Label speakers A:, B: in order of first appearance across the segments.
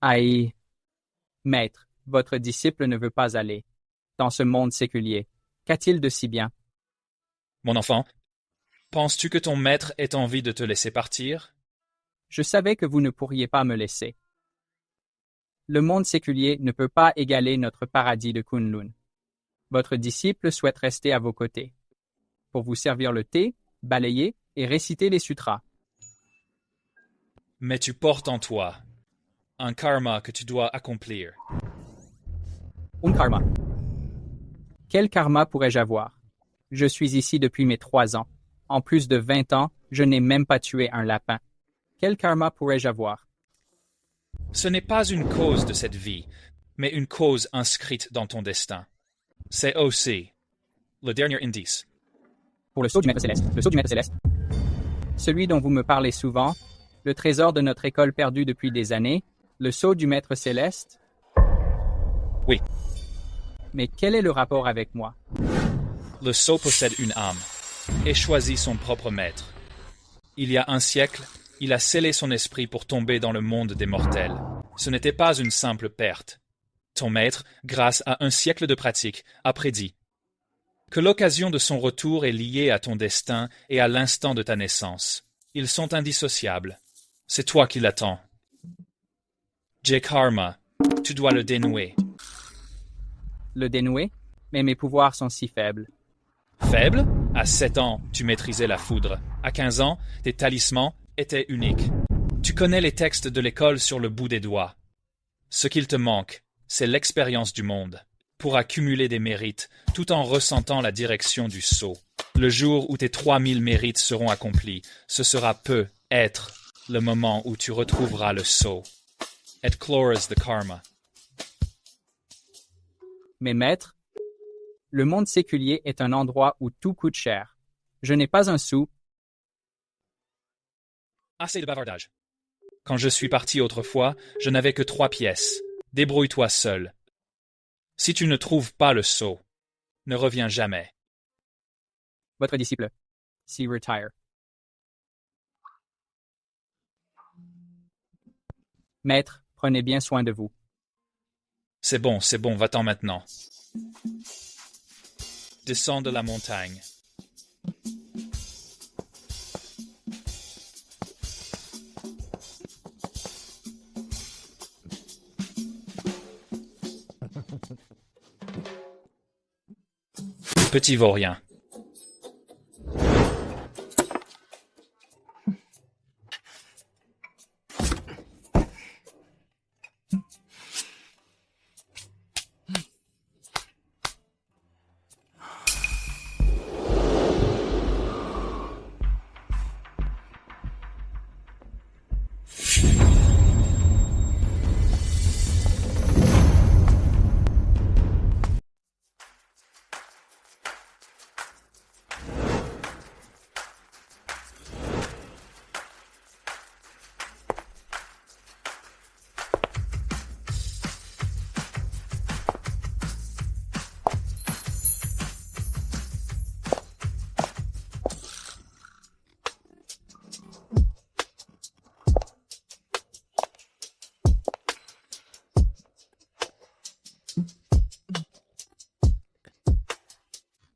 A: Aïe, maître, votre disciple ne veut pas aller dans ce monde séculier. Qu'a-t-il de si bien?
B: Mon enfant, penses-tu que ton maître ait envie de te laisser partir?
A: Je savais que vous ne pourriez pas me laisser. Le monde séculier ne peut pas égaler notre paradis de Kunlun. Votre disciple souhaite rester à vos côtés pour vous servir le thé, balayer et réciter les sutras.
B: Mais tu portes en toi un karma que tu dois accomplir.
A: Un karma. Quel karma pourrais-je avoir? Je suis ici depuis mes 3 ans. En plus de 20 ans, je n'ai même pas tué un lapin. Quel karma pourrais-je avoir?
B: Ce n'est pas une cause de cette vie, mais une cause inscrite dans ton destin. C'est aussi le dernier indice.
A: Pour le sceau du maître céleste. Le sceau du maître céleste. Celui dont vous me parlez souvent, le trésor de notre école perdu depuis des années, le sceau du maître céleste.
B: Oui,
A: Mais quel est le rapport avec moi?
B: le sceau possède une âme et choisit son propre maître. Il y a un siècle, il a scellé son esprit pour tomber dans le monde des mortels. Ce n'était pas une simple perte. Ton maître, grâce à un siècle de pratique, a prédit que l'occasion de son retour est liée à ton destin et à l'instant de ta naissance. Ils sont indissociables. C'est toi qui l'attends. J. Karma, tu dois le dénouer.
A: Le dénouer? Mais mes pouvoirs sont si faibles.
B: Faible? À 7 ans, tu maîtrisais la foudre. À 15 ans, tes talismans étaient uniques. Tu connais les textes de l'école sur le bout des doigts. Ce qu'il te manque, c'est l'expérience du monde, pour accumuler des mérites, tout en ressentant la direction du sceau. Le jour où tes 3000 mérites seront accomplis, ce sera peut-être le moment où tu retrouveras le sceau. Et chlores the karma.
A: Mais maître, le monde séculier est un endroit où tout coûte cher. Je n'ai pas un sou.
B: Assez de bavardage. Quand je suis parti autrefois, je n'avais que 3 pièces. Débrouille-toi seul. Si tu ne trouves pas le sceau, ne reviens jamais.
A: Votre disciple. See retire. Maître, prenez bien soin de vous.
B: C'est bon, va-t'en maintenant. Descends de la montagne. Petit vaurien.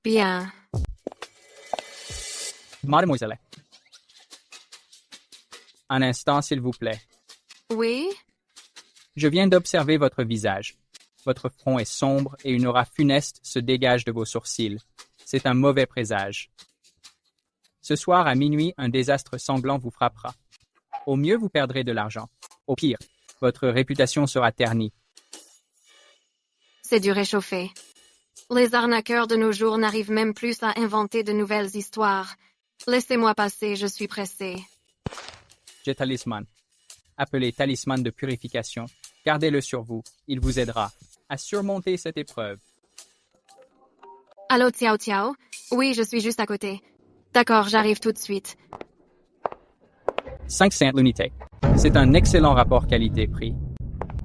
C: Bien.
A: Mademoiselle. Un instant, s'il vous plaît.
C: Oui?
A: Je viens d'observer votre visage. Votre front est sombre et une aura funeste se dégage de vos sourcils. C'est un mauvais présage. Ce soir à minuit, un désastre sanglant vous frappera. Au mieux, vous perdrez de l'argent. Au pire, votre réputation sera ternie.
C: C'est du réchauffé. Les arnaqueurs de nos jours n'arrivent même plus à inventer de nouvelles histoires. Laissez-moi passer, je suis pressé.
A: J'ai talisman. Appelé talisman de purification. Gardez-le sur vous. Il vous aidera à surmonter cette épreuve.
C: Allô, Tiao Tiao? Oui, je suis juste à côté. D'accord, j'arrive tout de suite.
A: 500 l'unité. C'est un excellent rapport qualité-prix.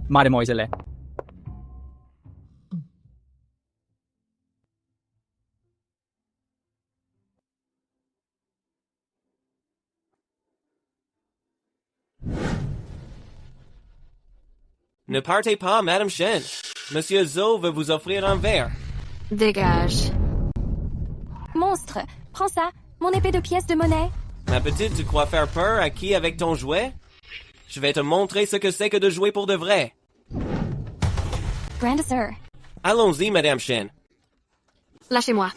A: Mademoiselle.
D: Ne partez pas, Madame Shen. Monsieur Zhou veut vous offrir un verre.
C: Dégage.
E: Monstre, prends ça, mon épée de pièces de monnaie.
D: Ma petite, tu crois faire peur à qui avec ton jouet? Je vais te montrer ce que c'est que de jouer pour de vrai.
E: Grand Sir.
D: Allons-y, Madame Shen.
C: Lâchez-moi.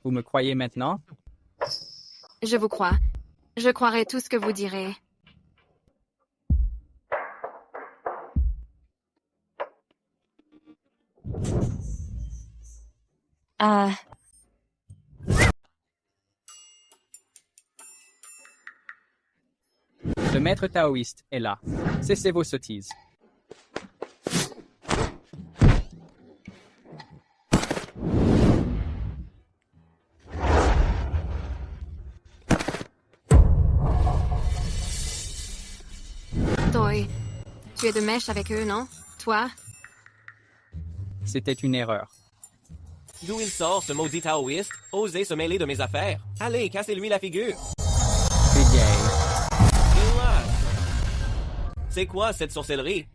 A: Vous me croyez maintenant?
C: Je vous crois. Je croirai tout ce que vous direz.
A: Le maître taoïste est là. Cessez vos sottises.
C: Toi, tu es de mèche avec eux, non? Toi?
A: C'était une erreur.
D: D'où il sort, ce maudit taoïste? Osez se mêler de mes affaires. Allez, cassez-lui la figure.
A: C'est gay.
D: Et là? C'est quoi cette sorcellerie?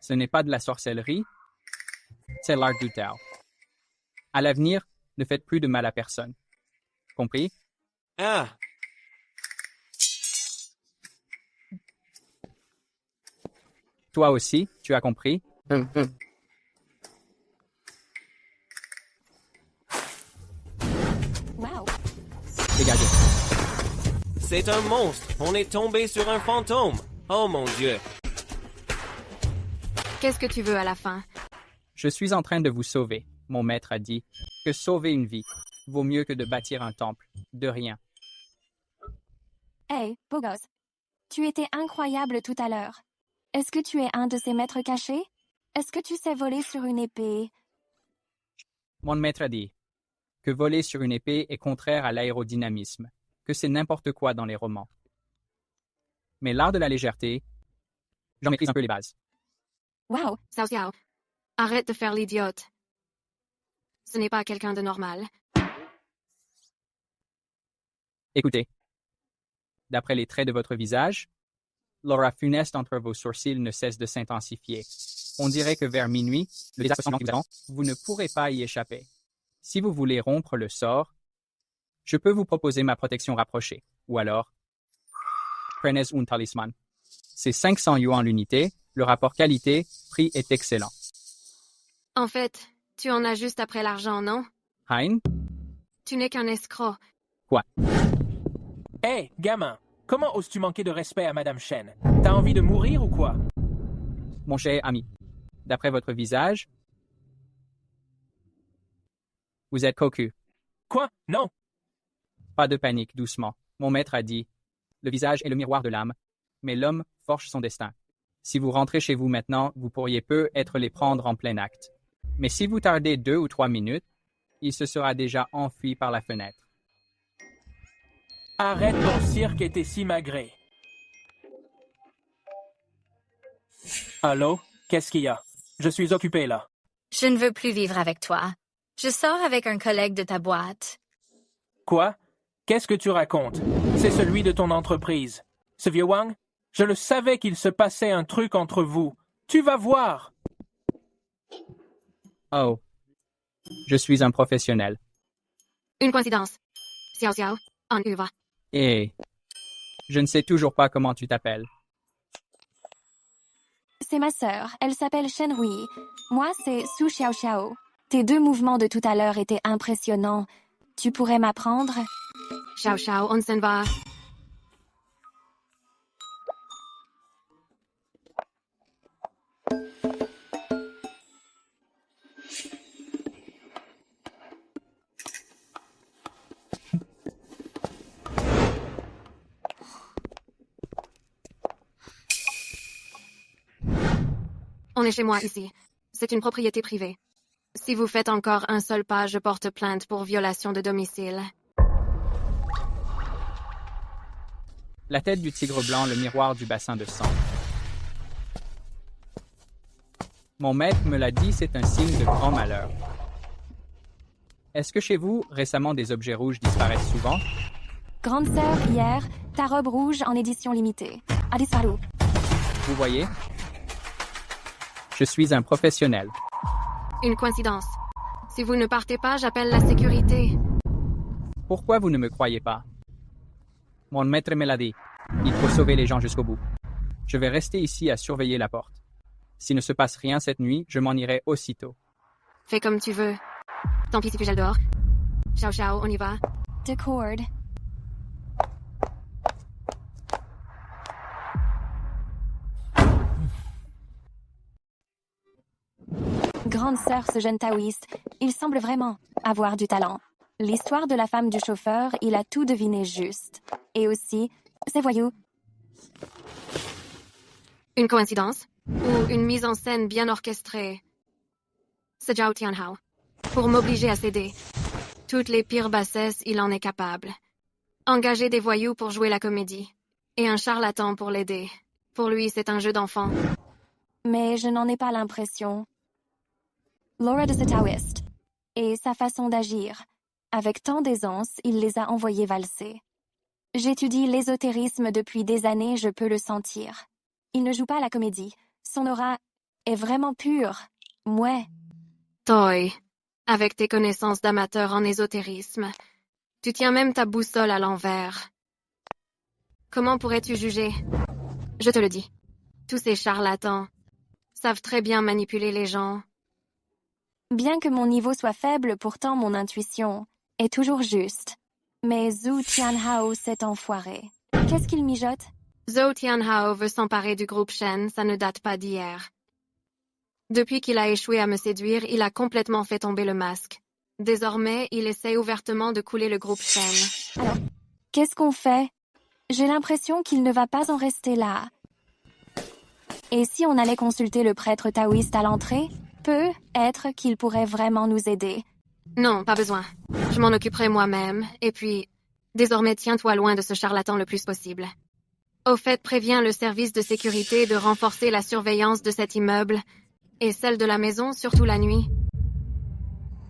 A: Ce n'est pas de la sorcellerie, c'est l'art du Tao. À l'avenir, ne faites plus de mal à personne. Compris?
D: Ah!
A: Toi aussi, tu as compris?
E: Wow.
A: Dégagez.
D: C'est un monstre! On est tombé sur un fantôme! Oh mon Dieu!
C: Qu'est-ce que tu veux à la fin?
A: Je suis en train de vous sauver, mon maître a dit, que sauver une vie vaut mieux que de bâtir un temple, de rien.
E: Hey, beau gosse. Tu étais incroyable tout à l'heure. Est-ce que tu es un de ces maîtres cachés? Est-ce que tu sais voler sur une épée?
A: Mon maître a dit que voler sur une épée est contraire à l'aérodynamisme, que c'est n'importe quoi dans les romans. Mais l'art de la légèreté, j'en maîtrise un peu les bases.
E: Wow.
C: Xiao Xiao, arrête de faire l'idiote. Ce n'est pas quelqu'un de normal.
A: Écoutez, d'après les traits de votre visage, l'aura funeste entre vos sourcils ne cesse de s'intensifier. On dirait que vers minuit, le désastre sanglant que nous avons, vous ne pourrez pas y échapper. Si vous voulez rompre le sort, je peux vous proposer ma protection rapprochée. Ou alors, prenez un talisman. C'est 500 yuan l'unité, le rapport qualité-prix est excellent.
C: En fait, tu en as juste après l'argent, non?
A: Hein?
C: Tu n'es qu'un escroc.
A: Quoi?
F: Hé, gamin, comment oses-tu manquer de respect à Madame Shen? T'as envie de mourir ou quoi?
A: Mon cher ami, d'après votre visage, vous êtes cocu.
F: Quoi? Non.
A: Pas de panique, doucement. Mon maître a dit, le visage est le miroir de l'âme, mais l'homme forge son destin. Si vous rentrez chez vous maintenant, vous pourriez peu être les prendre en plein acte. Mais si vous tardez 2 ou 3 minutes, il se sera déjà enfui par la fenêtre.
F: Arrête ton cirque et tes simagrées. Allô? Qu'est-ce qu'il y a? Je suis occupé là.
G: Je ne veux plus vivre avec toi. Je sors avec un collègue de ta boîte.
F: Quoi? Qu'est-ce que tu racontes? C'est celui de ton entreprise. Ce vieux Wang? Je le savais qu'il se passait un truc entre vous. Tu vas voir!
A: Oh, je suis un professionnel.
C: Une coïncidence. Xiao Xiao, on y va.
A: Et je ne sais toujours pas comment tu t'appelles.
E: C'est ma sœur, elle s'appelle Shen Hui. Moi, c'est Su Xiao Xiao. Tes 2 mouvements de tout à l'heure étaient impressionnants. Tu pourrais m'apprendre?
C: Xiao Xiao, on s'en va. On est chez moi ici. C'est une propriété privée. Si vous faites encore un seul pas, je porte plainte pour violation de domicile.
A: La tête du tigre blanc, le miroir du bassin de sang. Mon maître me l'a dit, c'est un signe de grand malheur. Est-ce que chez vous, récemment, des objets rouges disparaissent souvent?
E: Grande sœur, hier, ta robe rouge en édition limitée. A disparu.
A: Vous voyez? Je suis un professionnel.
C: Une coïncidence. Si vous ne partez pas, j'appelle la sécurité.
A: Pourquoi vous ne me croyez pas? Mon maître me l'a dit. Il faut sauver les gens jusqu'au bout. Je vais rester ici à surveiller la porte. S'il ne se passe rien cette nuit, je m'en irai aussitôt.
C: Fais comme tu veux. Tant pis si tu gèles dehors. Ciao, ciao, on y va.
E: D'accord. Grande sœur, ce jeune taoïste, il semble vraiment avoir du talent. L'histoire de la femme du chauffeur, il a tout deviné juste. Et aussi, ces voyous.
C: Une coïncidence? Ou une mise en scène bien orchestrée? C'est Zhao Tianhao. Pour m'obliger à céder. Toutes les pires bassesses, il en est capable. Engager des voyous pour jouer la comédie. Et un charlatan pour l'aider. Pour lui, c'est un jeu d'enfant.
E: Mais je n'en ai pas l'impression. Laura de ce taoïste. Et sa façon d'agir. Avec tant d'aisance, il les a envoyés valser. J'étudie l'ésotérisme depuis des années, je peux le sentir. Il ne joue pas la comédie. Son aura est vraiment pure. Mouais.
C: Toy, avec tes connaissances d'amateur en ésotérisme, tu tiens même ta boussole à l'envers. Comment pourrais-tu juger? Je te le dis. Tous ces charlatans savent très bien manipuler les gens.
E: Bien que mon niveau soit faible, pourtant mon intuition est toujours juste. Mais Zhou Tianhao s'est enfoiré. Qu'est-ce qu'il mijote?
C: Zhou Tianhao veut s'emparer du groupe Shen, ça ne date pas d'hier. Depuis qu'il a échoué à me séduire, il a complètement fait tomber le masque. Désormais, il essaie ouvertement de couler le groupe Shen.
E: Alors, qu'est-ce qu'on fait? J'ai l'impression qu'il ne va pas en rester là. Et si on allait consulter le prêtre taoïste à l'entrée? Peut-être qu'il pourrait vraiment nous aider.
C: Non, pas besoin. Je m'en occuperai moi-même. Et puis, désormais, tiens-toi loin de ce charlatan le plus possible. Au fait, préviens le service de sécurité de renforcer la surveillance de cet immeuble et celle de la maison, surtout la nuit.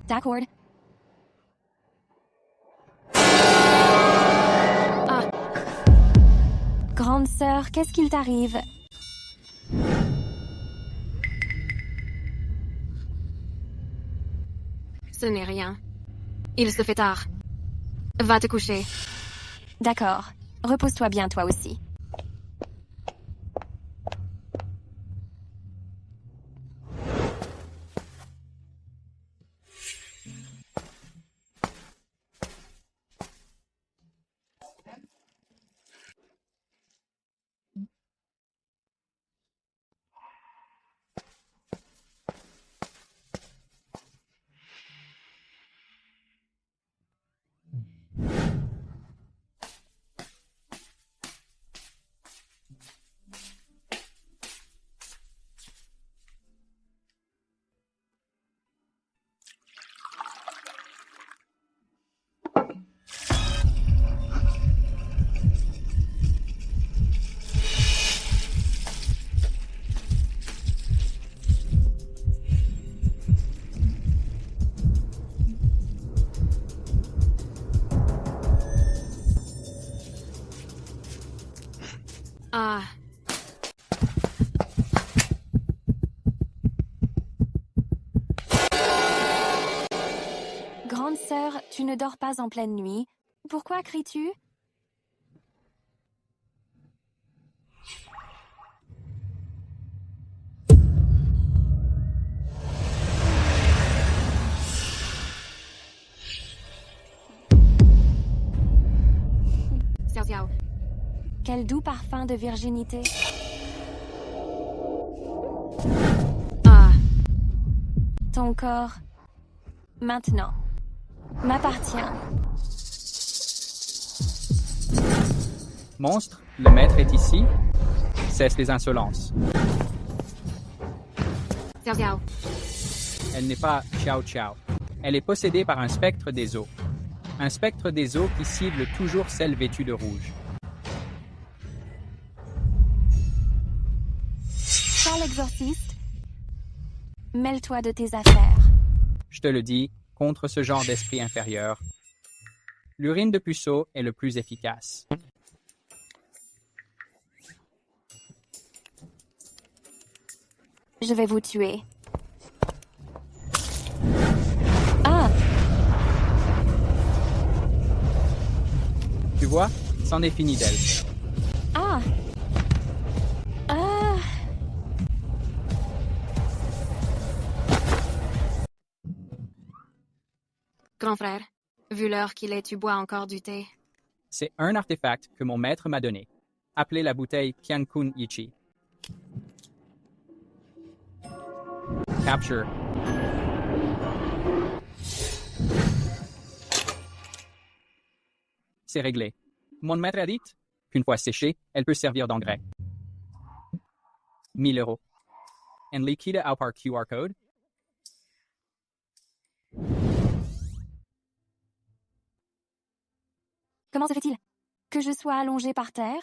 E: D'accord.
C: Ah,
E: Grande sœur, qu'est-ce qu'il t'arrive?
C: ce n'est rien. Il se fait tard. Va te coucher.
E: D'accord. Repose-toi bien, toi aussi.
C: Ah.
E: Grande sœur, tu ne dors pas en pleine nuit. Pourquoi cries-tu?
C: Xiao Xiao.
E: Quel doux parfum de virginité.
C: Ah.
E: Ton corps, maintenant, m'appartient.
A: Monstre, le maître est ici. Cesse les insolences.
C: Xiao Xiao.
A: Elle n'est pas Xiao Xiao. Elle est possédée par un spectre des eaux. Un spectre des eaux qui cible toujours celle vêtue de rouge.
E: Charles l'exorciste. Mêle-toi de tes affaires.
A: Je te le dis, contre ce genre d'esprit inférieur, l'urine de puceau est le plus efficace.
E: Je vais vous tuer. Ah!
A: Tu vois, c'en est fini d'elle.
E: Ah! Ah!
C: Grand frère, vu l'heure qu'il est, tu bois encore du thé.
A: C'est un artefact que mon maître m'a donné. Appelez la bouteille Qiankun Yichi. Capture. C'est réglé. Mon maître a dit qu'une fois séchée, elle peut servir d'engrais. 1000 €. En liquide au par QR code.
E: Comment se fait-il que je sois allongée par terre?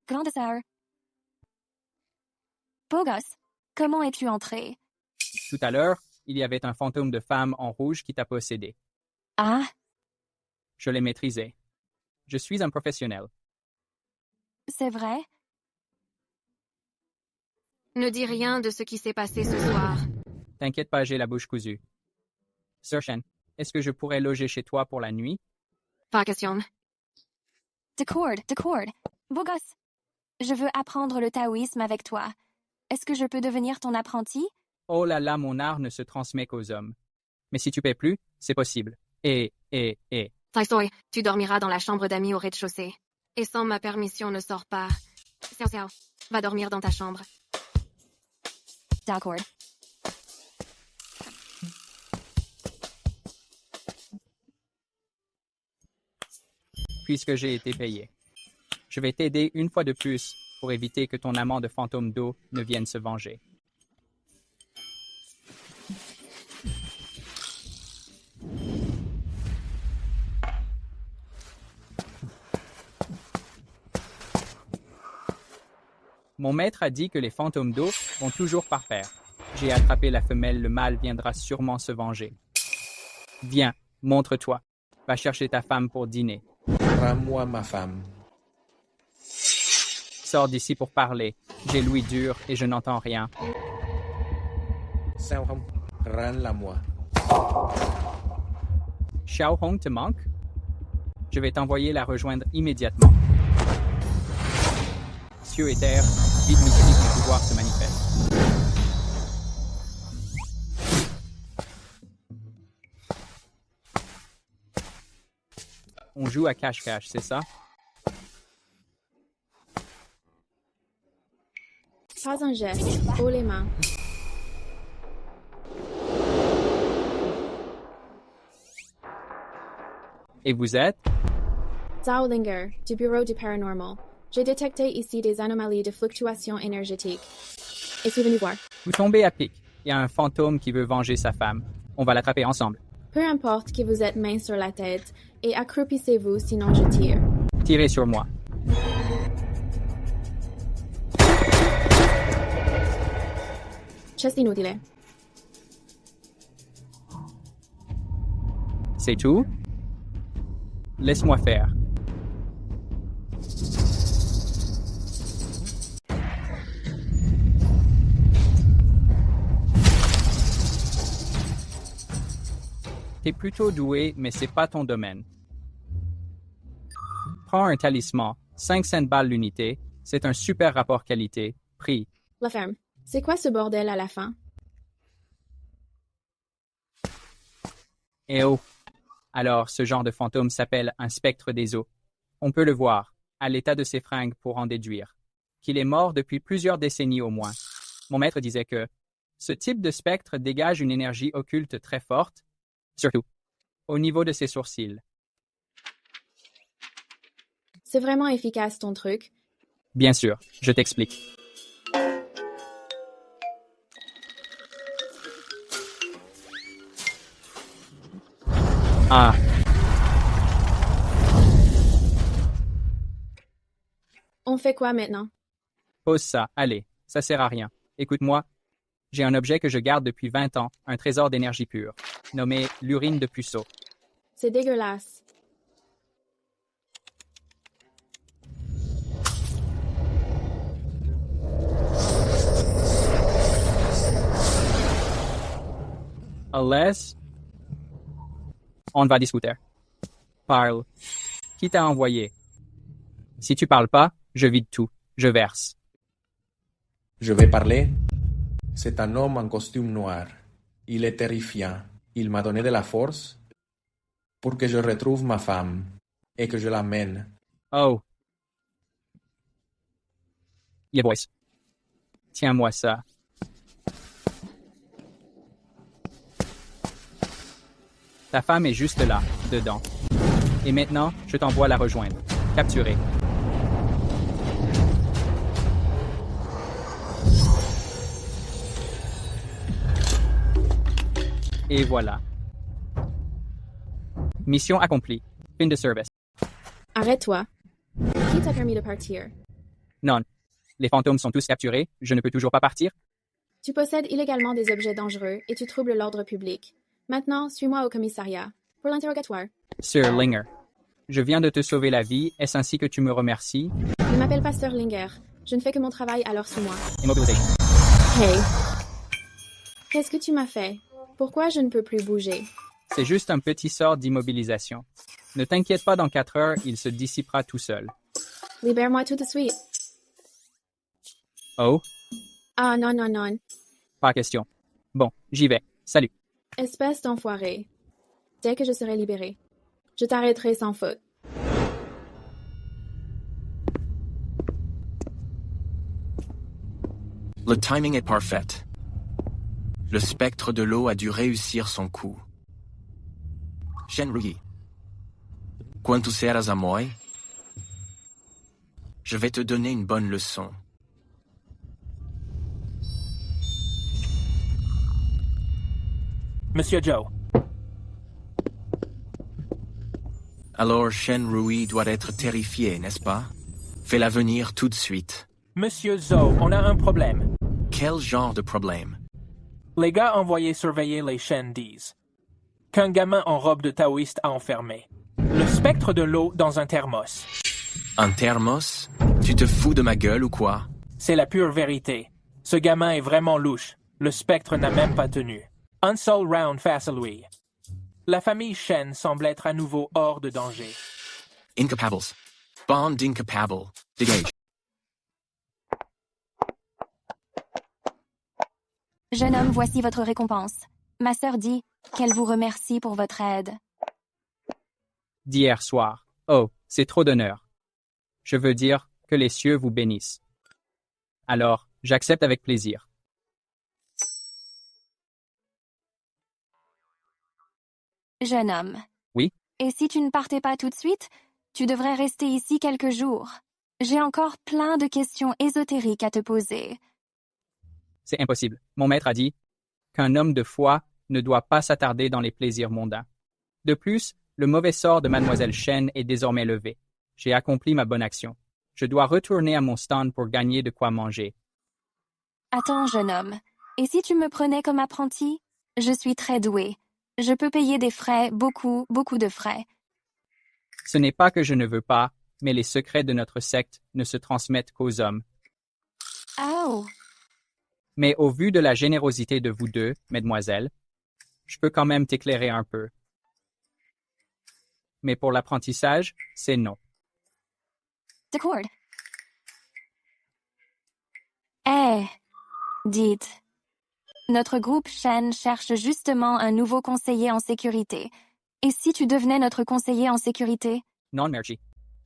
E: Grande sœur. Beau gosse, comment es-tu entré?
A: Tout à l'heure, il y avait un fantôme de femme en rouge qui t'a possédé.
E: Ah,
A: Je l'ai maîtrisé. Je suis un professionnel.
E: c'est vrai?
C: Ne dis rien de ce qui s'est passé ce soir.
A: T'inquiète pas, j'ai la bouche cousue. Sir Shen, est-ce que je pourrais loger chez toi pour la nuit?
C: Pas question.
E: D'accord. Beau gosse. Je veux apprendre le taoïsme avec toi. Est-ce que je peux devenir ton apprenti?
A: Oh là là, mon art ne se transmet qu'aux hommes. Mais si tu paies plus, c'est possible. Et.
C: Tai Soi, tu dormiras dans la chambre d'amis au rez-de-chaussée. Et sans ma permission, ne sors pas. Xiao Xiao, va dormir dans ta chambre.
E: D'accord.
A: Puisque j'ai été payé. Je vais t'aider une fois de plus pour éviter que ton amant de fantôme d'eau ne vienne se venger. Mon maître a dit que les fantômes d'eau vont toujours par paire. J'ai attrapé la femelle, le mâle viendra sûrement se venger. Viens, montre-toi. Va chercher ta femme pour dîner.
H: Rends-moi ma femme.
A: Sors d'ici pour parler. J'ai l'ouïe dure et je n'entends rien.
H: Sao Hong, rends-la-moi.
A: Xiao Hong te manque? Je vais t'envoyer la rejoindre immédiatement. Cieux et terre, vide mystique du pouvoir se manifeste. On joue à cache-cache, c'est ça?
I: Pas un geste, haut les mains.
A: Et vous êtes?
I: Zhao Linger, du Bureau du Paranormal. J'ai détecté ici des anomalies de fluctuations énergétiques. Et suis venu voir.
A: Vous tombez à pic. Il y a un fantôme qui veut venger sa femme. On va l'attraper ensemble.
I: Peu importe que vous êtes main sur la tête, et accroupissez-vous sinon je tire.
A: Tirez sur moi.
I: Geste inutile.
A: C'est tout? Laisse-moi faire. T'es plutôt doué, mais c'est pas ton domaine. Prends un talisman, 5 cents balles l'unité, c'est un super rapport qualité-prix.
I: La ferme. C'est quoi ce bordel à la fin?
A: Eh oh! Alors, ce genre de fantôme s'appelle un spectre des eaux. On peut le voir, à l'état de ses fringues pour en déduire, qu'il est mort depuis plusieurs décennies au moins. Mon maître disait que ce type de spectre dégage une énergie occulte très forte, surtout au niveau de ses sourcils.
I: C'est vraiment efficace ton truc.
A: Bien sûr, je t'explique. Ah,
I: On fait quoi maintenant?
A: pose ça, allez, ça sert à rien. Écoute-moi, J'ai un objet que je garde depuis 20 ans, un trésor d'énergie pure, nommé l'urine de puceau.
I: C'est dégueulasse.
A: Laisse. On va discuter. Parle. Qui t'a envoyé? Si tu parles pas, je vide tout. Je verse.
H: Je vais parler. C'est un homme en costume noir. Il est terrifiant. Il m'a donné de la force pour que je retrouve ma femme et que je l'amène.
A: Oh. Yeah, boys. Tiens-moi ça. Ta femme est juste là, dedans. Et maintenant, je t'envoie la rejoindre. Capturée. Et voilà. Mission accomplie. Fin de service.
I: Arrête-toi. Qui t'a permis de partir?
A: Non. Les fantômes sont tous capturés, je ne peux toujours pas partir?
I: Tu possèdes illégalement des objets dangereux et tu troubles l'ordre public. Maintenant, suis-moi au commissariat. Pour l'interrogatoire.
A: Sir Linger, je viens de te sauver la vie, est-ce ainsi que tu me remercies?
I: Ne m'appelle pas Sir Linger. Je ne fais que mon travail, alors suis-moi.
A: Immobilisé.
I: Hey. Qu'est-ce que tu m'as fait? Pourquoi je ne peux plus bouger?
A: C'est juste un petit sort d'immobilisation. Ne t'inquiète pas, dans 4 heures, il se dissipera tout seul.
I: Libère-moi tout de suite.
A: Oh,
I: Ah non, non, non.
A: pas question. Bon, j'y vais. Salut.
I: Espèce d'enfoiré. Dès que je serai libérée, je t'arrêterai sans faute.
J: Le timing est parfait. Le spectre de l'eau a dû réussir son coup. Shenrui, quand tu seras à moi, je vais te donner une bonne leçon.
F: Monsieur Joe.
J: Alors Shenrui doit être terrifié, n'est-ce pas? Fais-la venir tout de suite.
F: Monsieur Zhou, on a un problème.
J: Quel genre de problème?
F: Les gars envoyés surveiller les chaînes disent qu'un gamin en robe de taoïste a enfermé le spectre de l'eau dans un thermos.
J: Un thermos? Tu te fous de ma gueule ou quoi?
F: C'est la pure vérité. Ce gamin est vraiment louche. Le spectre n'a même pas tenu. Un seul round face à lui. La famille Shen semble être à nouveau hors de danger.
J: Incapables. Bond incapable. Dégage.
E: Jeune homme, voici votre récompense. Ma sœur dit qu'elle vous remercie pour votre aide.
A: D'hier soir. Oh, c'est trop d'honneur. Je veux dire que les cieux vous bénissent. Alors, j'accepte avec plaisir.
E: Jeune homme.
A: Oui?
E: Et si tu ne partais pas tout de suite, tu devrais rester ici quelques jours. J'ai encore plein de questions ésotériques à te poser.
A: C'est impossible. Mon maître a dit qu'un homme de foi ne doit pas s'attarder dans les plaisirs mondains. De plus, le mauvais sort de Mademoiselle Shen est désormais levé. J'ai accompli ma bonne action. Je dois retourner à mon stand pour gagner de quoi manger.
E: Attends, jeune homme. Et si tu me prenais comme apprenti? Je suis très doué. Je peux payer des frais, beaucoup de frais.
A: Ce n'est pas que je ne veux pas, mais les secrets de notre secte ne se transmettent qu'aux hommes.
E: Oh!
A: Mais au vu de la générosité de vous deux, mesdemoiselles, je peux quand même t'éclairer un peu. Mais pour l'apprentissage, c'est non.
E: D'accord. Eh, dites. Notre groupe Shen cherche justement un nouveau conseiller en sécurité. Et si tu devenais notre conseiller en sécurité?
A: Non, merci.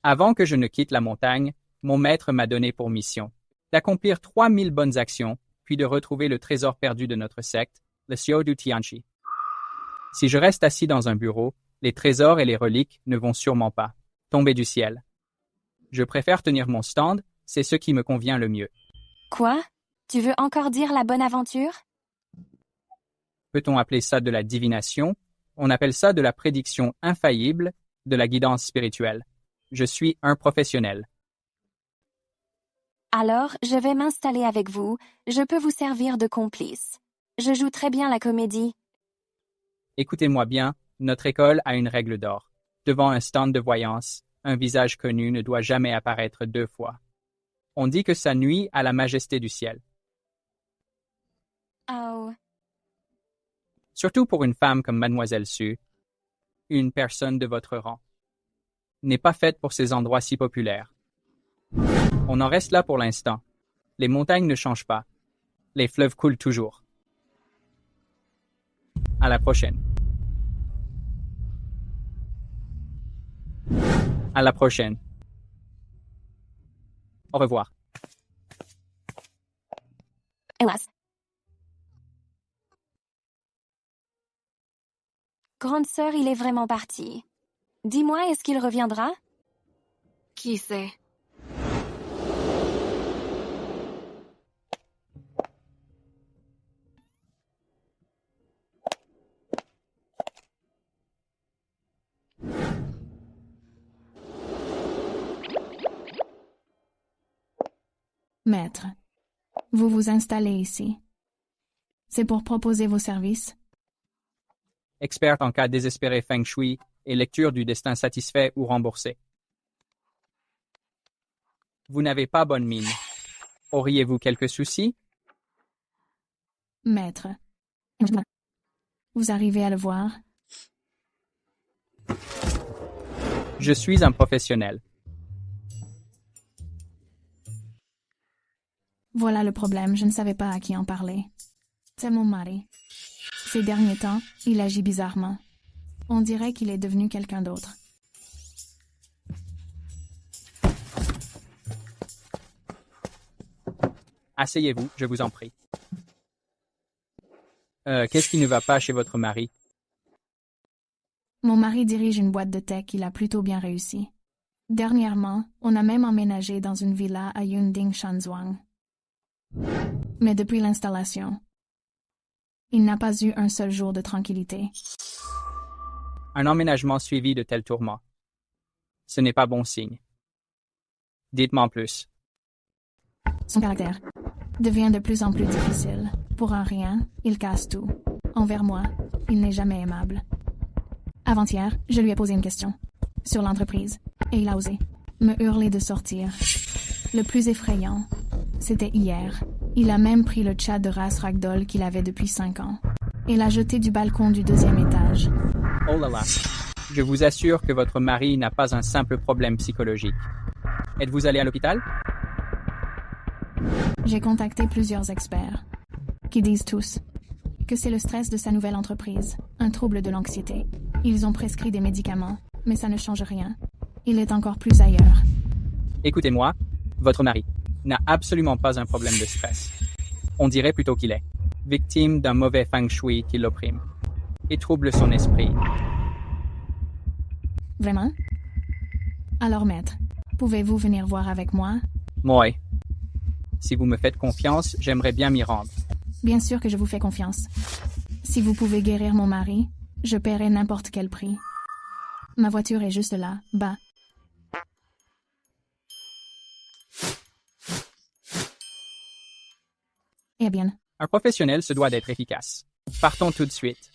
A: Avant que je ne quitte la montagne, mon maître m'a donné pour mission d'accomplir 3000 bonnes actions, puis de retrouver le trésor perdu de notre secte, le Xiao du Tianchi. Si je reste assis dans un bureau, les trésors et les reliques ne vont sûrement pas tomber du ciel. Je préfère tenir mon stand, c'est ce qui me convient le mieux.
E: Quoi? Tu veux encore dire la bonne aventure?
A: Peut-on appeler ça de la divination? On appelle ça de la prédiction infaillible, de la guidance spirituelle. Je suis un professionnel.
E: Alors, je vais m'installer avec vous. Je peux vous servir de complice. Je joue très bien la comédie.
A: Écoutez-moi bien, notre école a une règle d'or. Devant un stand de voyance, un visage connu ne doit jamais apparaître 2 fois. On dit que ça nuit à la majesté du ciel.
E: Oh.
A: Surtout pour une femme comme Mademoiselle Sue, une personne de votre rang. N'est pas faite pour ces endroits si populaires. On en reste là pour l'instant. Les montagnes ne changent pas. Les fleuves coulent toujours. À la prochaine. À la prochaine. Au revoir.
E: Hélas. Grande sœur, il est vraiment parti. Dis-moi, est-ce qu'il reviendra?
C: Qui sait?
K: Maître, vous vous installez ici. C'est pour proposer vos services?
A: Experte en cas désespéré feng shui et lecture du destin satisfait ou remboursé. Vous n'avez pas bonne mine. Auriez-vous quelques soucis?
K: Maître, vous arrivez à le voir?
A: Je suis un professionnel.
K: Voilà le problème, je ne savais pas à qui en parler. C'est mon mari. Ces derniers temps, il agit bizarrement. On dirait qu'il est devenu quelqu'un d'autre.
A: Asseyez-vous, je vous en prie. Qu'est-ce qui ne va pas chez votre mari?
K: Mon mari dirige une boîte de tech, il a plutôt bien réussi. Dernièrement, on a même emménagé dans une villa à Yunding Shanzhuang. Mais depuis l'installation, il n'a pas eu un seul jour de tranquillité.
A: Un emménagement suivi de tels tourments. Ce n'est pas bon signe. Dites-moi en plus.
K: Son caractère devient de plus en plus difficile. Pour un rien, il casse tout. Envers moi, il n'est jamais aimable. Avant-hier, je lui ai posé une question sur l'entreprise, et il a osé me hurler de sortir. Le plus effrayant, c'était hier. Il a même pris le chat de race ragdoll qu'il avait depuis 5 ans et l'a jeté du balcon du 2e étage.
A: Oh là là. Je vous assure que votre mari n'a pas un simple problème psychologique. Êtes-vous allé à l'hôpital?
K: J'ai contacté plusieurs experts qui disent tous que c'est le stress de sa nouvelle entreprise, un trouble de l'anxiété. Ils ont prescrit des médicaments, mais ça ne change rien. Il est encore plus ailleurs.
A: Écoutez-moi, votre mari n'a absolument pas un problème de stress. On dirait plutôt qu'il est victime d'un mauvais feng shui qui l'opprime et trouble son esprit.
K: Vraiment? Alors, maître, pouvez-vous venir voir avec moi?
A: Moi. Si vous me faites confiance, j'aimerais bien m'y rendre.
K: Bien sûr que je vous fais confiance. Si vous pouvez guérir mon mari, je paierai n'importe quel prix. Ma voiture est juste là, bas. Eh bien.
A: Un professionnel se doit d'être efficace. Partons tout de suite.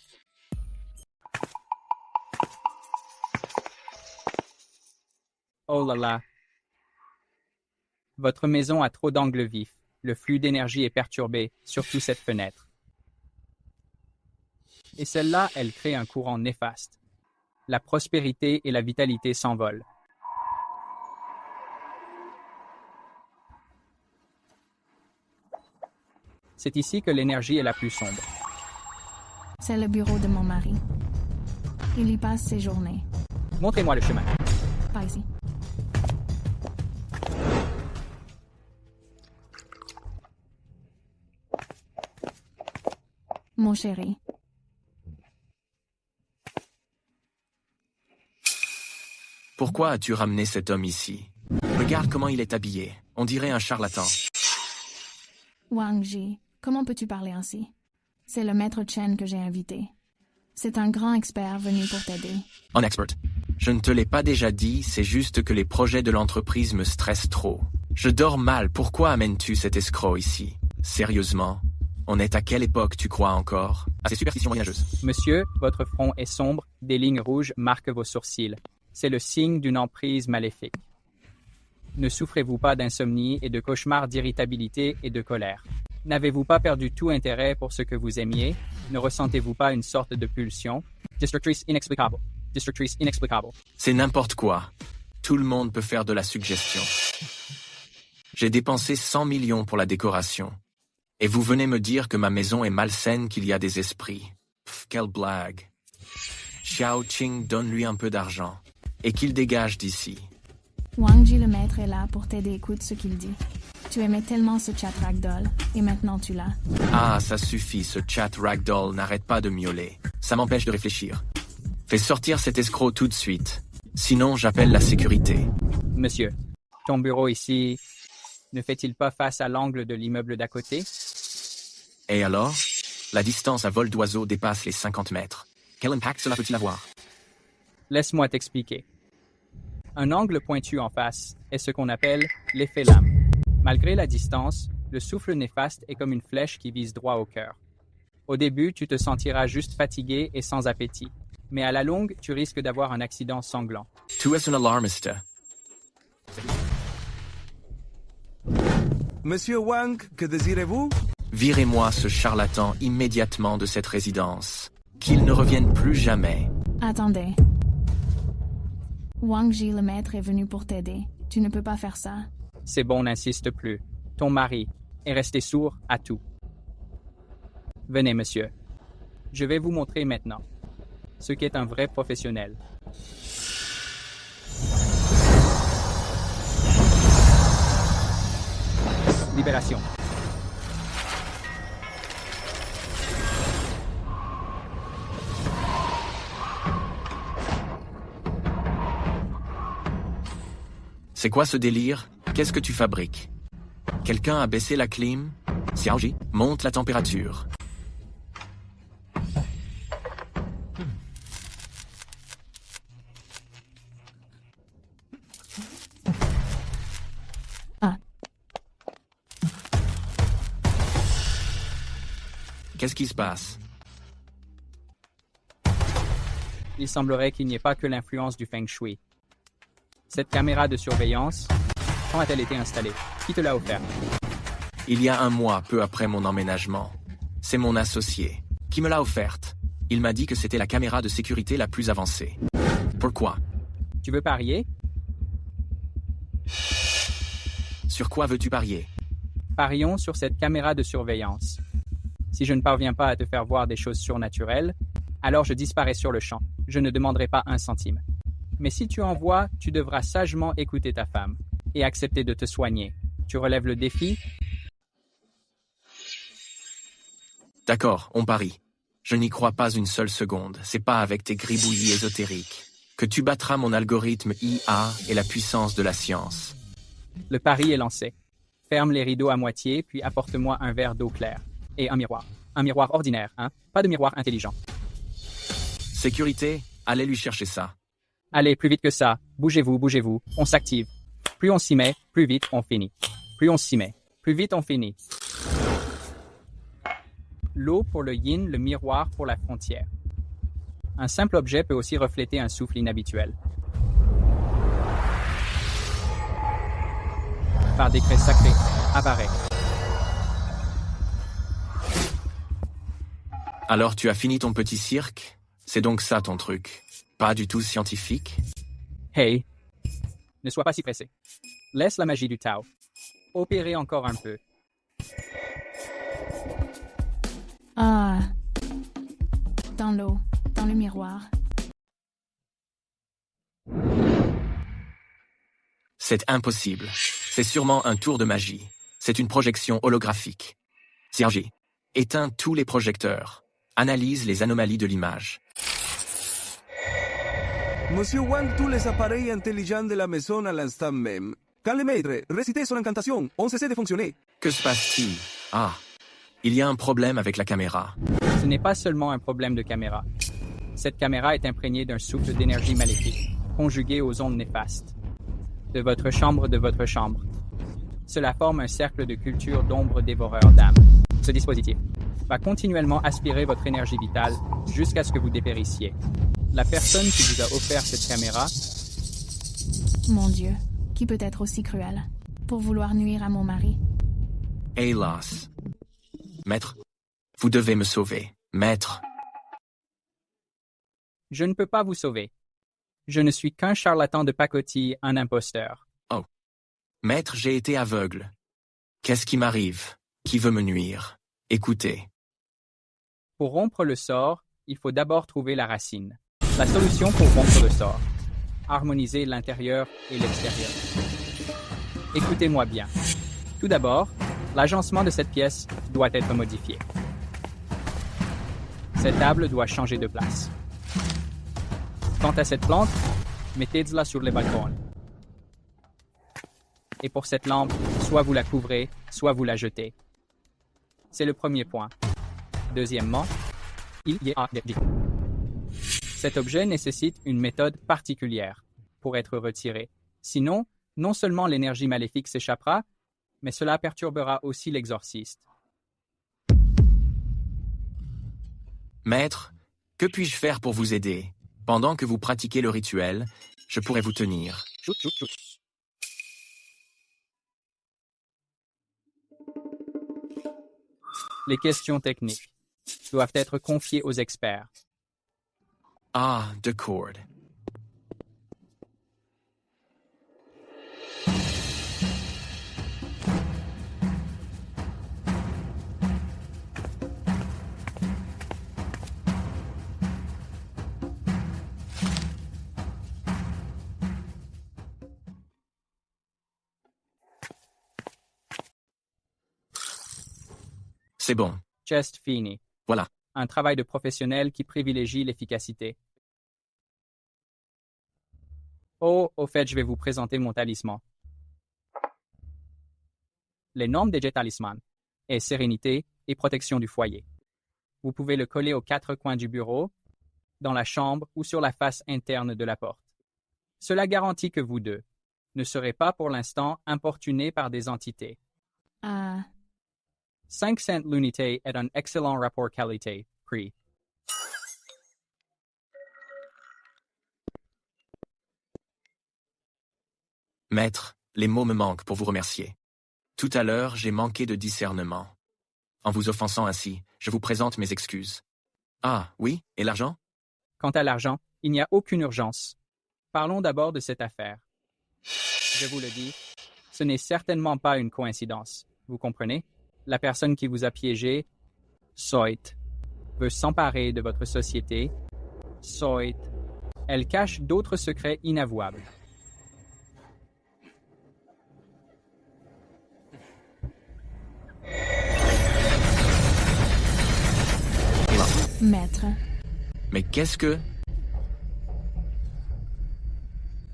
A: Oh là là. Votre maison a trop d'angles vifs. Le flux d'énergie est perturbé, surtout cette fenêtre. Et celle-là, elle crée un courant néfaste. La prospérité et la vitalité s'envolent. C'est ici que l'énergie est la plus sombre.
K: C'est le bureau de mon mari. Il y passe ses journées.
A: Montrez-moi le chemin.
K: Pas ici. Mon chéri.
J: Pourquoi as-tu ramené cet homme ici? Regarde comment il est habillé. On dirait un charlatan.
K: Wang Ji, comment peux-tu parler ainsi? C'est le maître Chen que j'ai invité. C'est un grand expert venu pour t'aider.
J: Un expert. Je ne te l'ai pas déjà dit, c'est juste que les projets de l'entreprise me stressent trop. Je dors mal, pourquoi amènes-tu cet escroc ici? Sérieusement? On est à quelle époque, tu crois encore? À ces superstitions moyenâgeuses.
A: Monsieur, votre front est sombre, des lignes rouges marquent vos sourcils. C'est le signe d'une emprise maléfique. Ne souffrez-vous pas d'insomnie et de cauchemars d'irritabilité et de colère? N'avez-vous pas perdu tout intérêt pour ce que vous aimiez? Ne ressentez-vous pas une sorte de pulsion? Destructrice inexplicable. Destructrice inexplicable.
J: C'est n'importe quoi. Tout le monde peut faire de la suggestion. J'ai dépensé 100 millions pour la décoration. Et vous venez me dire que ma maison est malsaine, qu'il y a des esprits. Pff, quelle blague. Xiao Qing, donne-lui un peu d'argent. Et qu'il dégage d'ici.
K: Wang Ji le maître est là pour t'aider, écoute ce qu'il dit. Tu aimais tellement ce chat ragdoll, et maintenant tu l'as.
J: Ah, ça suffit, ce chat ragdoll n'arrête pas de miauler. Ça m'empêche de réfléchir. Fais sortir cet escroc tout de suite. Sinon, j'appelle la sécurité.
A: Monsieur, ton bureau ici ne fait-il pas face à l'angle de l'immeuble d'à côté?
J: Et alors? La distance à vol d'oiseau dépasse les 50 mètres. Quel impact cela peut-il avoir?
A: Laisse-moi t'expliquer. Un angle pointu en face est ce qu'on appelle l'effet lame. Malgré la distance, le souffle néfaste est comme une flèche qui vise droit au cœur. Au début, tu te sentiras juste fatigué et sans appétit. Mais à la longue, tu risques d'avoir un accident sanglant.
J: Tu es un alarmiste.
L: Monsieur Wang, que désirez-vous?
J: Virez-moi ce charlatan immédiatement de cette résidence. Qu'il ne revienne plus jamais.
K: Attendez. Wang Ji le maître est venu pour t'aider. Tu ne peux pas faire ça.
A: C'est bon, n'insiste plus. Ton mari est resté sourd à tout. Venez, monsieur. Je vais vous montrer maintenant ce qu'est un vrai professionnel. Libération.
J: C'est quoi ce délire? Qu'est-ce que tu fabriques? Quelqu'un a baissé la clim? Xiaoji, monte la température. Qu'est-ce qui se passe?
A: Il semblerait qu'il n'y ait pas que l'influence du Feng Shui. Cette caméra de surveillance, quand a-t-elle été installée? Qui te l'a offerte?
J: Il y a un mois, peu après mon emménagement. C'est mon associé qui me l'a offerte. Il m'a dit que c'était la caméra de sécurité la plus avancée. Pourquoi?
A: Tu veux parier?
J: Sur quoi veux-tu parier?
A: Parions sur cette caméra de surveillance. Si je ne parviens pas à te faire voir des choses surnaturelles, alors je disparais sur le champ. Je ne demanderai pas un centime. Mais si tu en vois, tu devras sagement écouter ta femme et accepter de te soigner. Tu relèves le défi?
J: D'accord, on parie. Je n'y crois pas une seule seconde. C'est pas avec tes gribouillis ésotériques que tu battras mon algorithme IA et la puissance de la science.
A: Le pari est lancé. Ferme les rideaux à moitié, puis apporte-moi un verre d'eau claire. Et un miroir. Un miroir ordinaire, hein? Pas de miroir intelligent.
J: Sécurité, allez lui chercher ça.
A: Allez, plus vite que ça. Bougez-vous, bougez-vous. On s'active. Plus on s'y met, plus vite on finit. Plus on s'y met, plus vite on finit. L'eau pour le yin, le miroir pour la frontière. Un simple objet peut aussi refléter un souffle inhabituel. Par décret sacré, apparaît.
J: Alors tu as fini ton petit cirque? C'est donc ça ton truc? Pas du tout scientifique?
A: Hey, ne sois pas si pressé. Laisse la magie du Tao opérer encore un peu.
K: Ah, dans l'eau, dans le miroir.
J: C'est impossible. C'est sûrement un tour de magie. C'est une projection holographique. Sergi, éteins tous les projecteurs. Analyse les anomalies de l'image.
L: Monsieur Wang, tous les appareils intelligents de la maison à l'instant même. Quand le maître récitait son incantation, on cessait de fonctionner.
J: Que se passe-t-il? Ah, il y a un problème avec la caméra.
A: Ce n'est pas seulement un problème de caméra. Cette caméra est imprégnée d'un souffle d'énergie maléfique, conjugué aux ondes néfastes. De votre chambre, Cela forme un cercle de culture d'ombre dévoreur d'âmes. Ce dispositif va continuellement aspirer votre énergie vitale jusqu'à ce que vous dépérissiez. La personne qui vous a offert cette caméra...
K: Mon Dieu, qui peut être aussi cruel pour vouloir nuire à mon mari?
J: Hélas. Maître, vous devez me sauver. Maître.
A: Je ne peux pas vous sauver. Je ne suis qu'un charlatan de pacotille, un imposteur.
J: Oh. Maître, j'ai été aveugle. Qu'est-ce qui m'arrive? Qui veut me nuire? Écoutez.
A: Pour rompre le sort, il faut d'abord trouver la racine. La solution pour rompre le sort. Harmoniser l'intérieur et l'extérieur. Écoutez-moi bien. Tout d'abord, l'agencement de cette pièce doit être modifié. Cette table doit changer de place. Quant à cette plante, mettez-la sur les balcons. Et pour cette lampe, soit vous la couvrez, soit vous la jetez. C'est le premier point. Deuxièmement, il y a des... Cet objet nécessite une méthode particulière pour être retiré. Sinon, non seulement l'énergie maléfique s'échappera, mais cela perturbera aussi l'exorciste.
J: Maître, que puis-je faire pour vous aider? Pendant que vous pratiquez le rituel, je pourrais vous tenir.
A: Chut, chut, chut. Les questions techniques doivent être confiées aux experts.
J: Ah, d'accord. C'est bon.
A: Geste fini.
J: Voilà.
A: Un travail de professionnel qui privilégie l'efficacité. Oh, au fait, je vais vous présenter mon talisman. Les normes des Jet Talisman est sérénité et protection du foyer. Vous pouvez le coller aux 4 coins du bureau, dans la chambre ou sur la face interne de la porte. Cela garantit que vous deux ne serez pas pour l'instant importunés par des entités. 5 cents l'unité est un excellent rapport qualité-prix.
J: Maître, les mots me manquent pour vous remercier. Tout à l'heure, j'ai manqué de discernement. En vous offensant ainsi, je vous présente mes excuses. Ah, oui, et l'argent?
A: Quant à l'argent, il n'y a aucune urgence. Parlons d'abord de cette affaire. Je vous le dis, ce n'est certainement pas une coïncidence. Vous comprenez? La personne qui vous a piégé, Soit, veut s'emparer de votre société. Soit, elle cache d'autres secrets inavouables.
K: Maître.
J: Mais qu'est-ce que...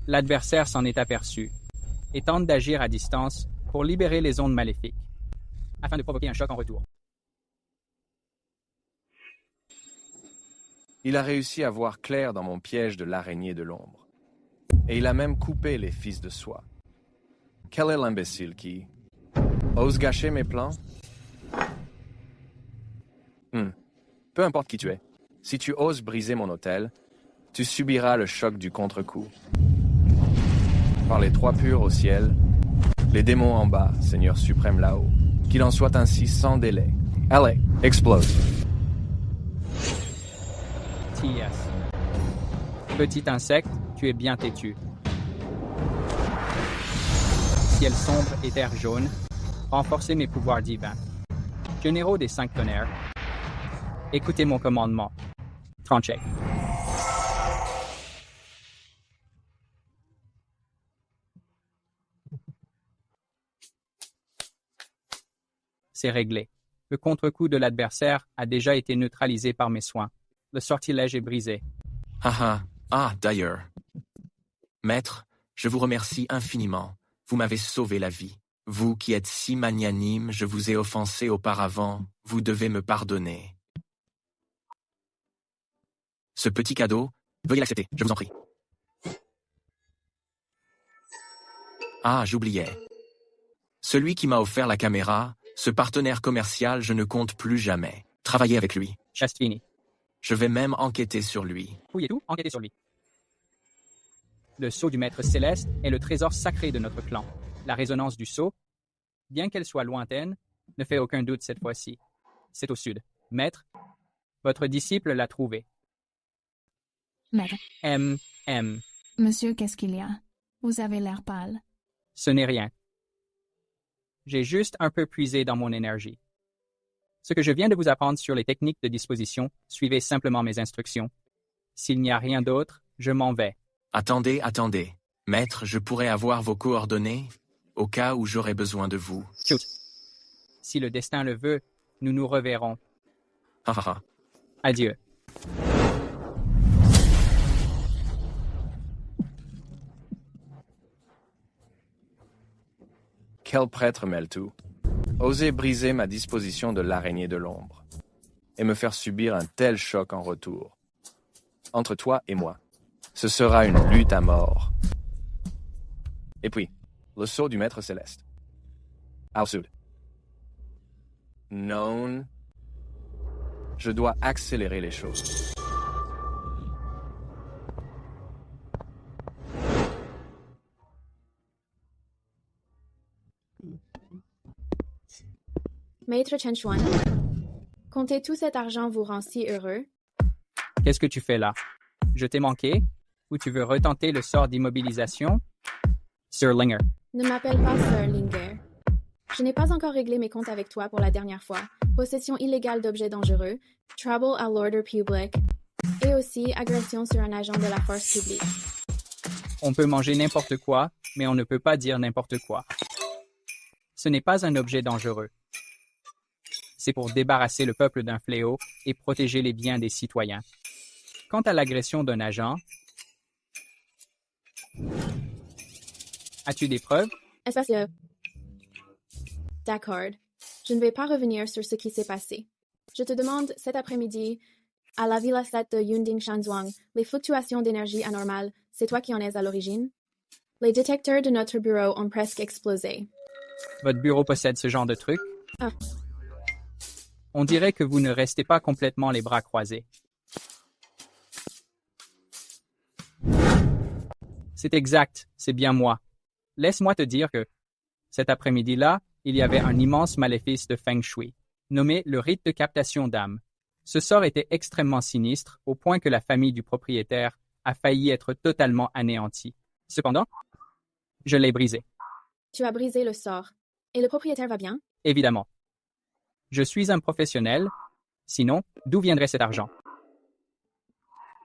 A: L'adversaire s'en est aperçu et tente d'agir à distance pour libérer les ondes maléfiques, afin de provoquer un choc en retour.
M: Il a réussi à voir clair dans mon piège de l'araignée de l'ombre. Et il a même coupé les fils de soie. Quel est l'imbécile qui ose gâcher mes plans? Peu importe qui tu es, si tu oses briser mon hôtel, tu subiras le choc du contre-coup. Par les 3 purs au ciel, les démons en bas, Seigneur suprême là-haut, qu'il en soit ainsi sans délai. Allez, explose.
A: T.S. Petit insecte, tu es bien têtu. Ciel sombre et terre jaune, renforcez mes pouvoirs divins. Généraux des 5 tonnerres, écoutez mon commandement. Tranchez. C'est réglé. Le contre-coup de l'adversaire a déjà été neutralisé par mes soins. Le sortilège est brisé.
J: D'ailleurs. Maître, je vous remercie infiniment. Vous m'avez sauvé la vie. Vous qui êtes si magnanime, je vous ai offensé auparavant. Vous devez me pardonner. Ce petit cadeau, veuillez l'accepter, je vous en prie. Ah, j'oubliais. Celui qui m'a offert la caméra, ce partenaire commercial, je ne compte plus jamais travailler avec lui.
A: Chasse finie.
J: Je vais même enquêter sur lui.
A: Fouillez tout, enquêtez sur lui. Le sceau du Maître Céleste est le trésor sacré de notre clan. La résonance du sceau, bien qu'elle soit lointaine, ne fait aucun doute cette fois-ci. C'est au sud. Maître, votre disciple l'a trouvé.
K: Maître.
A: M.
K: Monsieur, qu'est-ce qu'il y a? Vous avez l'air pâle.
A: Ce n'est rien. J'ai juste un peu puisé dans mon énergie. Ce que je viens de vous apprendre sur les techniques de disposition, suivez simplement mes instructions. S'il n'y a rien d'autre, je m'en vais.
J: Attendez. Maître, je pourrais avoir vos coordonnées au cas où j'aurais besoin de vous.
A: Shoot. Si le destin le veut, nous nous reverrons. Adieu.
M: Quel prêtre mêle-tout. Oser briser ma disposition de l'araignée de l'ombre et me faire subir un tel choc en retour. Entre toi et moi, ce sera une lutte à mort. Et puis, le sceau du Maître Céleste. Au sud. Non. Je dois accélérer les choses.
I: Maître Chen Xuan, compter tout cet argent vous rend si heureux.
A: Qu'est-ce que tu fais là? Je t'ai manqué? Ou tu veux retenter le sort d'immobilisation? Sir Linger.
I: Ne m'appelle pas Sir Linger. Je n'ai pas encore réglé mes comptes avec toi pour la dernière fois. Possession illégale d'objets dangereux, trouble à l'ordre public, et aussi agression sur un agent de la force publique.
A: On peut manger n'importe quoi, mais on ne peut pas dire n'importe quoi. Ce n'est pas un objet dangereux. C'est pour débarrasser le peuple d'un fléau et protéger les biens des citoyens. Quant à l'agression d'un agent, as-tu des preuves?
I: Espace. D'accord. Je ne vais pas revenir sur ce qui s'est passé. Je te demande, cet après-midi, à la Villa 7 de Yunding Shanzhuang, les fluctuations d'énergie anormales, c'est toi qui en es à l'origine? Les détecteurs de notre bureau ont presque explosé.
A: Votre bureau possède ce genre de truc?
I: Ah.
A: On dirait que vous ne restez pas complètement les bras croisés. C'est exact, c'est bien moi. Laisse-moi te dire que, cet après-midi-là, il y avait un immense maléfice de Feng Shui, nommé le rite de captation d'âme. Ce sort était extrêmement sinistre, au point que la famille du propriétaire a failli être totalement anéantie. Cependant, je l'ai brisé.
I: Tu as brisé le sort. Et le propriétaire va bien?
A: Évidemment. Je suis un professionnel. Sinon, d'où viendrait cet argent?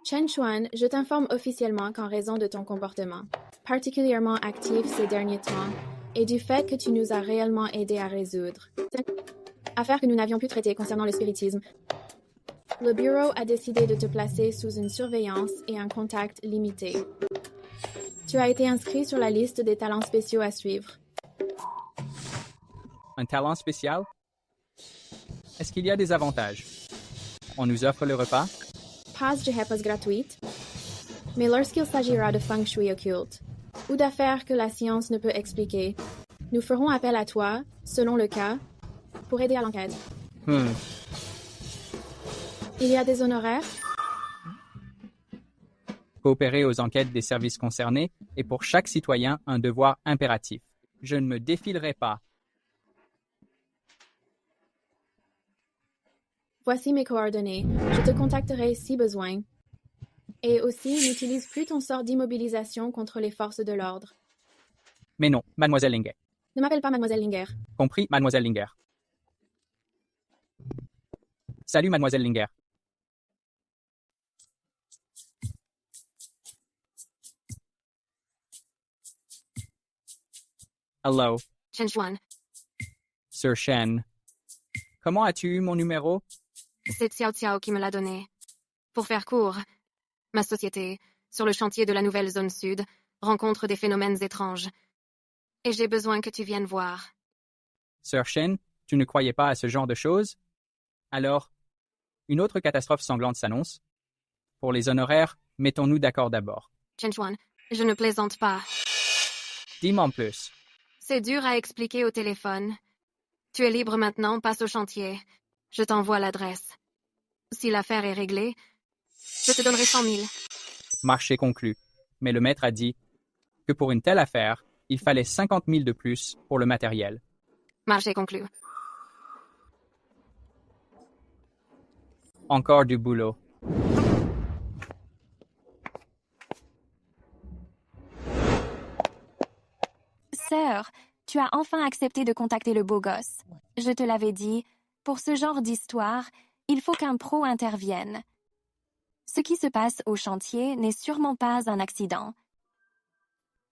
I: Chen Xuan, je t'informe officiellement qu'en raison de ton comportement, particulièrement actif ces derniers temps, et du fait que tu nous as réellement aidés à résoudre affaire que nous n'avions pu traiter concernant le spiritisme, le bureau a décidé de te placer sous une surveillance et un contact limité. Tu as été inscrit sur la liste des talents spéciaux à suivre.
A: Un talent spécial? Est-ce qu'il y a des avantages? On nous offre le repas?
I: Pas de repas gratuite, mais lorsqu'il s'agira de feng shui occulte, ou d'affaires que la science ne peut expliquer, nous ferons appel à toi, selon le cas, pour aider à l'enquête. Il y a des honoraires?
A: Coopérer aux enquêtes des services concernés est pour chaque citoyen un devoir impératif. Je ne me défilerai pas.
I: Voici mes coordonnées. Je te contacterai si besoin. Et aussi, n'utilise plus ton sort d'immobilisation contre les forces de l'ordre.
A: Mais non, Mademoiselle Linger.
I: Ne m'appelle pas Mademoiselle Linger.
A: Compris, Mademoiselle Linger. Salut, Mademoiselle Linger. Hello.
C: Chen Xuan.
A: Sir Shen. Comment as-tu eu mon numéro?
C: C'est Xiao Xiao qui me l'a donné. Pour faire court, ma société, sur le chantier de la nouvelle zone sud, rencontre des phénomènes étranges. Et j'ai besoin que tu viennes voir.
A: Sir Shen, tu ne croyais pas à ce genre de choses? Alors, une autre catastrophe sanglante s'annonce. Pour les honoraires, mettons-nous d'accord d'abord.
C: Chen Xuan, je ne plaisante pas.
A: Dis-moi en plus.
C: C'est dur à expliquer au téléphone. Tu es libre maintenant, passe au chantier. Je t'envoie l'adresse. Si l'affaire est réglée, je te donnerai 100 000.
A: Marché conclu. Mais le maître a dit que pour une telle affaire, il fallait 50 000 de plus pour le matériel.
C: Marché conclu.
A: Encore du boulot.
E: Sœur, tu as enfin accepté de contacter le beau gosse. Je te l'avais dit, pour ce genre d'histoire, il faut qu'un pro intervienne. Ce qui se passe au chantier n'est sûrement pas un accident.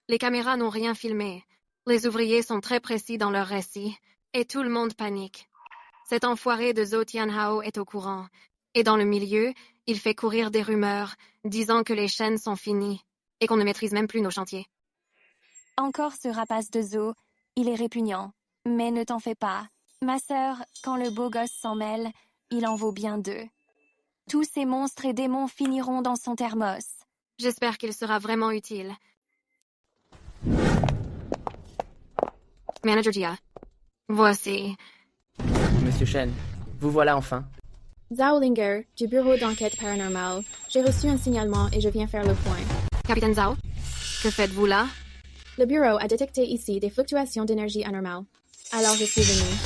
C: Les caméras n'ont rien filmé. Les ouvriers sont très précis dans leurs récits, et tout le monde panique. Cet enfoiré de Zhou Tianhao est au courant, et dans le milieu, il fait courir des rumeurs, disant que les chaînes sont finies, et qu'on ne maîtrise même plus nos chantiers.
E: Encore ce rapace de Zhou, il est répugnant. Mais ne t'en fais pas. Ma sœur, quand le beau gosse s'en mêle, il en vaut bien deux. Tous ces monstres et démons finiront dans son thermos.
C: J'espère qu'il sera vraiment utile. Manager Jia. Voici.
N: Monsieur Shen, vous voilà enfin.
I: Zhao Linger, du bureau d'enquête paranormale. J'ai reçu un signalement et je viens faire le point.
C: Capitaine Zhao, que faites-vous là?
I: Le bureau a détecté ici des fluctuations d'énergie anormales. Alors je suis venue.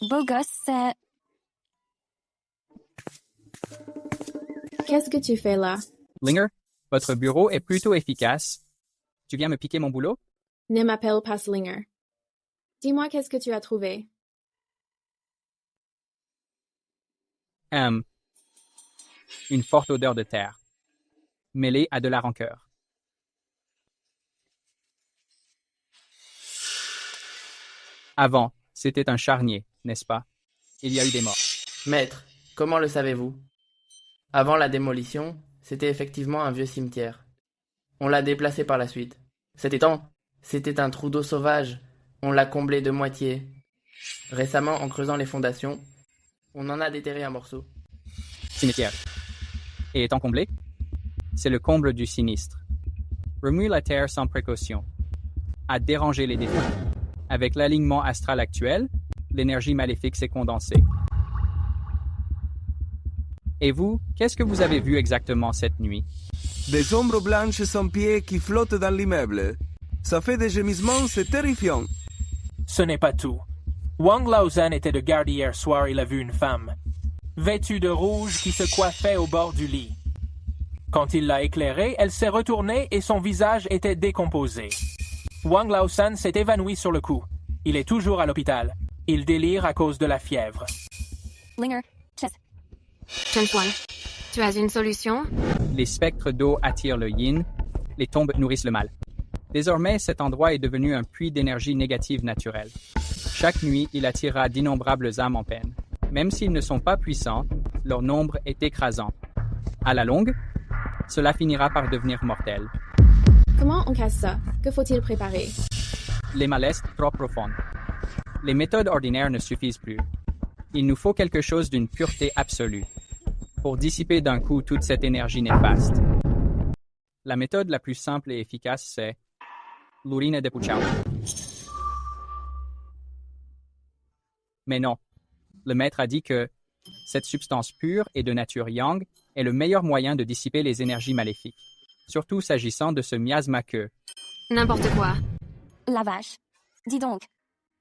E: Beau gosse, c'est...
I: Qu'est-ce que tu fais là?
A: Linger, votre bureau est plutôt efficace. Tu viens me piquer mon boulot?
I: Ne m'appelle pas Slinger. Dis-moi qu'est-ce que tu as trouvé?
A: Une forte odeur de terre, mêlée à de la rancœur. Avant, c'était un charnier, n'est-ce pas? Il y a eu des morts.
N: Maître, comment le savez-vous? Avant la démolition, c'était effectivement un vieux cimetière. On l'a déplacé par la suite. C'était un trou d'eau sauvage. On l'a comblé de moitié. Récemment, en creusant les fondations, on en a déterré un morceau.
A: Cimetière. Et étant comblé, c'est le comble du sinistre. Remuer la terre sans précaution a dérangé les défunts. Avec l'alignement astral actuel, l'énergie maléfique s'est condensée. Et vous, qu'est-ce que vous avez vu exactement cette nuit?
L: Des ombres blanches sans pieds qui flottent dans l'immeuble. Ça fait des gémissements, c'est terrifiant.
F: Ce n'est pas tout. Wang Laozhan était de garde hier soir, il a vu une femme, vêtue de rouge, qui se coiffait au bord du lit. Quand il l'a éclairée, elle s'est retournée et son visage était décomposé. Wang Laozhan s'est évanoui sur le coup. Il est toujours à l'hôpital. Il délire à cause de la fièvre.
E: Linger,
C: Chen Xuan, tu as une solution?
A: Les spectres d'eau attirent le yin, les tombes nourrissent le mal. Désormais, cet endroit est devenu un puits d'énergie négative naturelle. Chaque nuit, il attirera d'innombrables âmes en peine. Même s'ils ne sont pas puissants, leur nombre est écrasant. À la longue, cela finira par devenir mortel.
I: Comment on casse ça? Que faut-il préparer?
A: Les malaises trop profondes. Les méthodes ordinaires ne suffisent plus. Il nous faut quelque chose d'une pureté absolue pour dissiper d'un coup toute cette énergie néfaste. La méthode la plus simple et efficace, c'est l'urine de Puchao. Mais non, le maître a dit que cette substance pure et de nature yang est le meilleur moyen de dissiper les énergies maléfiques, surtout s'agissant de ce miasma que...
C: N'importe quoi.
E: La vache. Dis donc,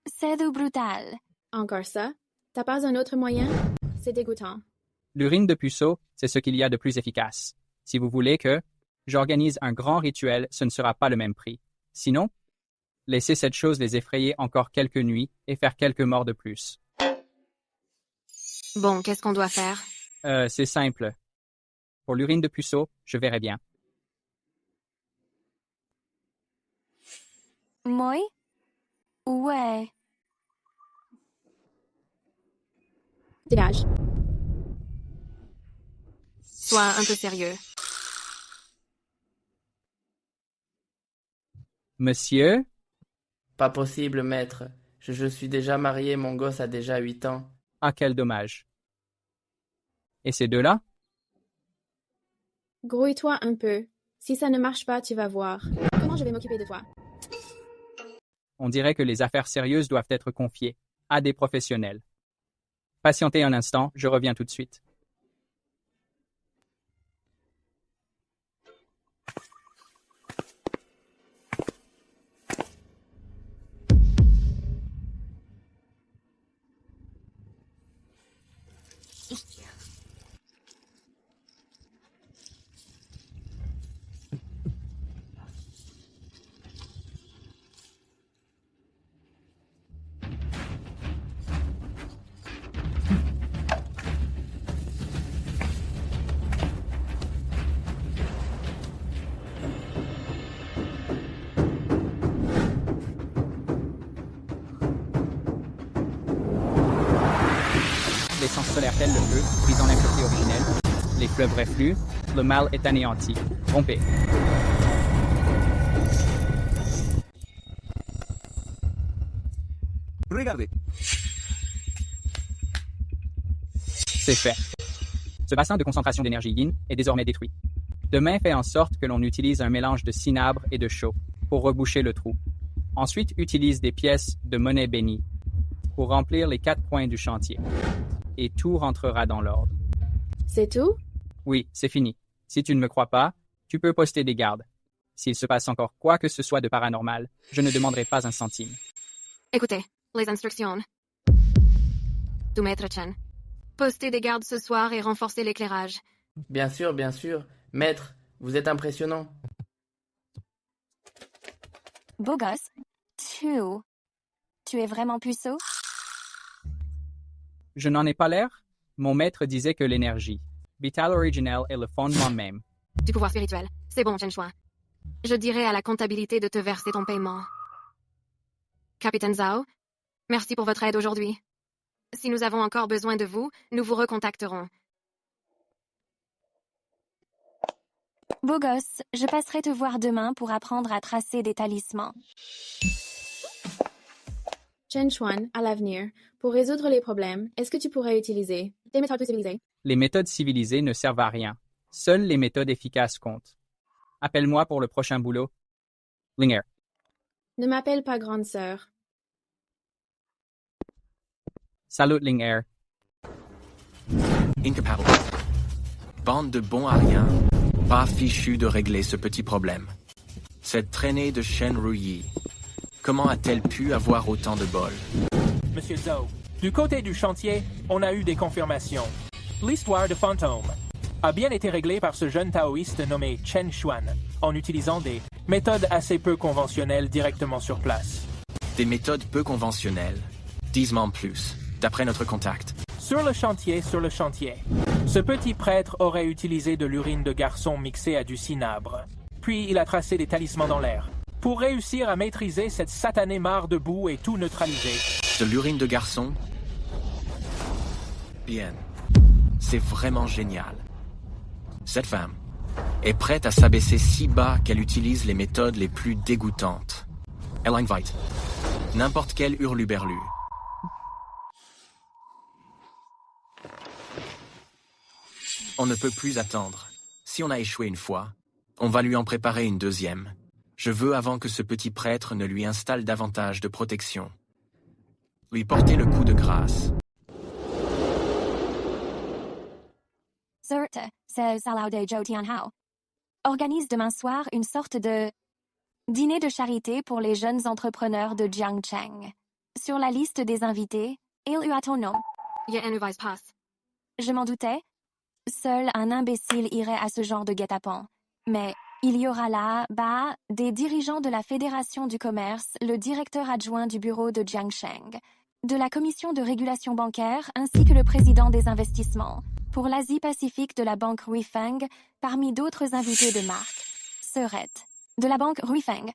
E: c'est du brutal.
I: Encore ça? T'as pas un autre moyen? C'est dégoûtant.
A: L'urine de puceau, c'est ce qu'il y a de plus efficace. Si vous voulez que j'organise un grand rituel, ce ne sera pas le même prix. Sinon, laissez cette chose les effrayer encore quelques nuits et faire quelques morts de plus.
C: Bon, qu'est-ce qu'on doit faire?
A: C'est simple. Pour l'urine de puceau, je verrai bien.
E: Moi? Ouais.
I: Dégage.
C: Sois un peu sérieux.
A: Monsieur?
N: Pas possible, maître. Je suis déjà marié, mon gosse a déjà 8 ans.
A: Ah, quel dommage. Et ces deux-là?
I: Grouille-toi un peu. Si ça ne marche pas, tu vas voir. Comment je vais m'occuper de toi?
A: On dirait que les affaires sérieuses doivent être confiées à des professionnels. Patientez un instant, je reviens tout de suite. L'essence solaire telle le feu, brisant l'impureté originelle. Les fleuves refluent, le mal est anéanti. Rompez.
L: Regardez.
A: C'est fait. Ce bassin de concentration d'énergie yin est désormais détruit. Demain, fait en sorte que l'on utilise un mélange de cinabre et de chaux pour reboucher le trou. Ensuite, utilise des pièces de monnaie bénie pour remplir les 4 coins du chantier. Et tout rentrera dans l'ordre.
I: C'est tout?
A: Oui, c'est fini. Si tu ne me crois pas, tu peux poster des gardes. S'il se passe encore quoi que ce soit de paranormal, je ne demanderai pas un centime.
C: Écoutez, les instructions. Du maître Chen. Postez des gardes ce soir et renforcez l'éclairage.
N: Bien sûr, bien sûr. Maître, vous êtes impressionnant.
E: Beau gosse. Tu es vraiment puceau?
A: Je n'en ai pas l'air. Mon maître disait que l'énergie, Vital Original, est le fondement même.
C: Du pouvoir spirituel. C'est bon, Chen Shuan. Je dirai à la comptabilité de te verser ton paiement. Capitaine Zhao, merci pour votre aide aujourd'hui. Si nous avons encore besoin de vous, nous vous recontacterons.
E: Beau gosse, je passerai te voir demain pour apprendre à tracer des talismans.
I: Chen Shuan, à l'avenir, pour résoudre les problèmes, est-ce que tu pourrais utiliser des méthodes civilisées?
A: Les méthodes civilisées ne servent à rien. Seules les méthodes efficaces comptent. Appelle-moi pour le prochain boulot. Linger.
I: Ne m'appelle pas grande sœur.
A: Salut, Linger.
J: Incapable. Bande de bons à rien. Pas fichu de régler ce petit problème. Cette traînée de Shen Ruyi. Comment a-t-elle pu avoir autant de bol?
F: Monsieur Zhao, du côté du chantier, on a eu des confirmations. L'histoire de Fantôme a bien été réglée par ce jeune taoïste nommé Chen Shuan, en utilisant des méthodes assez peu conventionnelles directement sur place.
J: Des méthodes peu conventionnelles. Dis-moi en plus, d'après notre contact.
F: Sur le chantier, ce petit prêtre aurait utilisé de l'urine de garçon mixée à du cinabre. Puis il a tracé des talismans dans l'air, pour réussir à maîtriser cette satanée mare de boue et tout neutraliser.
J: De l'urine de garçon? Bien. C'est vraiment génial. Cette femme est prête à s'abaisser si bas qu'elle utilise les méthodes les plus dégoûtantes. Elle invite n'importe quel hurluberlu. On ne peut plus attendre. Si on a échoué une fois, on va lui en préparer une deuxième. Je veux avant que ce petit prêtre ne lui installe davantage de protection. Lui porter le coup de grâce.
E: Certes, c'est Salao de Zhou Tianhao. Organise demain soir une sorte de dîner de charité pour les jeunes entrepreneurs de Jiangcheng. Sur la liste des invités, il y a ton nom.
C: Yanuvai's pass.
E: Je m'en doutais. Seul un imbécile irait à ce genre de guet-apens. Mais il y aura là-bas des dirigeants de la Fédération du commerce, le directeur adjoint du bureau de Jiangcheng, de la commission de régulation bancaire ainsi que le président des investissements pour l'Asie-Pacifique de la banque Ruifeng, parmi d'autres invités de marque. Serait de la banque Ruifeng,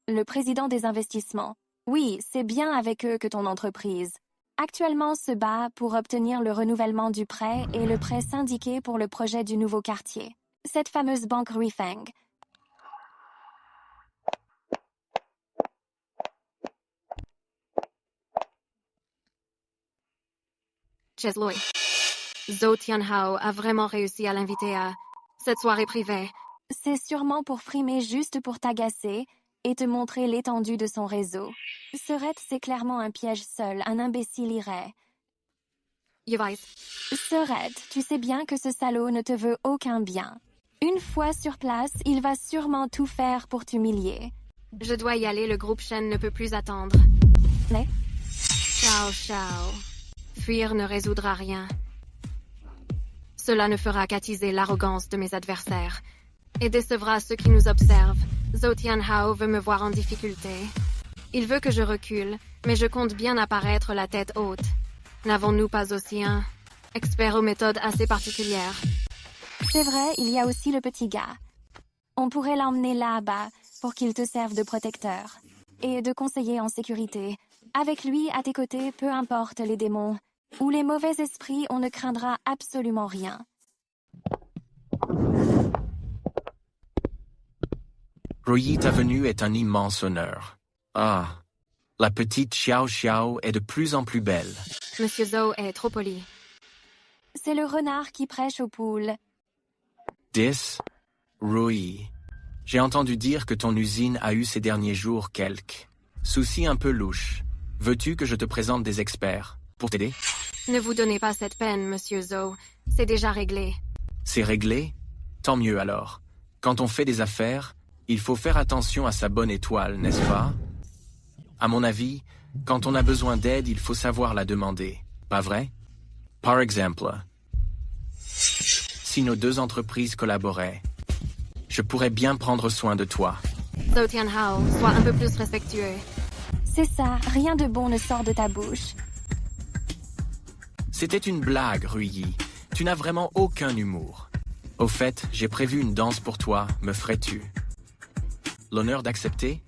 E: le président des investissements. Oui, c'est bien avec eux que ton entreprise actuellement se bat pour obtenir le renouvellement du prêt et le prêt syndiqué pour le projet du nouveau quartier. Cette fameuse banque Ruifeng.
C: Chesloi. Zhou Tianhao a vraiment réussi à l'inviter à cette soirée privée.
E: C'est sûrement pour frimer juste pour t'agacer, et te montrer l'étendue de son réseau. Serait c'est clairement un piège seul, un imbécile irait. Serait, tu sais bien que ce salaud ne te veut aucun bien. Une fois sur place, il va sûrement tout faire pour t'humilier.
C: Je dois y aller, le groupe Shen ne peut plus attendre.
E: Mais?
C: Ciao. Fuir ne résoudra rien. Cela ne fera qu'attiser l'arrogance de mes adversaires et décevra ceux qui nous observent. Zhou Tianhao veut me voir en difficulté. Il veut que je recule, mais je compte bien apparaître la tête haute. N'avons-nous pas aussi un expert aux méthodes assez particulières?
E: C'est vrai, il y a aussi le petit gars. On pourrait l'emmener là-bas pour qu'il te serve de protecteur et de conseiller en sécurité. Avec lui à tes côtés, peu importe les démons ou les mauvais esprits, on ne craindra absolument rien.
J: Ruyi, ta venue est un immense honneur. Ah, la petite Xiao Xiao est de plus en plus belle.
C: Monsieur Zhou est trop poli.
E: C'est le renard qui prêche aux poules.
J: Ruyi, j'ai entendu dire que ton usine a eu ces derniers jours quelques soucis un peu louches. Veux-tu que je te présente des experts pour t'aider?
C: Ne vous donnez pas cette peine, Monsieur Zhou. C'est déjà réglé.
J: C'est réglé? Tant mieux alors. Quand on fait des affaires, il faut faire attention à sa bonne étoile, n'est-ce pas? À mon avis, quand on a besoin d'aide, il faut savoir la demander. Pas vrai? Par exemple, si nos deux entreprises collaboraient, je pourrais bien prendre soin de toi.
C: Zhou Tianhao, sois un peu plus respectueux.
E: C'est ça, rien de bon ne sort de ta bouche.
J: C'était une blague, Ruyi. Tu n'as vraiment aucun humour. Au fait, j'ai prévu une danse pour toi, me ferais-tu l'honneur d'accepter?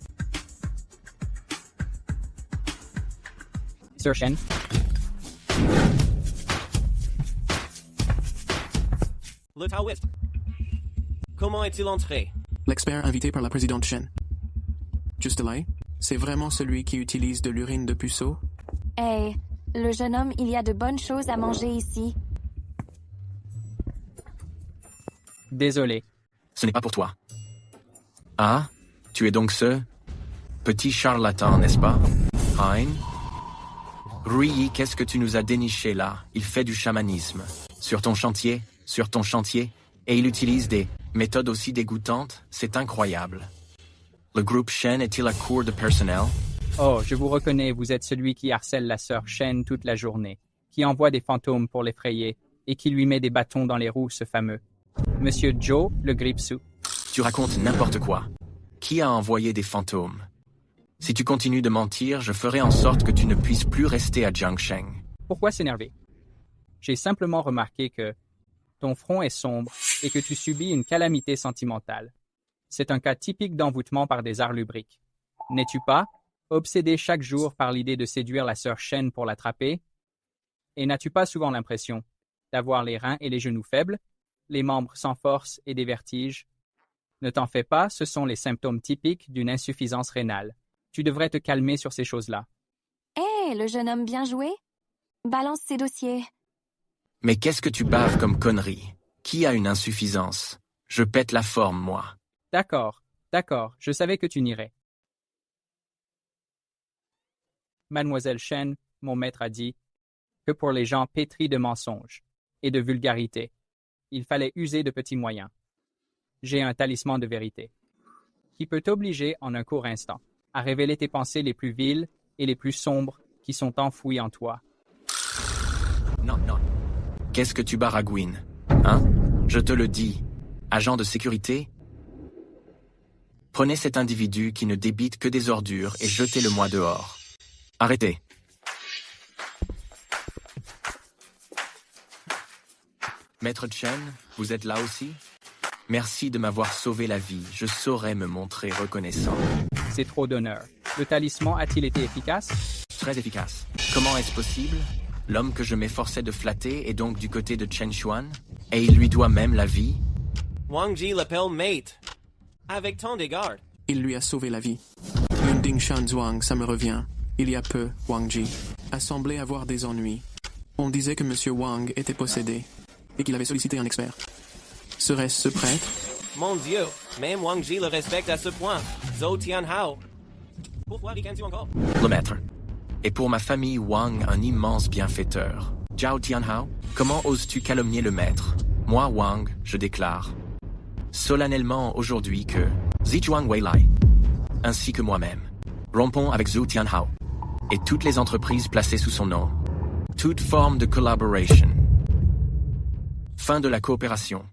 A: Sir Shen.
D: Le Taoiste. Comment est-il entré?
O: L'expert invité par la présidente Shen. Juste là, c'est vraiment celui qui utilise de l'urine de puceau?
E: Hey, le jeune homme, il y a de bonnes choses à manger ici.
A: Désolé.
J: Ce n'est pas pour toi. Ah, tu es donc ce petit charlatan, n'est-ce pas? Hein? Ruyi, qu'est-ce que tu nous as déniché là? Il fait du chamanisme. Sur ton chantier, et il utilise des méthodes aussi dégoûtantes, c'est incroyable. Le groupe Shen est-il à court de personnel?
A: Oh, je vous reconnais, vous êtes celui qui harcèle la sœur Shen toute la journée, qui envoie des fantômes pour l'effrayer, et qui lui met des bâtons dans les roues, ce fameux Monsieur Joe, le Gripsou.
J: Tu racontes n'importe quoi. Qui a envoyé des fantômes? Si tu continues de mentir, je ferai en sorte que tu ne puisses plus rester à Jiangsheng.
A: Pourquoi s'énerver? J'ai simplement remarqué que ton front est sombre et que tu subis une calamité sentimentale. C'est un cas typique d'envoûtement par des arts lubriques. N'es-tu pas obsédé chaque jour par l'idée de séduire la sœur Shen pour l'attraper? Et n'as-tu pas souvent l'impression d'avoir les reins et les genoux faibles, les membres sans force et des vertiges? Ne t'en fais pas, ce sont les symptômes typiques d'une insuffisance rénale. Tu devrais te calmer sur ces choses-là.
E: Hé, le jeune homme bien joué? Balance ses dossiers.
J: Mais qu'est-ce que tu baves comme connerie? Qui a une insuffisance? Je pète la forme, moi.
A: D'accord, je savais que tu n'irais. Mademoiselle Shen, mon maître a dit que pour les gens pétris de mensonges et de vulgarité, il fallait user de petits moyens. J'ai un talisman de vérité qui peut t'obliger en un court instant à révéler tes pensées les plus viles et les plus sombres qui sont enfouies en toi.
J: Non. Qu'est-ce que tu baragouines? Hein? Je te le dis. Agent de sécurité? Prenez cet individu qui ne débite que des ordures et jetez-le-moi dehors. Arrêtez. Maître Chen, vous êtes là aussi? Merci de m'avoir sauvé la vie. Je saurais me montrer reconnaissant.
A: C'est trop d'honneur. Le talisman a-t-il été efficace?
J: Très efficace. Comment est-ce possible? L'homme que je m'efforçais de flatter est donc du côté de Chen Xuan? Et il lui doit même la vie?
D: Wang Ji l'appelle mate. Avec tant d'égards.
O: Il lui a sauvé la vie. Yunding Shan Zhuang, ça me revient. Il y a peu, Wang Ji a semblé avoir des ennuis. On disait que Monsieur Wang était possédé et qu'il avait sollicité un expert. Serait-ce ce prêtre?
D: Mon Dieu, même Wang Ji le respecte à ce point. Zhou Tianhao. Pourquoi ricanes-tu encore?
J: Le maître. Et pour ma famille Wang, un immense bienfaiteur. Zhao Tianhao, comment oses-tu calomnier le maître? Moi, Wang, je déclare solennellement aujourd'hui que Zhichuang Weilai, ainsi que moi-même, rompons avec Zhou Tianhao et toutes les entreprises placées sous son nom. Toute forme de collaboration. Fin de la coopération.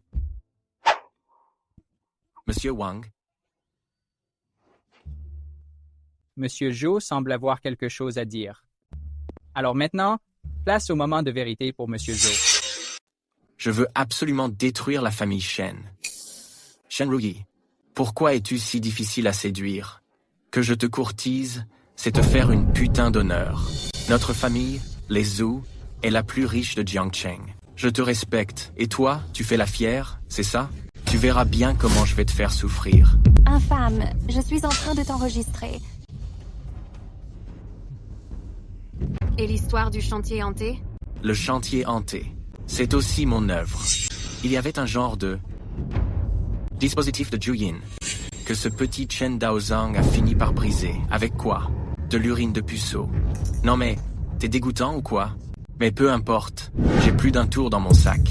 J: Monsieur Wang.
A: Monsieur Zhou semble avoir quelque chose à dire. Alors maintenant, place au moment de vérité pour Monsieur Zhou.
J: Je veux absolument détruire la famille Shen. Shen Ruyi, pourquoi es-tu si difficile à séduire? Que je te courtise, c'est te faire une putain d'honneur. Notre famille, les Zhou, est la plus riche de Jiangcheng. Je te respecte, et toi, tu fais la fière, c'est ça? Tu verras bien comment je vais te faire souffrir.
E: Infâme, je suis en train de t'enregistrer.
C: Et l'histoire du chantier hanté?
J: Le chantier hanté, c'est aussi mon œuvre. Il y avait un genre de dispositif de Juyin que ce petit Chen Daozang a fini par briser. Avec quoi? De l'urine de puceau. Non mais, t'es dégoûtant ou quoi? Mais peu importe, j'ai plus d'un tour dans mon sac.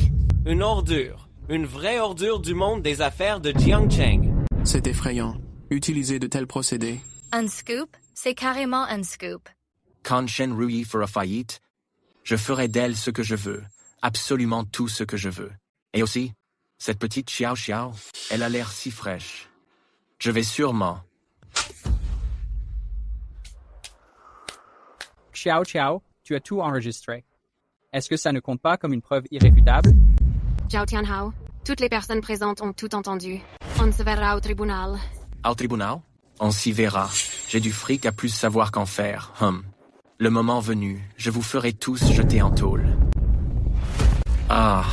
D: Une ordure. Une vraie ordure du monde des affaires de Jiangcheng.
O: C'est effrayant. Utiliser de tels procédés.
G: Un scoop, c'est carrément un scoop.
J: Quand Shen Ruyi fera faillite, je ferai d'elle ce que je veux. Absolument tout ce que je veux. Et aussi, cette petite Xiao Xiao, elle a l'air si fraîche. Je vais sûrement...
A: Xiao Xiao, tu as tout enregistré. Est-ce que ça ne compte pas comme une preuve irréfutable?
C: Zhao Tianhao, toutes les personnes présentes ont tout entendu. On se verra au tribunal.
J: Au tribunal? On s'y verra. J'ai du fric à plus savoir qu'en faire. Le moment venu, je vous ferai tous jeter en tôle. Ah.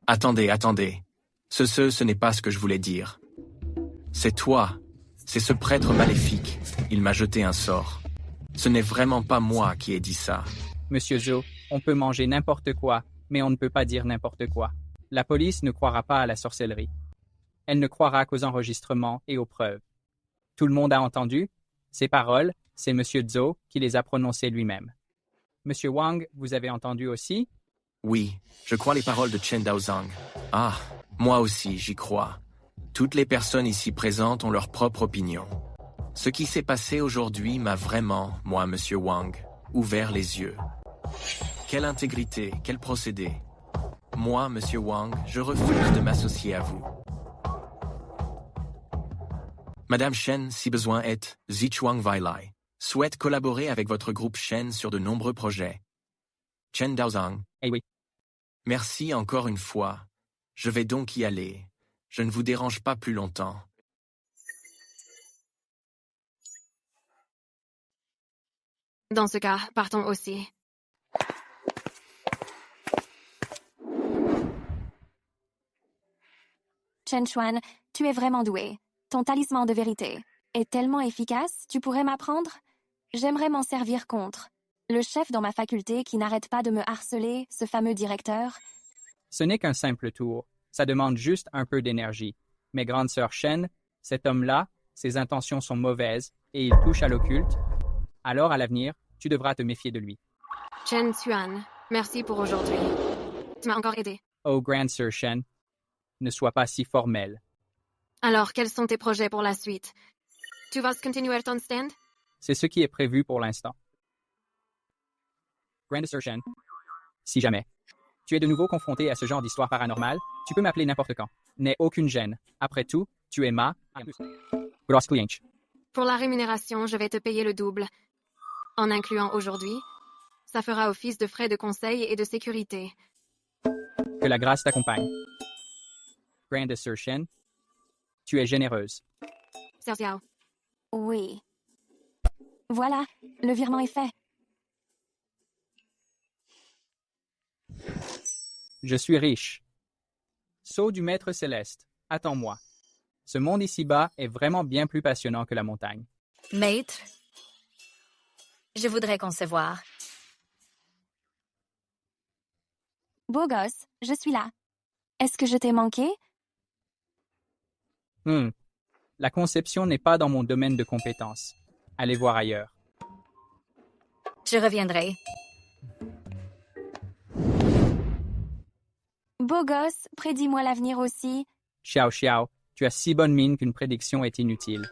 J: Attendez. Ce n'est pas ce que je voulais dire. C'est toi. C'est ce prêtre maléfique. Il m'a jeté un sort. Ce n'est vraiment pas moi qui ai dit ça.
A: Monsieur Zhou, on peut manger n'importe quoi, mais on ne peut pas dire n'importe quoi. La police ne croira pas à la sorcellerie. Elle ne croira qu'aux enregistrements et aux preuves. Tout le monde a entendu? Ces paroles, c'est Monsieur Zhou qui les a prononcées lui-même. Monsieur Wang, vous avez entendu aussi?
J: Oui, je crois les paroles de Chen Daozang. Ah, moi aussi, j'y crois. Toutes les personnes ici présentes ont leur propre opinion. Ce qui s'est passé aujourd'hui m'a vraiment, moi, Monsieur Wang, ouvert les yeux. Quelle intégrité, quel procédé. Moi, Monsieur Wang, je refuse de m'associer à vous. Madame Shen, si besoin est, Zhichuang Weilai, souhaite collaborer avec votre groupe Shen sur de nombreux projets. Chen Daozang.
A: Eh oui.
J: Merci encore une fois. Je vais donc y aller. Je ne vous dérange pas plus longtemps.
C: Dans ce cas, partons aussi.
E: Chen Xuan, tu es vraiment doué. Ton talisman de vérité est tellement efficace, tu pourrais m'apprendre? J'aimerais m'en servir contre. Le chef dans ma faculté qui n'arrête pas de me harceler, ce fameux directeur.
A: Ce n'est qu'un simple tour. Ça demande juste un peu d'énergie. Mais grande sœur Shen, cet homme-là, ses intentions sont mauvaises et il touche à l'occulte. Alors, à l'avenir, tu devras te méfier de lui.
C: Chen Xuan, merci pour aujourd'hui. Tu m'as encore aidé.
A: Oh, grande sœur Shen, ne sois pas si formelle.
C: Alors, quels sont tes projets pour la suite? Tu vas continuer ton stand?
A: C'est ce qui est prévu pour l'instant. Grande sœur Shen, si jamais tu es de nouveau confronté à ce genre d'histoire paranormale, tu peux m'appeler n'importe quand. N'aie aucune gêne. Après tout, tu es ma grosse cliente.
C: Pour la rémunération, je vais te payer le double. En incluant aujourd'hui, ça fera office de frais de conseil et de sécurité.
A: Que la grâce t'accompagne. Grande sœur Shen, tu es généreuse.
C: Xiao.
E: Oui. Voilà, le virement est fait.
A: Je suis riche. Sceau du Maître Céleste, attends-moi. Ce monde ici-bas est vraiment bien plus passionnant que la montagne.
G: Maître, je voudrais concevoir.
E: Beau gosse, je suis là. Est-ce que je t'ai manqué?
A: La conception n'est pas dans mon domaine de compétences. Allez voir ailleurs.
G: Je reviendrai.
E: Beau gosse, prédis-moi l'avenir aussi.
A: Xiao Xiao, tu as si bonne mine qu'une prédiction est inutile.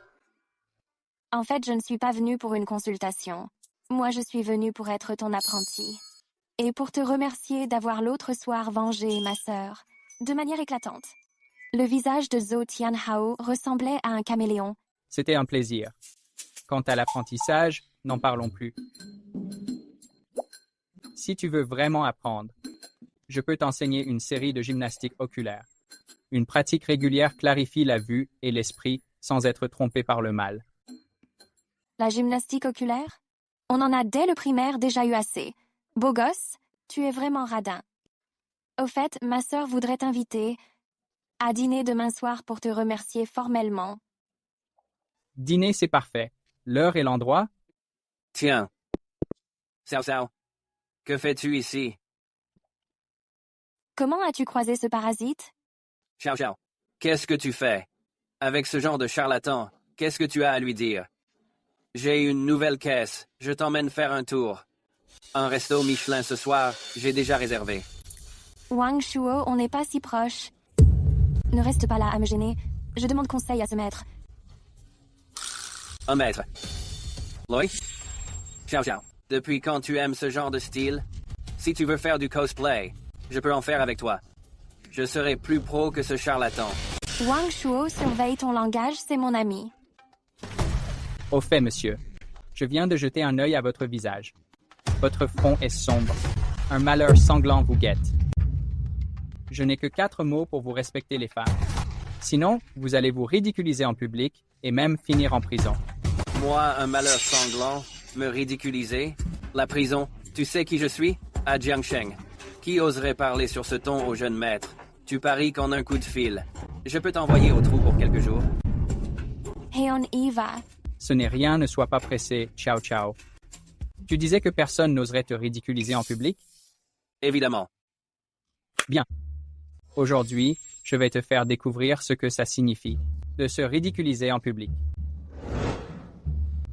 E: En fait, je ne suis pas venue pour une consultation. Moi, je suis venue pour être ton apprenti. Et pour te remercier d'avoir l'autre soir vengé ma sœur, de manière éclatante. Le visage de Zhou Tianhao ressemblait à un caméléon.
A: C'était un plaisir. Quant à l'apprentissage, n'en parlons plus. Si tu veux vraiment apprendre, je peux t'enseigner une série de gymnastiques oculaires. Une pratique régulière clarifie la vue et l'esprit sans être trompé par le mal.
E: La gymnastique oculaire? On en a dès le primaire déjà eu assez. Beau gosse, tu es vraiment radin. Au fait, ma sœur voudrait t'inviter à dîner demain soir pour te remercier formellement.
A: Dîner, c'est parfait. L'heure et l'endroit?
P: Tiens. Xiao Xiao, que fais-tu ici?
E: Comment as-tu croisé ce parasite?
P: Xiao Xiao, qu'est-ce que tu fais? Avec ce genre de charlatan, qu'est-ce que tu as à lui dire? J'ai une nouvelle caisse, je t'emmène faire un tour. Un resto Michelin ce soir, j'ai déjà réservé.
E: Wang Shuo, on n'est pas si proches. Ne reste pas là à me gêner. Je demande conseil à ce maître.
P: Un maître. Loi? Xiao Xiao, depuis quand tu aimes ce genre de style? Si tu veux faire du cosplay, je peux en faire avec toi. Je serai plus pro que ce charlatan.
E: Wang Shuo, surveille ton langage, c'est mon ami.
A: Au fait, monsieur, je viens de jeter un œil à votre visage. Votre front est sombre. Un malheur sanglant vous guette. Je n'ai que 4 mots pour vous respecter les femmes. Sinon, vous allez vous ridiculiser en public et même finir en prison.
P: Moi, un malheur sanglant, me ridiculiser? La prison, tu sais qui je suis? À Jiangsheng. Qui oserait parler sur ce ton au jeune maître? Tu paries qu'en un coup de fil. Je peux t'envoyer au trou pour quelques jours.
E: Et on y va.
A: Ce n'est rien, ne sois pas pressé, Xiao Xiao. Tu disais que personne n'oserait te ridiculiser en public?
P: Évidemment.
A: Bien. Aujourd'hui, je vais te faire découvrir ce que ça signifie, de se ridiculiser en public.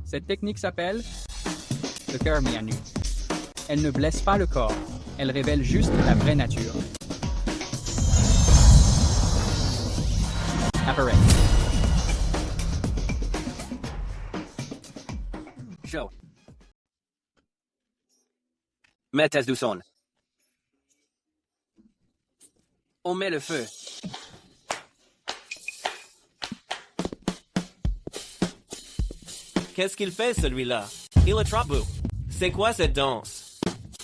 A: Cette technique s'appelle le cœur mis à nu. Elle ne blesse pas le corps, elle révèle juste la vraie nature. Appareil.
P: Show. Mettez du son. On met le feu.
D: Qu'est-ce qu'il fait, celui-là? Il est trop beau. C'est quoi cette danse?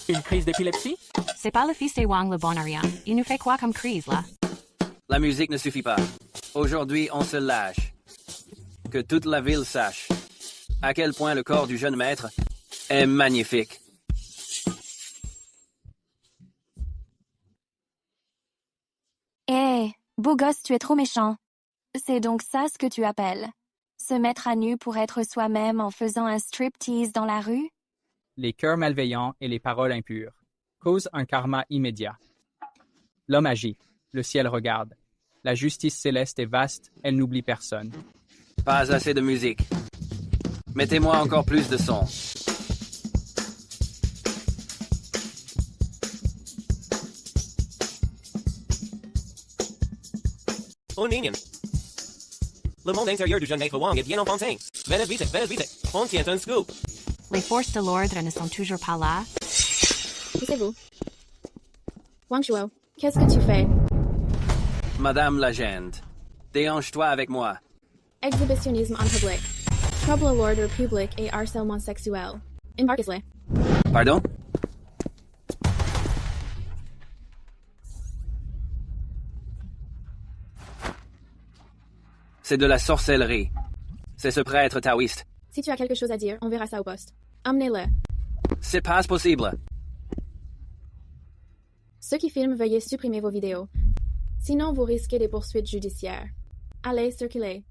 F: Une crise d'épilepsie?
Q: C'est pas le fils de Wang le bon à rien. Il nous fait quoi comme crise, là?
P: La musique ne suffit pas. Aujourd'hui, on se lâche. Que toute la ville sache à quel point le corps du jeune maître est magnifique.
E: Hé, beau gosse, tu es trop méchant. C'est donc ça ce que tu appelles se mettre à nu pour être soi-même en faisant un striptease dans la rue?
A: Les cœurs malveillants et les paroles impures causent un karma immédiat. L'homme agit, le ciel regarde. La justice céleste est vaste, elle n'oublie personne.
P: Pas assez de musique. Mettez-moi encore plus de son.
D: Oh, Ninian. Le monde intérieur du jeune maître Wang est bien enfantin. Venez vite. On tient un scoop.
Q: Les forces de l'ordre ne sont toujours pas là.
I: Qui c'est vous? Wang Shuo, qu'est-ce que tu fais?
P: Madame l'agente, déhanche-toi avec moi.
I: Exhibitionnisme en public. Trouble à l'ordre public et harcèlement sexuel. Embarquez-les.
P: Pardon? C'est de la sorcellerie. C'est ce prêtre taoïste.
I: Si tu as quelque chose à dire, on verra ça au poste. Emmenez-le.
P: C'est pas possible.
I: Ceux qui filment, veuillez supprimer vos vidéos. Sinon, vous risquez des poursuites judiciaires. Allez, circulez.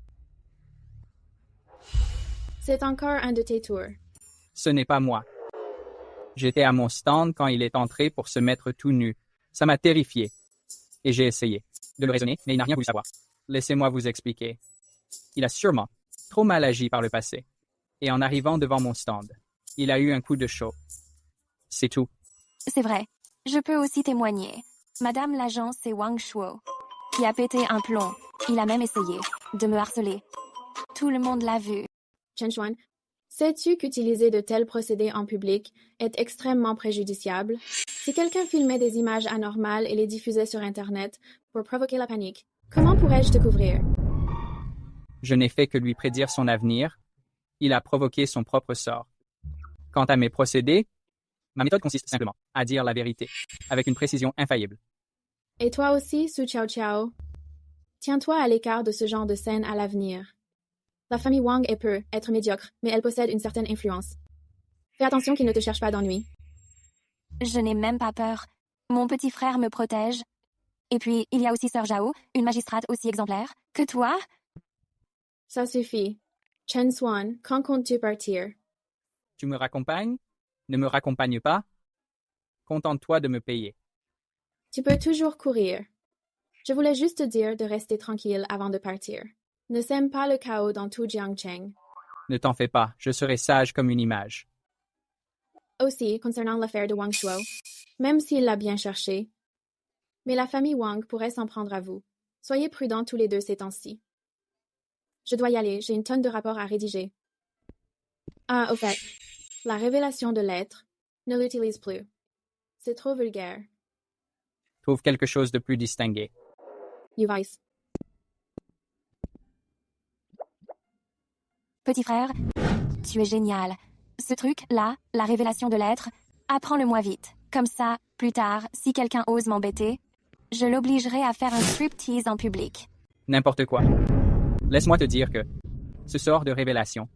I: C'est encore un de tes tours.
A: Ce n'est pas moi. J'étais à mon stand quand il est entré pour se mettre tout nu. Ça m'a terrifié. Et j'ai essayé de le raisonner, mais il n'a rien voulu savoir. Laissez-moi vous expliquer. Il a sûrement trop mal agi par le passé. Et en arrivant devant mon stand, il a eu un coup de chaud. C'est tout.
E: C'est vrai. Je peux aussi témoigner. Madame l'agent, c'est Wang Shuo, qui a pété un plomb. Il a même essayé de me harceler. Tout le monde l'a vu.
I: Chen Xuan, sais-tu qu'utiliser de tels procédés en public est extrêmement préjudiciable? Si quelqu'un filmait des images anormales et les diffusait sur Internet pour provoquer la panique, comment pourrais-je te couvrir?
A: Je n'ai fait que lui prédire son avenir. Il a provoqué son propre sort. Quant à mes procédés, ma méthode consiste simplement à dire la vérité, avec une précision infaillible.
I: Et toi aussi, Su Chao Chao? Tiens-toi à l'écart de ce genre de scène à l'avenir. La famille Wang peut être médiocre, mais elle possède une certaine influence. Fais attention qu'il ne te cherche pas d'ennui.
E: Je n'ai même pas peur. Mon petit frère me protège. Et puis, il y a aussi Sœur Zhao, une magistrate aussi exemplaire que toi.
I: Ça suffit. Chen Xuan, quand comptes-tu partir?
A: Tu me raccompagnes? Ne me raccompagne pas? Contente-toi de me payer.
I: Tu peux toujours courir. Je voulais juste te dire de rester tranquille avant de partir. Ne sème pas le chaos dans tout Jiangcheng.
A: Ne t'en fais pas, je serai sage comme une image.
I: Aussi, concernant l'affaire de Wang Shuo, même s'il l'a bien cherché, mais la famille Wang pourrait s'en prendre à vous. Soyez prudents tous les deux ces temps-ci. Je dois y aller, j'ai une tonne de rapports à rédiger. Ah, au fait, la révélation de l'être, ne l'utilise plus. C'est trop vulgaire.
A: Trouve quelque chose de plus distingué.
I: You Vice.
E: Petit frère, tu es génial. Ce truc-là, la révélation de l'être, apprends-le-moi vite. Comme ça, plus tard, si quelqu'un ose m'embêter, je l'obligerai à faire un striptease en public.
A: N'importe quoi. Laisse-moi te dire que ce sort de révélation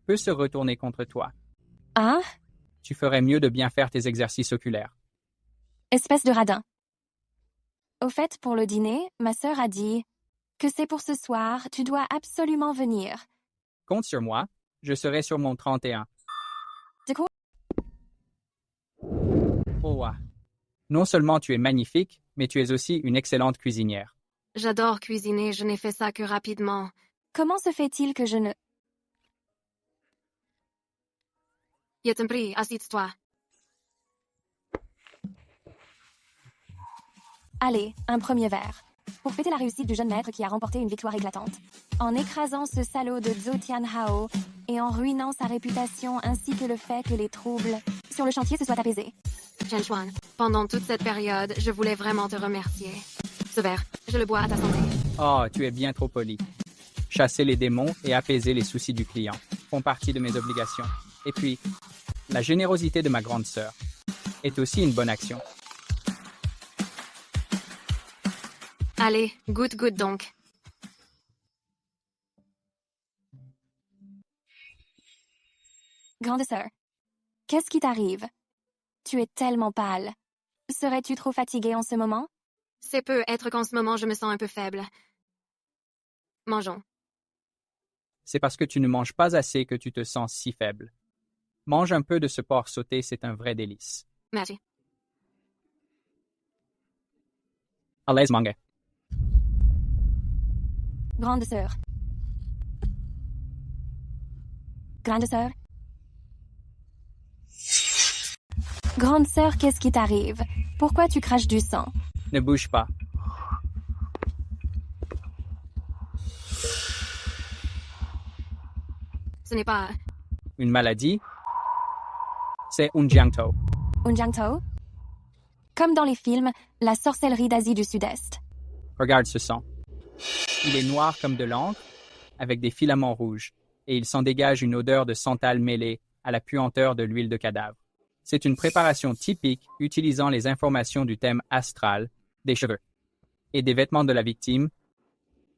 A: peut se retourner contre toi.
E: Ah?
A: Tu ferais mieux de bien faire tes exercices oculaires.
E: Espèce de radin. Au fait, pour le dîner, ma sœur a dit que c'est pour ce soir, tu dois absolument venir.
A: Compte sur moi, je serai sur mon 31.
E: De quoi?
A: Oh, ah. Non seulement tu es magnifique, mais tu es aussi une excellente cuisinière.
C: J'adore cuisiner, je n'ai fait ça que rapidement.
E: Comment se fait-il que je ne...
C: Je t'en prie, assis-toi.
E: Allez, un premier verre. Pour fêter la réussite du jeune maître qui a remporté une victoire éclatante. En écrasant ce salaud de Zhou Tianhao et en ruinant sa réputation ainsi que le fait que les troubles sur le chantier se soient apaisés.
C: Chen Xuan, pendant toute cette période, je voulais vraiment te remercier. Ce verre, je le bois à ta santé.
A: Oh, tu es bien trop poli. Chasser les démons et apaiser les soucis du client font partie de mes obligations. Et puis, la générosité de ma grande sœur est aussi une bonne action.
C: Allez, goûte donc.
E: Grande sœur, qu'est-ce qui t'arrive? Tu es tellement pâle. Serais-tu trop fatiguée en ce moment?
C: C'est peut être qu'en ce moment je me sens un peu faible. Mangeons.
A: C'est parce que tu ne manges pas assez que tu te sens si faible. Mange un peu de ce porc sauté, c'est un vrai délice.
C: Merci.
A: À l'aise, mange.
E: Grande sœur. Grande sœur. Grande sœur, qu'est-ce qui t'arrive? Pourquoi tu craches du sang?
A: Ne bouge pas.
C: Ce n'est pas...
A: Une maladie? C'est un jiangtou.
E: Un jiangtou? Comme dans les films, la sorcellerie d'Asie du Sud-Est.
A: Regarde ce sang. Il est noir comme de l'encre, avec des filaments rouges, et il s'en dégage une odeur de santal mêlée à la puanteur de l'huile de cadavre. C'est une préparation typique utilisant les informations du thème astral, des cheveux et des vêtements de la victime,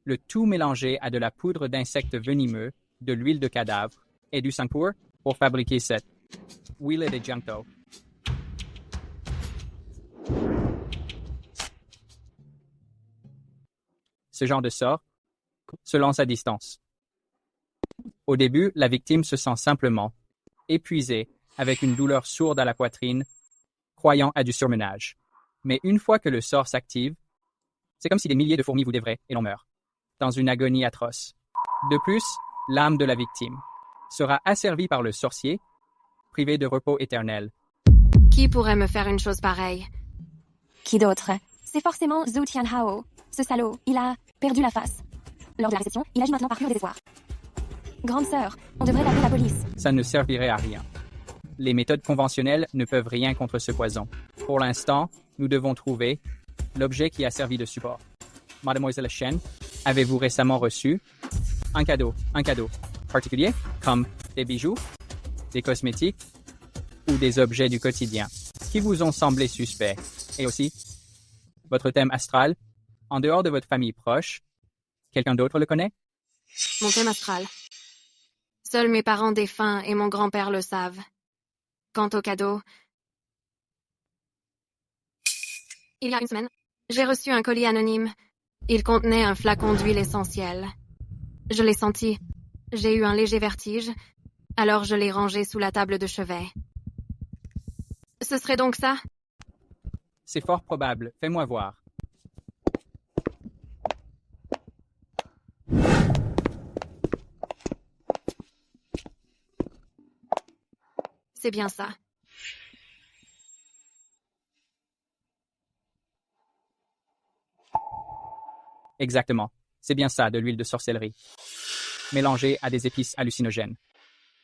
A: le tout mélangé à de la poudre d'insectes venimeux, de l'huile de cadavre et du sang pur pour fabriquer cette huile de jiangtou. Ce genre de sort se lance à distance. Au début, la victime se sent simplement épuisée, avec une douleur sourde à la poitrine, croyant à du surmenage. Mais une fois que le sort s'active, c'est comme si des milliers de fourmis vous dévraient et l'on meurt, dans une agonie atroce. De plus, l'âme de la victime sera asservie par le sorcier, privé de repos éternel.
C: Qui pourrait me faire une chose pareille?
E: Qui d'autre? C'est forcément Zhou Tianhao. Ce salaud, il a perdu la face. Lors de la réception, il agit maintenant par pur désespoir. Grande sœur, on devrait appeler la police.
A: Ça ne servirait à rien. Les méthodes conventionnelles ne peuvent rien contre ce poison. Pour l'instant, nous devons trouver l'objet qui a servi de support. Mademoiselle Shen, avez-vous récemment reçu un cadeau particulier, comme des bijoux, des cosmétiques ou des objets du quotidien qui vous ont semblé suspects? Et aussi, votre thème astral, en dehors de votre famille proche, quelqu'un d'autre le connaît?
C: Mon thème astral. Seuls mes parents défunts et mon grand-père le savent. Quant au cadeau, il y a une semaine, j'ai reçu un colis anonyme. Il contenait un flacon d'huile essentielle. Je l'ai senti. J'ai eu un léger vertige, alors je l'ai rangé sous la table de chevet. Ce serait donc ça?
A: C'est fort probable. Fais-moi voir.
C: C'est bien ça.
A: Exactement. C'est bien ça, de l'huile de sorcellerie, mélangée à des épices hallucinogènes.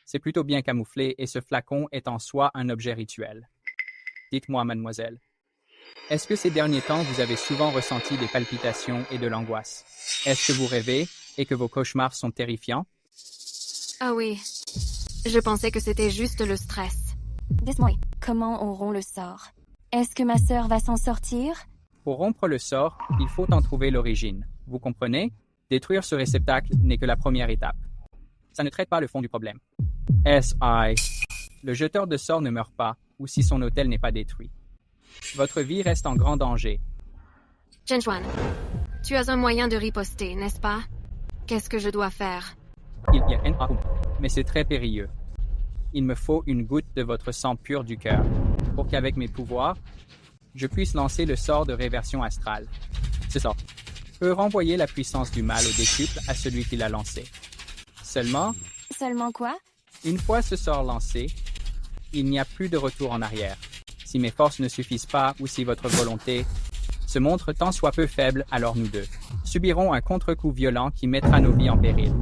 A: C'est plutôt bien camouflé et ce flacon est en soi un objet rituel. Dites-moi, mademoiselle, est-ce que ces derniers temps vous avez souvent ressenti des palpitations et de l'angoisse? Est-ce que vous rêvez et que vos cauchemars sont terrifiants?
C: Ah oui. Je pensais que c'était juste le stress.
E: Dites-moi, comment on rompt le sort? Est-ce que ma sœur va s'en sortir?
A: Pour rompre le sort, il faut en trouver l'origine. Vous comprenez? Détruire ce réceptacle n'est que la première étape. Ça ne traite pas le fond du problème. Le jeteur de sorts ne meurt pas, ou si son hôtel n'est pas détruit. Votre vie reste en grand danger.
C: Chen Chuan, tu as un moyen de riposter, n'est-ce pas? Qu'est-ce que je dois faire?
A: Il y a un arme, mais c'est très périlleux. Il me faut une goutte de votre sang pur du cœur, pour qu'avec mes pouvoirs, je puisse lancer le sort de réversion astrale. Ce sort peut renvoyer la puissance du mal au décuple à celui qui l'a lancé. Seulement
E: quoi?
A: Une fois ce sort lancé, il n'y a plus de retour en arrière. Si mes forces ne suffisent pas ou si votre volonté se montre tant soit peu faible, alors nous deux subirons un contre-coup violent qui mettra nos vies en péril.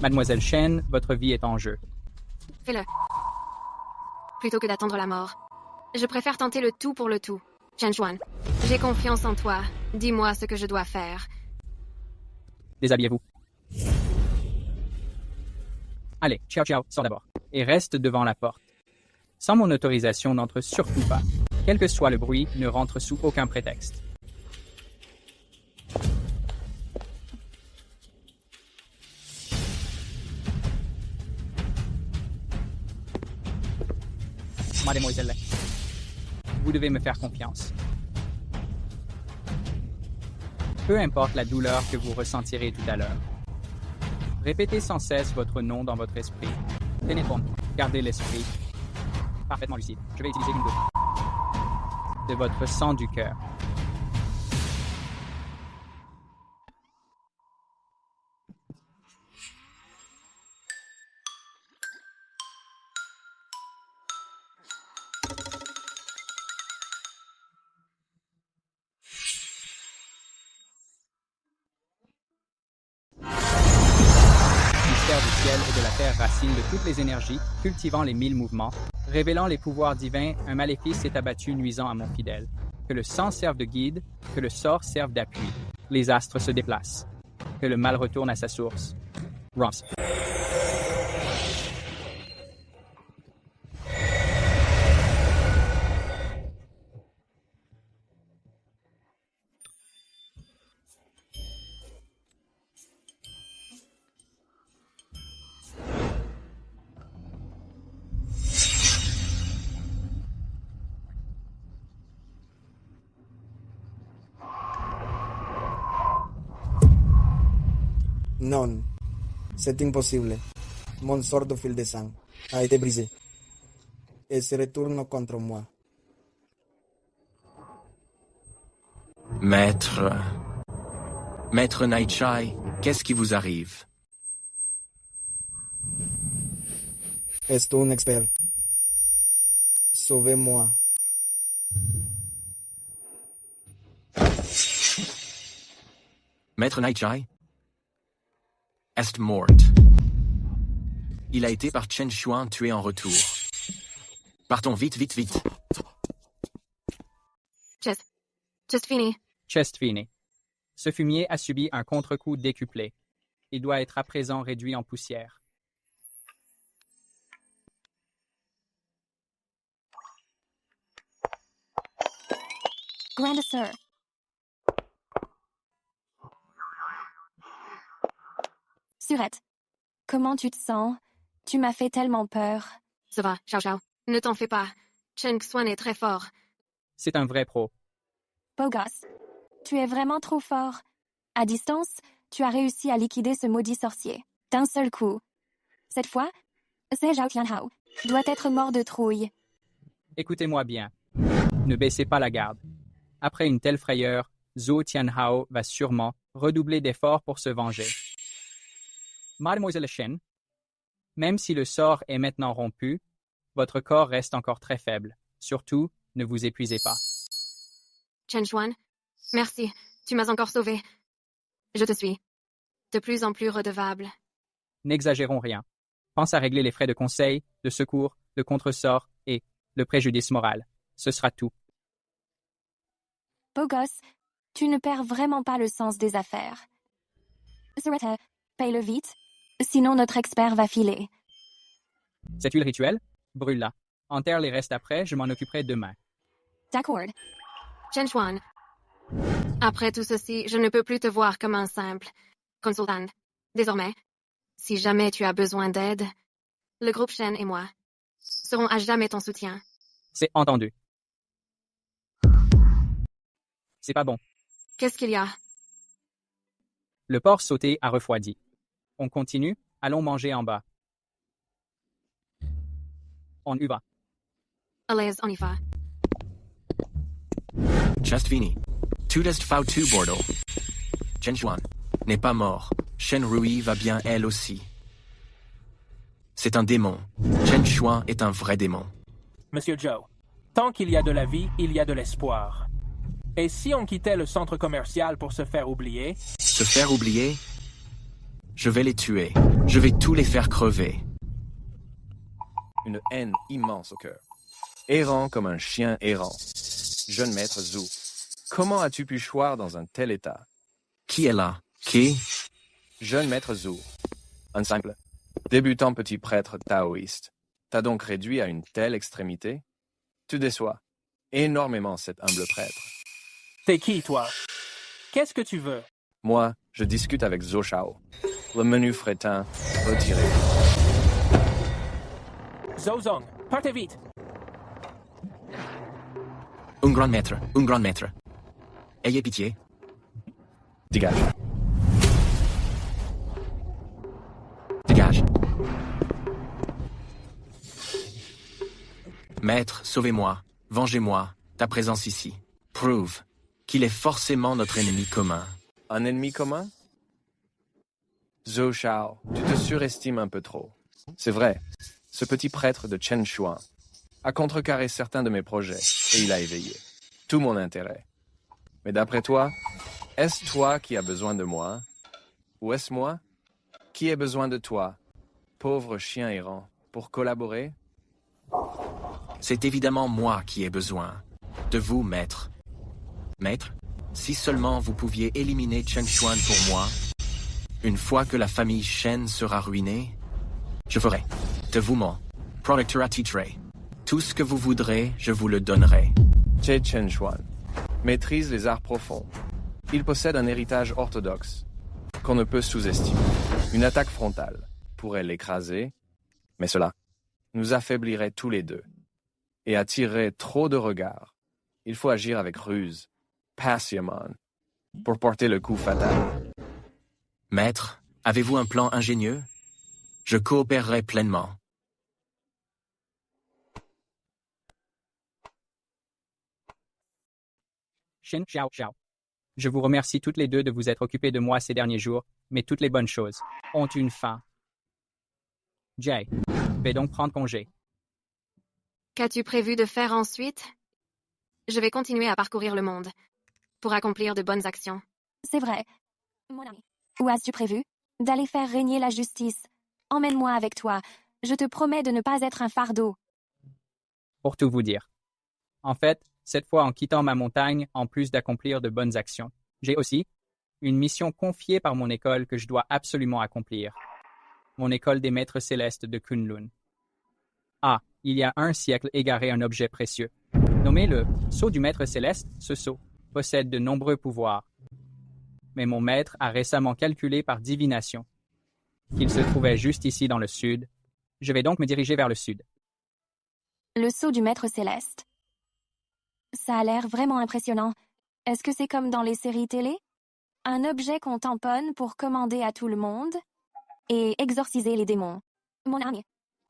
A: Mademoiselle Shen, votre vie est en jeu.
C: Fais-le. Plutôt que d'attendre la mort. Je préfère tenter le tout pour le tout. Chen Chuan, j'ai confiance en toi. Dis-moi ce que je dois faire.
A: Déshabillez-vous. Allez, Xiao Xiao, sors d'abord. Et reste devant la porte. Sans mon autorisation, n'entre surtout pas. Quel que soit le bruit, ne rentre sous aucun prétexte. Mademoiselle, vous devez me faire confiance. Peu importe la douleur que vous ressentirez tout à l'heure. Répétez sans cesse votre nom dans votre esprit. Pénétrons, gardez l'esprit parfaitement lucide. Je vais utiliser une goutte de votre sang du cœur. Du ciel et de la terre racine de toutes les énergies, cultivant les 1000 mouvements, révélant les pouvoirs divins, un maléfice est abattu nuisant à mon fidèle. Que le sang serve de guide, que le sort serve d'appui. Les astres se déplacent. Que le mal retourne à sa source. Ross.
R: Non, c'est impossible. Mon sort de fil de sang a été brisé. Et se retourne contre moi.
J: Maître Nightshai, qu'est-ce qui vous arrive?
R: Es-tu un expert? Sauvez-moi.
J: Maître Nightshai? Est mort. Il a été par Chen Xuan tué en retour. Partons vite, vite, vite.
C: Just fini.
A: Chest fini. Ce fumier a subi un contre-coup décuplé. Il doit être à présent réduit en poussière.
E: Grande sœur. Surette, comment tu te sens? Tu m'as fait tellement peur.
C: Ça va, Xiao Xiao. Ne t'en fais pas. Chen Xuan est très fort.
A: C'est un vrai pro.
E: Beau gosse, tu es vraiment trop fort. À distance, tu as réussi à liquider ce maudit sorcier. D'un seul coup. Cette fois, c'est Zhao Tianhao. Doit être mort de trouille.
A: Écoutez-moi bien. Ne baissez pas la garde. Après une telle frayeur, Zhou Tianhao va sûrement redoubler d'efforts pour se venger. Mademoiselle Shen, même si le sort est maintenant rompu, votre corps reste encore très faible. Surtout, ne vous épuisez pas.
C: Chen Xuan, merci. Tu m'as encore sauvé. Je te suis. De plus en plus redevable.
A: N'exagérons rien. Pense à régler les frais de conseil, de secours, de contresort et le préjudice moral. Ce sera tout.
E: Beau gosse, tu ne perds vraiment pas le sens des affaires. Soretta, paye-le vite, sinon notre expert va filer.
A: Cette huile rituelle? Brûle-la. Enterre les restes après, je m'en occuperai demain.
E: D'accord.
C: Chen Xuan. Après tout ceci, je ne peux plus te voir comme un simple consultant. Désormais, si jamais tu as besoin d'aide, le groupe Shen et moi serons à jamais ton soutien.
A: C'est entendu. C'est pas bon.
C: Qu'est-ce qu'il y a?
A: Le porc sauté a refroidi. On continue, allons manger en bas. On y va.
C: Allez, on y va.
J: Just fini. Tout est foutu, Bordeaux. Chen Xuan n'est pas mort. Shen Rui va bien elle aussi. C'est un démon. Chen Xuan est un vrai démon.
F: Monsieur Zhou, tant qu'il y a de la vie, il y a de l'espoir. Et si on quittait le centre commercial pour se faire oublier?
J: Se faire oublier? Je vais les tuer. Je vais tous les faire crever.
M: Une haine immense au cœur. Errant comme un chien errant. Jeune maître Zhou, comment as-tu pu choir dans un tel état?
J: Qui est là? Qui?
M: Jeune maître Zhou, un simple, débutant petit prêtre taoïste. T'as donc réduit à une telle extrémité? Tu déçois énormément cet humble prêtre.
F: T'es qui, toi? Qu'est-ce que tu veux?
M: Moi, je discute avec Zhou Shao. Le menu fretin, retiré.
F: Zhou, partez vite!
J: Un grand maître, un grand maître. Ayez pitié.
M: Dégage.
J: Dégage. Maître, sauvez-moi, vengez-moi, ta présence ici. Prouve qu'il est forcément notre ennemi commun.
M: Un ennemi commun? Zhou Shao, tu te surestimes un peu trop. C'est vrai, ce petit prêtre de Chen Xuan a contrecarré certains de mes projets et il a éveillé tout mon intérêt. Mais d'après toi, est-ce toi qui as besoin de moi? Ou est-ce moi qui ai besoin de toi, pauvre chien errant, pour collaborer?
J: C'est évidemment moi qui ai besoin de vous, maître. Maître, si seulement vous pouviez éliminer Chen Xuan pour moi, une fois que la famille Shen sera ruinée, je ferai de vous mon protecteur attitré. Tout ce que vous voudrez, je vous le donnerai.
M: Chen Xuan maîtrise les arts profonds. Il possède un héritage orthodoxe qu'on ne peut sous-estimer. Une attaque frontale pourrait l'écraser, mais cela nous affaiblirait tous les deux et attirerait trop de regards. Il faut agir avec ruse, parcimonie, pour porter le coup fatal.
J: Maître, Avez-vous un plan ingénieux? Je coopérerai pleinement.
A: Shen Xiao Xiao. Je vous remercie toutes les deux de vous être occupées de moi ces derniers jours, mais toutes les bonnes choses ont une fin. Jay, vais donc prendre congé.
C: Qu'as-tu prévu de faire ensuite? Je vais continuer à parcourir le monde pour accomplir de bonnes actions.
E: C'est vrai. Mon ami. Où as-tu prévu? D'aller faire régner la justice. Emmène-moi avec toi. Je te promets de ne pas être un fardeau.
A: Pour tout vous dire. En fait, cette fois en quittant ma montagne, en plus d'accomplir de bonnes actions, j'ai aussi une mission confiée par mon école que je dois absolument accomplir. Mon école des maîtres célestes de Kunlun. Ah, il y a un siècle égaré un objet précieux. Nommé le sceau du maître céleste, ce sceau possède de nombreux pouvoirs. Mais mon maître a récemment calculé par divination qu'il se trouvait juste ici dans le sud. Je vais donc me diriger vers le sud.
E: Le sceau du maître céleste. Ça a l'air vraiment impressionnant. Est-ce que c'est comme dans les séries télé? Un objet qu'on tamponne pour commander à tout le monde et exorciser les démons. Mon ami.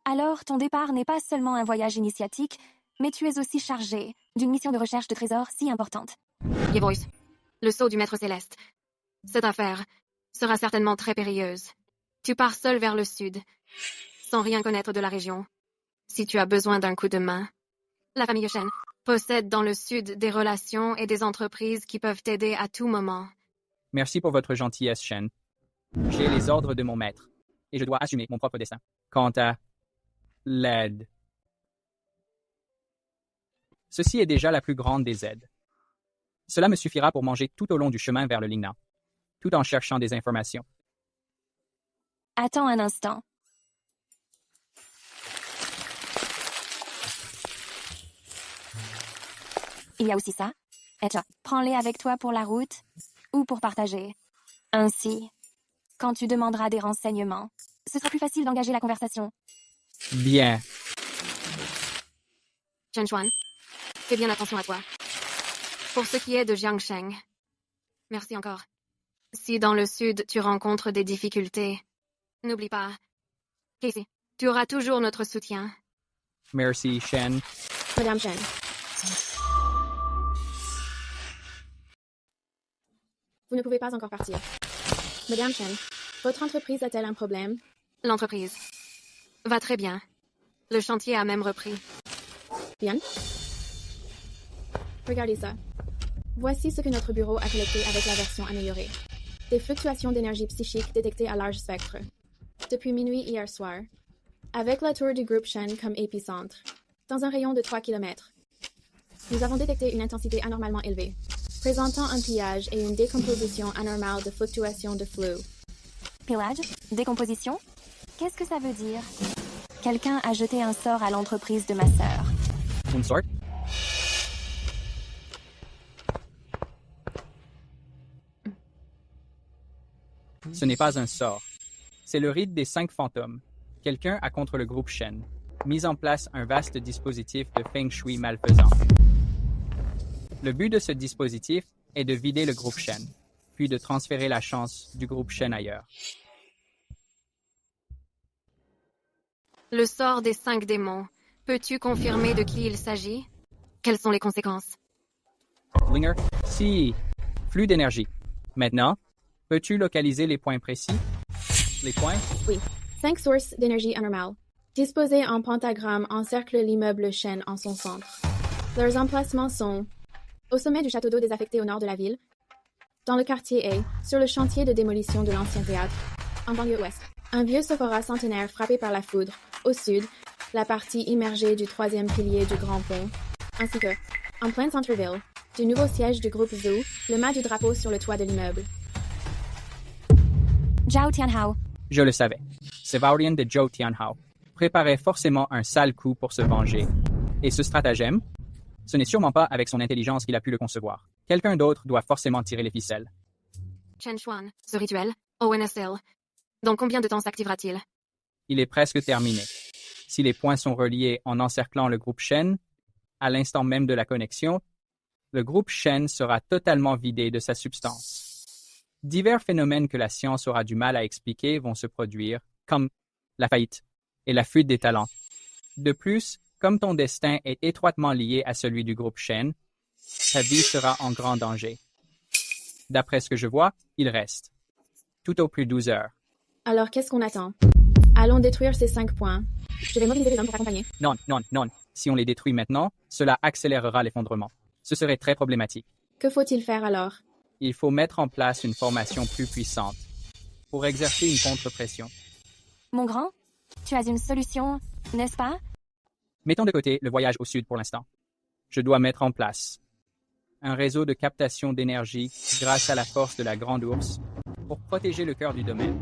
E: Alors, ton départ n'est pas seulement un voyage initiatique, mais tu es aussi chargé d'une mission de recherche de trésors si importante.
C: Yevois, le sceau du maître céleste. Cette affaire sera certainement très périlleuse. Tu pars seul vers le sud, sans rien connaître de la région. Si tu as besoin d'un coup de main, la famille Shen possède dans le sud des relations et des entreprises qui peuvent t'aider à tout moment.
A: Merci pour votre gentillesse, Shen. J'ai les ordres de mon maître, et je dois assumer mon propre destin. Quant à l'aide, ceci est déjà la plus grande des aides. Cela me suffira pour manger tout au long du chemin vers le Lingnan, tout en cherchant des informations.
E: Attends un instant. Il y a aussi ça. Etcha, prends-les avec toi pour la route ou pour partager. Ainsi, quand tu demanderas des renseignements, ce sera plus facile d'engager la conversation.
A: Bien.
C: Chen Xuan, fais bien attention à toi. Pour ce qui est de Jiangsheng, merci encore. Si dans le sud tu rencontres des difficultés, n'oublie pas. Casey, tu auras toujours notre soutien.
A: Merci, Shen.
I: Madame Shen. Vous ne pouvez pas encore partir. Madame Shen, votre entreprise a-t-elle un problème?
C: L'entreprise va très bien. Le chantier a même repris.
I: Bien. Regardez ça. Voici ce que notre bureau a collecté avec la version améliorée. Des fluctuations d'énergie psychique détectées à large spectre. Depuis minuit hier soir. Avec la tour du groupe Shen comme épicentre. Dans un rayon de 3 km. Nous avons détecté une intensité anormalement élevée, présentant un pillage et une décomposition anormale de fluctuations de flux.
E: Pillage? Décomposition? Qu'est-ce que ça veut dire? Quelqu'un a jeté un sort à l'entreprise de ma sœur.
A: Une sorte? Ce n'est pas un sort. C'est le rite des 5 fantômes. Quelqu'un a contre le groupe Shen mis en place un vaste dispositif de feng shui malfaisant. Le but de ce dispositif est de vider le groupe Shen, puis de transférer la chance du groupe Shen ailleurs.
C: Le sort des 5 démons. Peux-tu confirmer de qui il s'agit? Quelles sont les conséquences?
A: Linger, si. Flux d'énergie. Maintenant, peux-tu localiser les points précis? Les points?
I: Oui. 5 sources d'énergie anormales, disposées en pentagramme, encerclent l'immeuble Shen en son centre. Leurs emplacements sont au sommet du château d'eau désaffecté au nord de la ville, dans le quartier A, sur le chantier de démolition de l'ancien théâtre, en banlieue ouest. Un vieux Sephora centenaire frappé par la foudre, au sud, la partie immergée du 3e pilier du Grand Pont, ainsi que, en plein centre-ville, du nouveau siège du groupe Zhou, le mât du drapeau sur le toit de l'immeuble.
E: Zhao Tianhao.
A: Je le savais. Ce Vaurien de Zhou Tianhao préparait forcément un sale coup pour se venger. Et ce stratagème, ce n'est sûrement pas avec son intelligence qu'il a pu le concevoir. Quelqu'un d'autre doit forcément tirer les ficelles.
C: Chen Xuan, ce rituel, ONSL. Dans combien de temps s'activera-t-il?
A: Il est presque terminé. Si les points sont reliés en encerclant le groupe Shen, à l'instant même de la connexion, le groupe Shen sera totalement vidé de sa substance. Divers phénomènes que la science aura du mal à expliquer vont se produire, comme la faillite et la fuite des talents. De plus, comme ton destin est étroitement lié à celui du groupe Shen, ta vie sera en grand danger. D'après ce que je vois, il reste tout au plus 12 heures.
I: Alors, qu'est-ce qu'on attend? Allons détruire ces 5 points. Je vais mobiliser les hommes pour t'accompagner.
A: Non. Si on les détruit maintenant, cela accélérera l'effondrement. Ce serait très problématique.
I: Que faut-il faire alors?
A: Il faut mettre en place une formation plus puissante pour exercer une contre-pression.
E: Mon grand, tu as une solution, n'est-ce pas?
A: Mettons de côté le voyage au sud pour l'instant. Je dois mettre en place un réseau de captation d'énergie grâce à la force de la Grande Ourse pour protéger le cœur du domaine.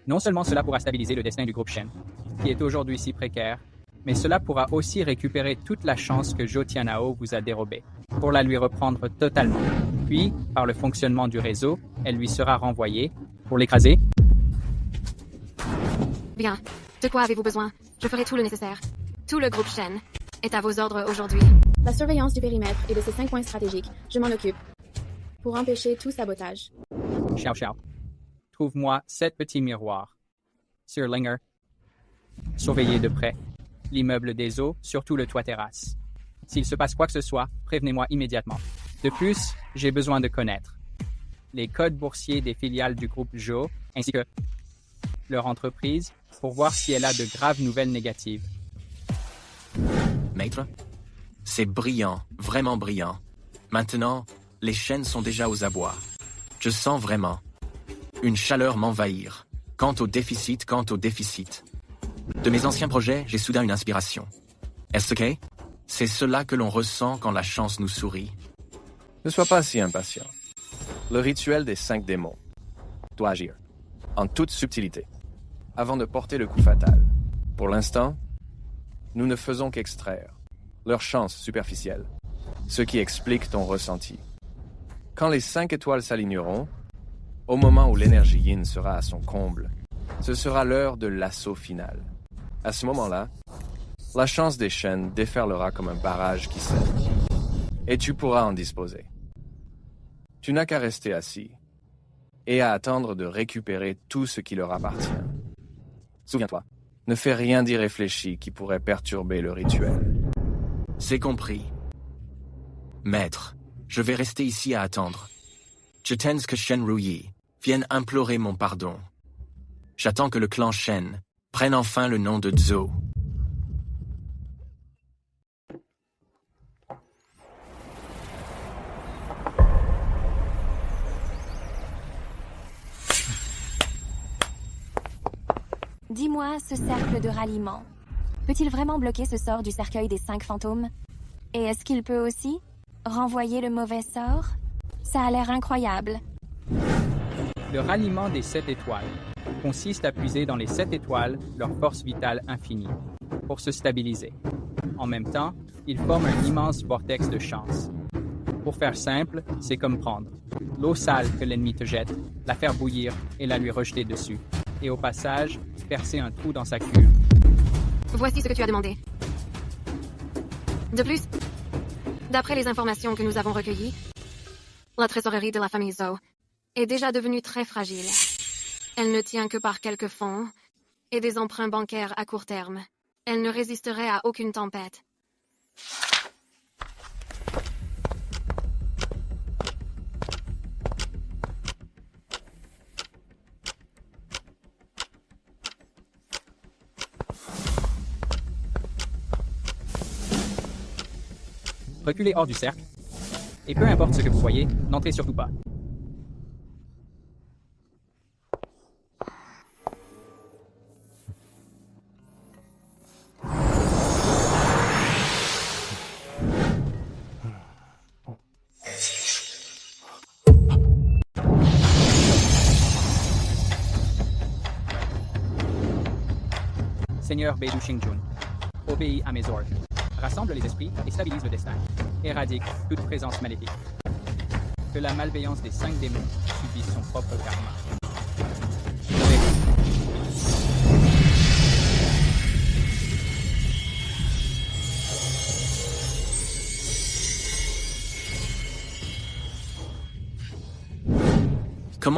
A: Non seulement cela pourra stabiliser le destin du groupe Shen, qui est aujourd'hui si précaire, mais cela pourra aussi récupérer toute la chance que Zhou Tianhao vous a dérobée, pour la lui reprendre totalement. Puis, par le fonctionnement du réseau, elle lui sera renvoyée pour l'écraser.
C: Bien. De quoi avez-vous besoin? Je ferai tout le nécessaire. Tout le groupe Shen est à vos ordres aujourd'hui.
I: La surveillance du périmètre et de ces 5 points stratégiques, je m'en occupe. Pour empêcher tout sabotage.
A: Xiao. Trouve-moi 7 petits miroirs. Sir Linger. Surveillez de près l'immeuble des eaux, surtout le toit terrasse. S'il se passe quoi que ce soit, prévenez-moi immédiatement. De plus, j'ai besoin de connaître les codes boursiers des filiales du groupe Zhou, ainsi que leur entreprise, pour voir si elle a de graves nouvelles négatives.
J: Maître, c'est brillant, vraiment brillant. Maintenant, les chaînes sont déjà aux abois. Je sens vraiment une chaleur m'envahir. Quant au déficit. De mes anciens projets, j'ai soudain une inspiration. Est-ce ok? C'est cela que l'on ressent quand la chance nous sourit.
M: Ne sois pas si impatient. Le rituel des 5 démons doit agir, en toute subtilité, avant de porter le coup fatal. Pour l'instant, nous ne faisons qu'extraire leur chance superficielle, ce qui explique ton ressenti. Quand les 5 étoiles s'aligneront, au moment où l'énergie yin sera à son comble, ce sera l'heure de l'assaut final. À ce moment-là, la chance des chaînes déferlera comme un barrage qui cède, et tu pourras en disposer. Tu n'as qu'à rester assis et à attendre de récupérer tout ce qui leur appartient. Souviens-toi, ne fais rien d'irréfléchi qui pourrait perturber le rituel.
J: C'est compris. Maître, je vais rester ici à attendre. J'attends que Shen Ruyi vienne implorer mon pardon. J'attends que le clan Shen prenne enfin le nom de Zhou.
E: Dis-moi, ce cercle de ralliement, peut-il vraiment bloquer ce sort du cercueil des 5 fantômes? Et est-ce qu'il peut aussi renvoyer le mauvais sort? Ça a l'air incroyable.
A: Le ralliement des 7 étoiles consiste à puiser dans les 7 étoiles leur force vitale infinie pour se stabiliser. En même temps, ils forment un immense vortex de chance. Pour faire simple, c'est comme prendre l'eau sale que l'ennemi te jette, la faire bouillir et la lui rejeter dessus. Et au passage, percer un trou dans sa cuve.
C: Voici ce que tu as demandé. De plus, d'après les informations que nous avons recueillies, la trésorerie de la famille Zhou est déjà devenue très fragile. Elle ne tient que par quelques fonds et des emprunts bancaires à court terme. Elle ne résisterait à aucune tempête.
A: Reculez hors du cercle, et peu importe ce que vous voyez, n'entrez surtout pas. Seigneur Beidou Xingjun, obéis à mes ordres. Rassemble les esprits et stabilise le destin. Éradique toute présence maléfique. Que la malveillance des 5 démons subisse son propre karma.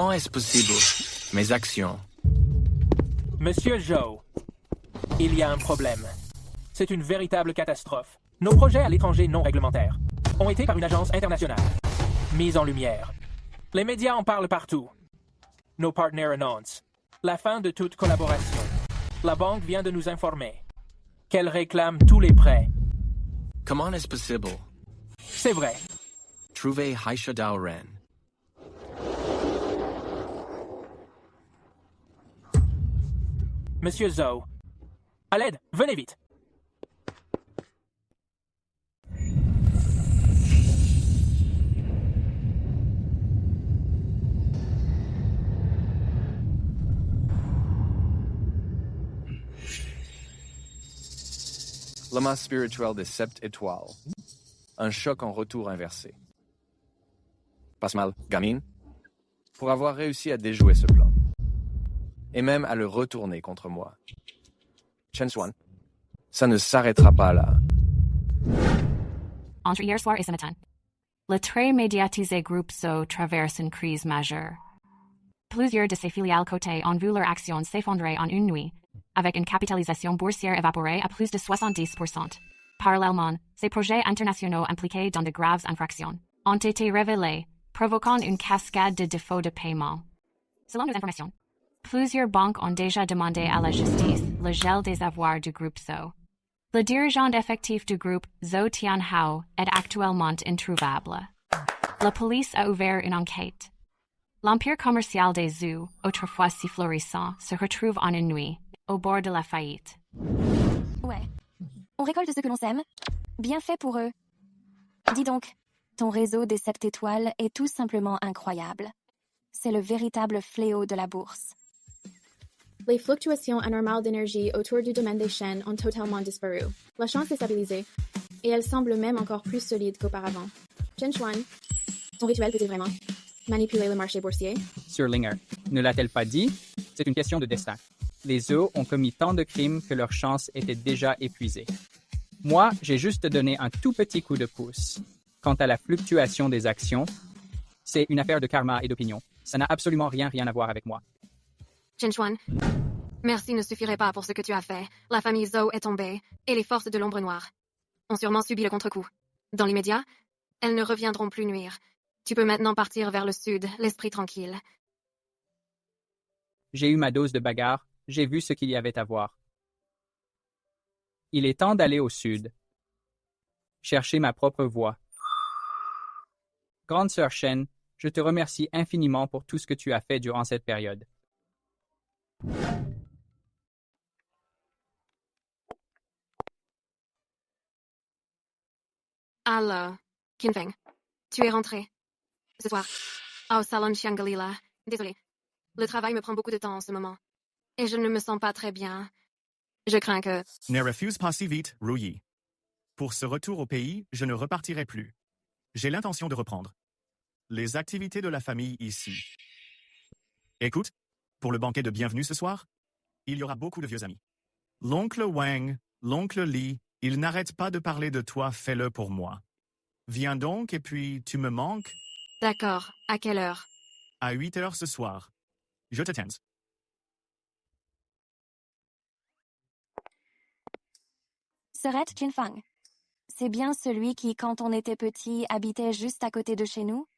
J: Comment est-ce possible? Mes actions.
F: Monsieur Zhou, il y a un problème. C'est une véritable catastrophe. Nos projets à l'étranger non réglementaires ont été par une agence internationale mis en lumière. Les médias en parlent partout. Nos partenaires annoncent la fin de toute collaboration. La banque vient de nous informer qu'elle réclame tous les prêts.
J: Comment est-ce possible?
F: C'est vrai.
J: Trouvez Haisha Daoren.
F: Monsieur Zhou, à l'aide, venez vite.
M: L'amas spirituel des 7 étoiles. Un choc en retour inversé. Passe mal, gamine, pour avoir réussi à déjouer ce plan. Et même à le retourner contre moi. Chen Xuan, ça ne s'arrêtera pas là.
Q: Entre hier soir et ce matin, le très médiatisé groupe So traverse une crise majeure. Plusieurs de ses filiales cotées ont vu leurs actions s'effondrer en une nuit, avec une capitalisation boursière évaporée à plus de 70%. Parallèlement, ces projets internationaux impliqués dans de graves infractions ont été révélés, provoquant une cascade de défauts de paiement. Selon nos informations, plusieurs banques ont déjà demandé à la justice le gel des avoirs du groupe So. Le dirigeant effectif du groupe, Zhou Tianhao, est actuellement introuvable. La police a ouvert une enquête. L'empire commercial des Zhou, autrefois si florissant, se retrouve en une nuit, au bord de la faillite.
E: Ouais. On récolte ce que l'on sème. Bien fait pour eux. Dis donc, ton réseau des 7 étoiles est tout simplement incroyable. C'est le véritable fléau de la bourse.
I: Les fluctuations anormales d'énergie autour du domaine des chaînes ont totalement disparu. La chance est stabilisée, et elle semble même encore plus solide qu'auparavant. Chen Xuan, ton rituel peut-il vraiment manipuler le marché boursier?
A: Sur Linger, ne l'a-t-elle pas dit? C'est une question de destin. Les Zhou ont commis tant de crimes que leur chance était déjà épuisée. Moi, j'ai juste donné un tout petit coup de pouce. Quant à la fluctuation des actions, c'est une affaire de karma et d'opinion. Ça n'a absolument rien à voir avec moi.
C: Chen Xuan, merci ne suffirait pas pour ce que tu as fait. La famille Zhou est tombée, et les forces de l'ombre noire ont sûrement subi le contre-coup. Dans l'immédiat, elles ne reviendront plus nuire. Tu peux maintenant partir vers le sud, l'esprit tranquille.
A: J'ai eu ma dose de bagarre, j'ai vu ce qu'il y avait à voir. Il est temps d'aller au sud. Chercher ma propre voie. Grande sœur Shen, je te remercie infiniment pour tout ce que tu as fait durant cette période.
C: Alors, Qinfeng, tu es rentré ce soir au salon Shangri-La. Désolé. Le travail me prend beaucoup de temps en ce moment. Et je ne me sens pas très bien. Je crains que...
S: Ne refuse pas si vite, Rouyi. Pour ce retour au pays, je ne repartirai plus. J'ai l'intention de reprendre les activités de la famille ici. Écoute, pour le banquet de bienvenue ce soir, il y aura beaucoup de vieux amis. L'oncle Wang, l'oncle Li, ils n'arrêtent pas de parler de toi, fais-le pour moi. Viens donc et puis tu me manques.
C: D'accord. À quelle heure?
S: À 8h ce soir. Je te tiens.
E: Sœurette Qinfeng, c'est bien celui qui, quand on était petit, habitait juste à côté de chez nous?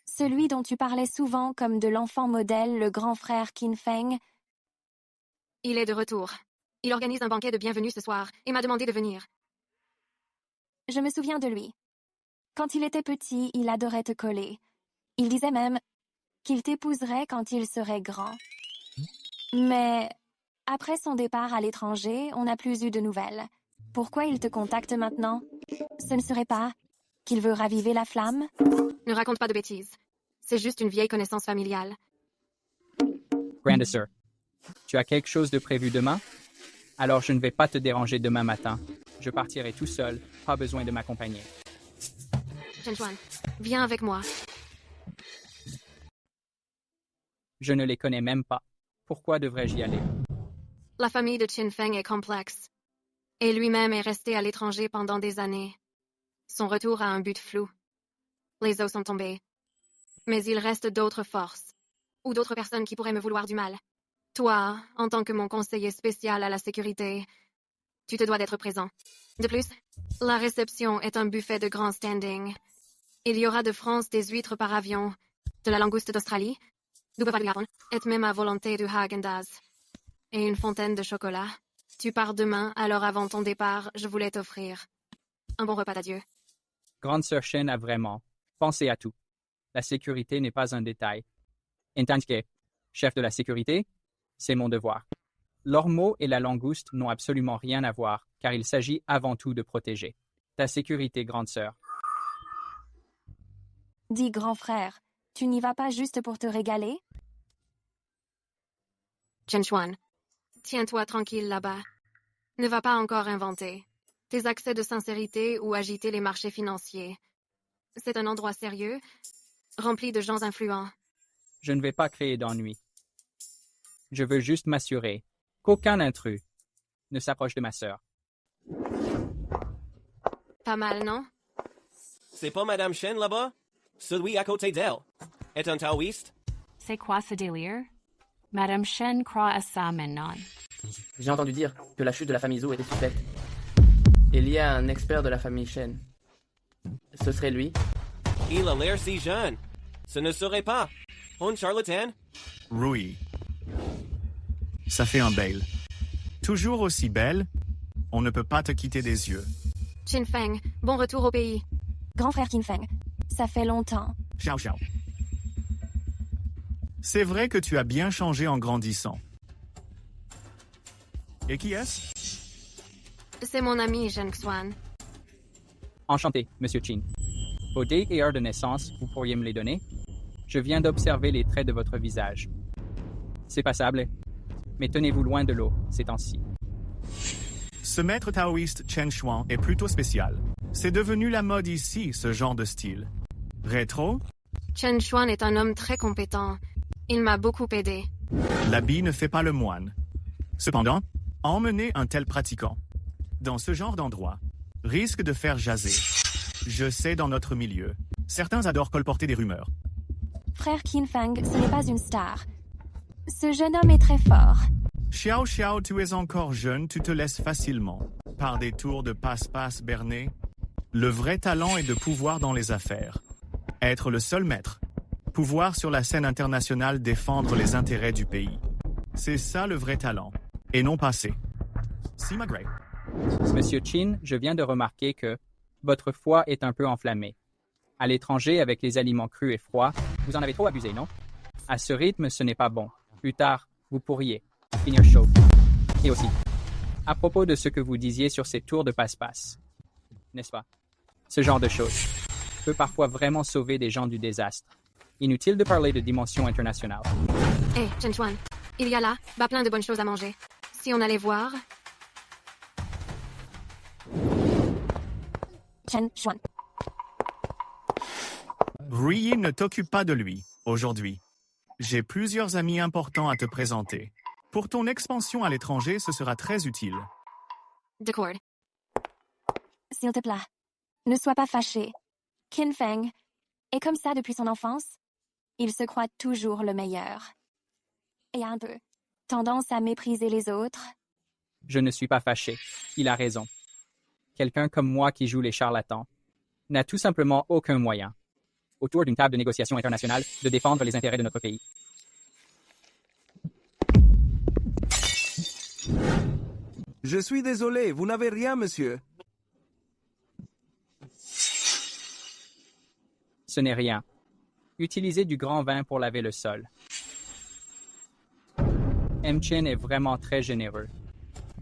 E: Celui dont tu parlais souvent comme de l'enfant modèle, le grand frère Qinfeng?
C: Il est de retour. Il organise un banquet de bienvenue ce soir et m'a demandé de venir.
E: Je me souviens de lui. Quand il était petit, il adorait te coller. Il disait même qu'il t'épouserait quand il serait grand. Mais après son départ à l'étranger, on n'a plus eu de nouvelles. Pourquoi il te contacte maintenant? Ce ne serait pas qu'il veut raviver la flamme?
C: Ne raconte pas de bêtises. C'est juste une vieille connaissance familiale.
A: Grande sœur, tu as quelque chose de prévu demain? Alors je ne vais pas te déranger demain matin. Je partirai tout seul, pas besoin de m'accompagner.
C: Chen Xuan, viens avec moi.
A: Je ne les connais même pas. Pourquoi devrais-je y aller?
C: La famille de Qinfeng est complexe. Et lui-même est resté à l'étranger pendant des années. Son retour a un but flou. Les os sont tombés. Mais il reste d'autres forces. ou d'autres personnes qui pourraient me vouloir du mal. Toi, en tant que mon conseiller spécial à la sécurité, tu te dois d'être présent. De plus, la réception est un buffet de grand standing. Il y aura de France des huîtres par avion, de la langouste d'Australie, du bavard du Gabon, et même à volonté du Häagen-Dazs. Et une fontaine de chocolat. Tu pars demain, alors avant ton départ, je voulais t'offrir un bon repas d'adieu.
A: Grande sœur Shen a vraiment pensé à tout. La sécurité n'est pas un détail. En tant que chef de la sécurité, c'est mon devoir. L'ormeau et la langouste n'ont absolument rien à voir, car il s'agit avant tout de protéger ta sécurité, grande sœur.
E: Dis, grand frère, tu n'y vas pas juste pour te régaler?
C: Chen Xuan, tiens-toi tranquille là-bas. Ne va pas encore inventer tes accès de sincérité ou agiter les marchés financiers. C'est un endroit sérieux, rempli de gens influents.
A: Je ne vais pas créer d'ennui. Je veux juste m'assurer qu'aucun intrus ne s'approche de ma sœur.
C: Pas mal, non?
D: C'est pas Madame Shen là-bas? Celui à côté d'elle. Est un taoïste?
Q: C'est quoi ce délire? Madame Shen croit à ça maintenant.
N: J'ai entendu dire que la chute de la famille Zhou était suspecte. Il y a un expert de la famille Shen. Ce serait lui?
D: Il a l'air si jeune. Ce ne serait pas un charlatan?
S: Rui. Ça fait un bail. Toujours aussi belle, on ne peut pas te quitter des yeux.
C: Qin Feng, bon retour au pays.
E: Grand frère Qin Feng, ça fait longtemps.
S: Xiao Xiao. C'est vrai que tu as bien changé en grandissant. Et qui est-ce?
C: C'est mon ami Zheng Xuan.
A: Enchanté, Monsieur Qin. Vos date et heure de naissance, vous pourriez me les donner? Je viens d'observer les traits de votre visage. C'est passable, mais tenez-vous loin de l'eau ces temps-ci.
S: Ce maître taoïste Chen Xuan est plutôt spécial. C'est devenu la mode ici, ce genre de style. Rétro?
C: Chen Xuan est un homme très compétent. Il m'a beaucoup aidé.
S: L'habit ne fait pas le moine. Cependant, emmener un tel pratiquant dans ce genre d'endroit risque de faire jaser. Je sais, dans notre milieu, certains adorent colporter des rumeurs.
E: Frère Qin Feng, ce n'est pas une star. Ce jeune homme est très fort.
S: Xiao Xiao, tu es encore jeune, tu te laisses facilement, par des tours de passe-passe berné. Le vrai talent est de pouvoir dans les affaires. Être le seul maître. Pouvoir sur la scène internationale défendre les intérêts du pays. C'est ça le vrai talent. Et non passé. Sima Gray.
A: Monsieur Qin, je viens de remarquer que votre foie est un peu enflammé. À l'étranger, avec les aliments crus et froids, vous en avez trop abusé, non? À ce rythme, ce n'est pas bon. Plus tard, vous pourriez finir chaud. Et aussi, à propos de ce que vous disiez sur ces tours de passe-passe, n'est-ce pas? Ce genre de choses peut parfois vraiment sauver des gens du désastre. Inutile de parler de dimension internationale.
C: Hé, Chen Xuan, il y a là, plein de bonnes choses à manger. Si on allait voir...
E: Chen Xuan.
S: Rui, ne t'occupe pas de lui, aujourd'hui. J'ai plusieurs amis importants à te présenter. Pour ton expansion à l'étranger, ce sera très utile.
C: D'accord.
E: S'il te plaît, ne sois pas fâché. Qin Feng est comme ça depuis son enfance. Il se croit toujours le meilleur. Et a un peu tendance à mépriser les autres.
A: Je ne suis pas fâché. Il a raison. Quelqu'un comme moi qui joue les charlatans n'a tout simplement aucun moyen, autour d'une table de négociation internationale, de défendre les intérêts de notre pays.
L: Je suis désolé, vous n'avez rien, monsieur.
A: Ce n'est rien. Utilisez du grand vin pour laver le sol. M-Chen est vraiment très généreux.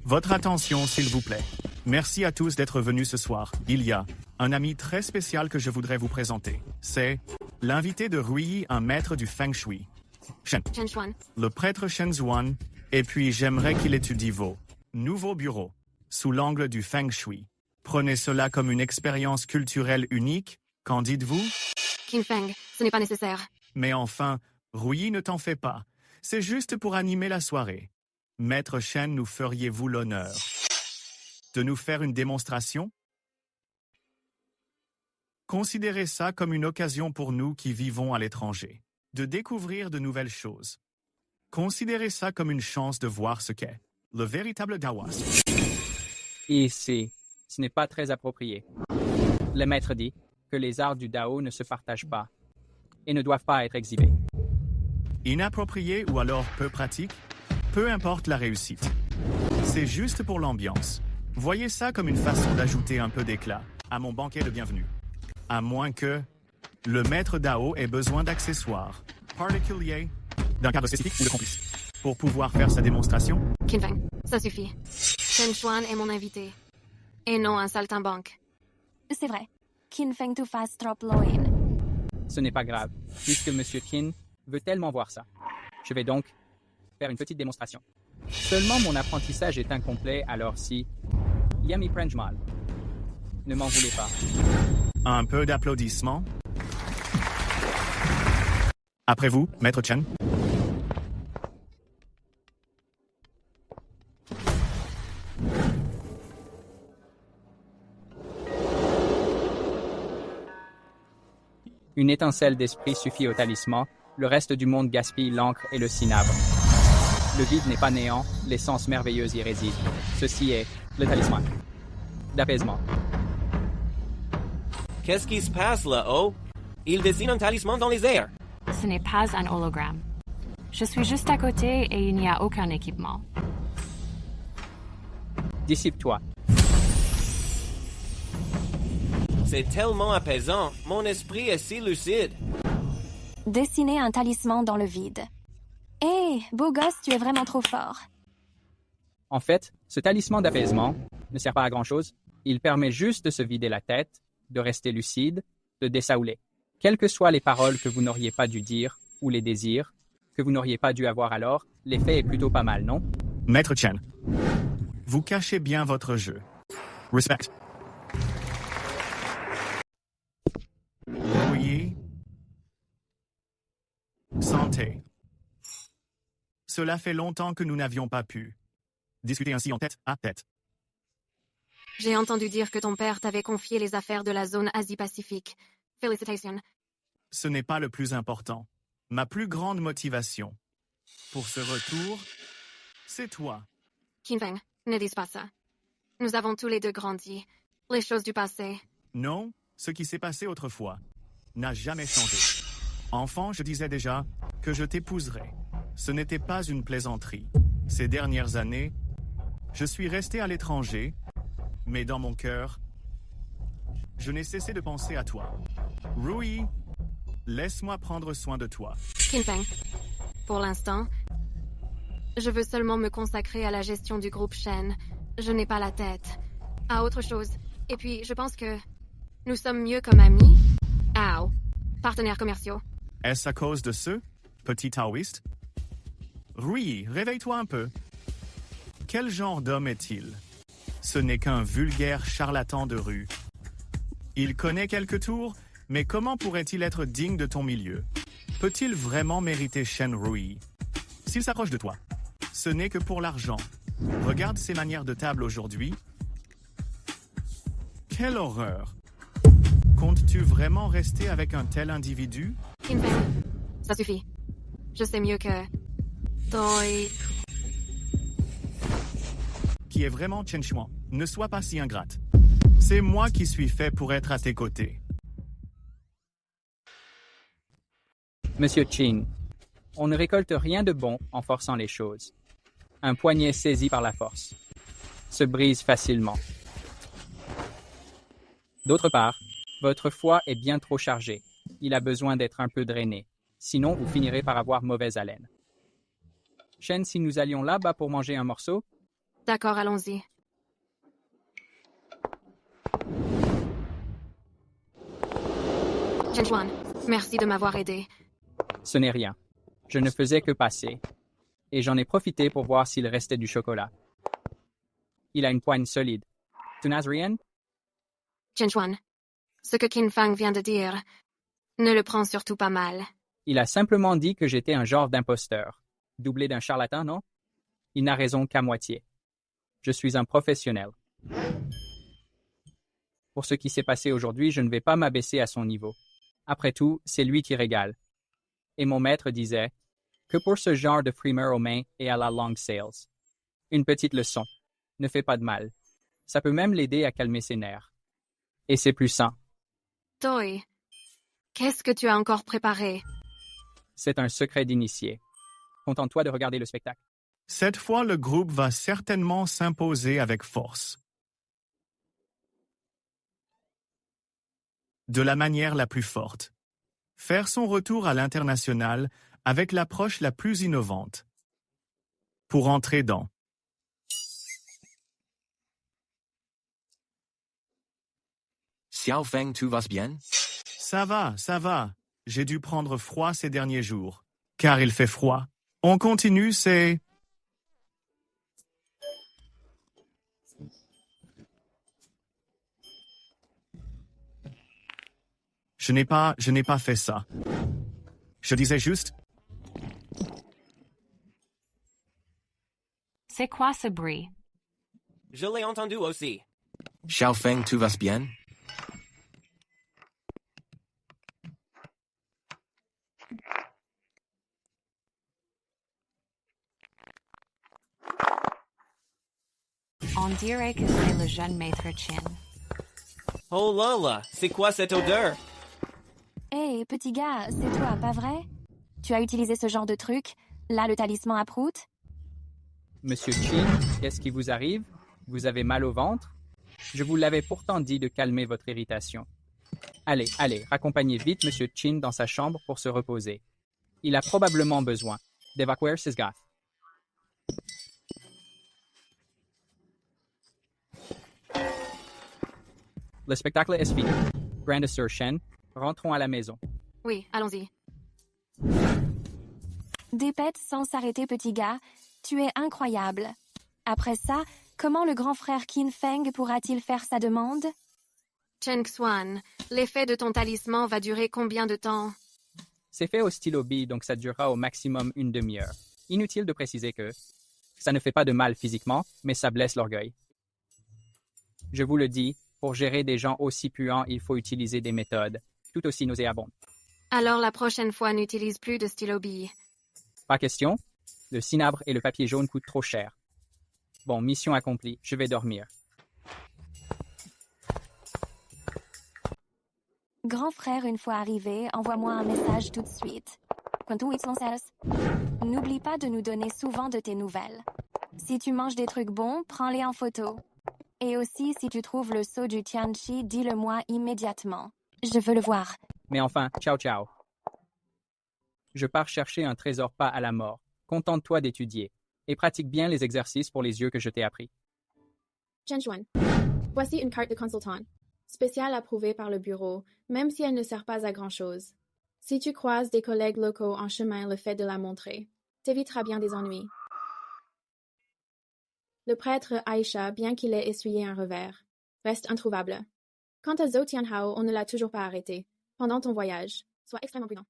S: Votre attention, s'il vous plaît. Merci à tous d'être venus ce soir. Il y a un ami très spécial que je voudrais vous présenter. C'est l'invité de Rui, un maître du Feng Shui. Chen
C: Xuan.
S: Le prêtre Shen Xuan. Et puis j'aimerais qu'il étudie vos nouveaux bureaux sous l'angle du Feng Shui. Prenez cela comme une expérience culturelle unique. Qu'en dites-vous?
C: Qin Feng, ce n'est pas nécessaire.
S: Mais enfin, Rui, ne t'en fais pas. C'est juste pour animer la soirée. Maître Shen, nous feriez-vous l'honneur de nous faire une démonstration? Considérez ça comme une occasion pour nous qui vivons à l'étranger. de découvrir de nouvelles choses. Considérez ça comme une chance de voir ce qu'est le véritable Daoist.
A: Ici, ce n'est pas très approprié. Le maître dit que les arts du Dao ne se partagent pas et ne doivent pas être exhibés.
S: Inapproprié ou alors peu pratique, peu importe la réussite. C'est juste pour l'ambiance. Voyez ça comme une façon d'ajouter un peu d'éclat à mon banquet de bienvenue. À moins que le maître Dao ait besoin d'accessoires particuliers d'un cadre spécifique ou de complice pour pouvoir faire sa démonstration.
C: Qin Feng, ça suffit. Chen Xuan est mon invité. Et non un saltimbanque.
E: C'est vrai. Qin Feng tu fasses trop loin.
A: Ce n'est pas grave, puisque M. Qin veut tellement voir ça. Je vais donc faire une petite démonstration. Seulement mon apprentissage est incomplet, alors si... Yami Prenjmal. Ne m'en voulez pas.
S: Un peu d'applaudissements. Après vous, Maître Chen.
A: Une étincelle d'esprit suffit au talisman, le reste du monde gaspille l'encre et le cinabre. Le vide n'est pas néant, l'essence merveilleuse y réside. Ceci est le talisman d'apaisement.
D: Qu'est-ce qui se passe là-haut? Il dessine un talisman dans les airs.
Q: Ce n'est pas un hologramme. Je suis juste à côté et il n'y a aucun équipement.
A: Dissipe-toi.
D: C'est tellement apaisant. Mon esprit est si lucide.
E: Dessiner un talisman dans le vide. Hé, beau gosse, tu es vraiment trop fort.
A: En fait, ce talisman d'apaisement ne sert pas à grand-chose. Il permet juste de se vider la tête, de rester lucide, de dessaouler. Quelles que soient les paroles que vous n'auriez pas dû dire, ou les désirs que vous n'auriez pas dû avoir alors, l'effet est plutôt pas mal, non?
S: Maître Chen, vous cachez bien votre jeu. Respect. Oui. Santé. Cela fait longtemps que nous n'avions pas pu discuter ainsi en tête à tête.
C: J'ai entendu dire que ton père t'avait confié les affaires de la zone Asie-Pacifique. Félicitations.
S: Ce n'est pas le plus important. Ma plus grande motivation pour ce retour, c'est toi.
C: Qin Feng, ne dis pas ça. Nous avons tous les deux grandi. Les choses du passé.
S: Non, ce qui s'est passé autrefois n'a jamais changé. Enfant, je disais déjà que je t'épouserais. Ce n'était pas une plaisanterie. Ces dernières années, je suis resté à l'étranger, mais dans mon cœur, je n'ai cessé de penser à toi. Rui, laisse-moi prendre soin de toi.
C: Qin Feng, pour l'instant, je veux seulement me consacrer à la gestion du groupe Shen. Je n'ai pas la tête à autre chose. Et puis, je pense que nous sommes mieux comme amis. Partenaires commerciaux.
S: Est-ce à cause de ce petit taoïste? Rui, réveille-toi un peu. Quel genre d'homme est-il? Ce n'est qu'un vulgaire charlatan de rue. Il connaît quelques tours, mais comment pourrait-il être digne de ton milieu? Peut-il vraiment mériter Shen Rui? S'il s'approche de toi, ce n'est que pour l'argent. Regarde ses manières de table aujourd'hui. Quelle horreur! Comptes-tu vraiment rester avec un tel individu?
C: Qin Feng, ça suffit. Je sais mieux que... Toi...
S: Qui est vraiment Chen Xuan. Ne sois pas si ingrate. C'est moi qui suis fait pour être à tes côtés.
A: Monsieur Qin, on ne récolte rien de bon en forçant les choses. Un poignet saisi par la force se brise facilement. D'autre part, votre foie est bien trop chargé. Il a besoin d'être un peu drainé. Sinon, vous finirez par avoir mauvaise haleine. Shen, si nous allions là-bas pour manger un morceau?
C: D'accord, allons-y. Chen Xuan, merci de m'avoir aidé.
A: Ce n'est rien. Je ne faisais que passer. Et j'en ai profité pour voir s'il restait du chocolat. Il a une poigne solide. Tu n'as rien?
C: Chen Xuan, ce que Qin Feng vient de dire, ne le prends surtout pas mal.
A: Il a simplement dit que j'étais un genre d'imposteur. Doublé d'un charlatan, non? Il n'a raison qu'à moitié. Je suis un professionnel. Pour ce qui s'est passé aujourd'hui, je ne vais pas m'abaisser à son niveau. Après tout, c'est lui qui régale. Et mon maître disait que pour ce genre de frimeur aux mains et à la langue sales. Une petite leçon. Ne fais pas de mal. Ça peut même l'aider à calmer ses nerfs. Et c'est plus sain.
C: Toy, qu'est-ce que tu as encore préparé?
A: C'est un secret d'initié. Contente-toi de regarder le spectacle.
S: Cette fois, le groupe va certainement s'imposer avec force. De la manière la plus forte. Faire son retour à l'international avec l'approche la plus innovante. Pour entrer dans.
J: Xiao Feng, tout va bien?
S: Ça va. J'ai dû prendre froid ces derniers jours. Car il fait froid. On continue, c'est... Je n'ai pas fait ça. Je disais juste...
Q: C'est quoi ce bruit?
D: Je l'ai entendu aussi.
J: Xiao Feng, tout va bien?
Q: On dirait que c'est le jeune maître Chin.
D: Oh là là, c'est quoi cette odeur?
E: Hé, petit gars, c'est toi, pas vrai? Tu as utilisé ce genre de truc? Là, le talisman à prout?
A: Monsieur Chin, qu'est-ce qui vous arrive? Vous avez mal au ventre? Je vous l'avais pourtant dit de calmer votre irritation. Allez, raccompagnez vite Monsieur Chin dans sa chambre pour se reposer. Il a probablement besoin d'évacuer ses gars. Le spectacle est fini. Grande Sœur Shen, rentrons à la maison.
C: Oui, allons-y.
E: Dépète sans s'arrêter, petit gars. Tu es incroyable. Après ça, comment le grand frère Qin Feng pourra-t-il faire sa demande?
C: Chen Xuan, l'effet de ton talisman va durer combien de temps?
A: C'est fait au stylo B, donc ça durera au maximum une demi-heure. Inutile de préciser que ça ne fait pas de mal physiquement, mais ça blesse l'orgueil. Je vous le dis, pour gérer des gens aussi puants, il faut utiliser des méthodes tout aussi nauséabondes.
C: Alors la prochaine fois, n'utilise plus de stylo B.
A: Pas question. Le cinabre et le papier jaune coûtent trop cher. Bon, mission accomplie, je vais dormir.
E: Grand frère, une fois arrivé, envoie-moi un message tout de suite. N'oublie pas de nous donner souvent de tes nouvelles. Si tu manges des trucs bons, prends-les en photo. Et aussi, si tu trouves le sceau du Tianchi, dis-le-moi immédiatement. Je veux le voir.
A: Mais enfin, ciao. Je pars chercher un trésor pas à la mort. Contente-toi d'étudier. Et pratique bien les exercices pour les yeux que je t'ai appris.
I: Chen Xuan, voici une carte de consultant. Spéciale approuvée par le bureau, même si elle ne sert pas à grand-chose. Si tu croises des collègues locaux en chemin, le fait de la montrer t'évitera bien des ennuis. Le prêtre Aisha, bien qu'il ait essuyé un revers, reste introuvable. Quant à Zhou Tianhao, on ne l'a toujours pas arrêté. Pendant ton voyage, sois extrêmement prudent.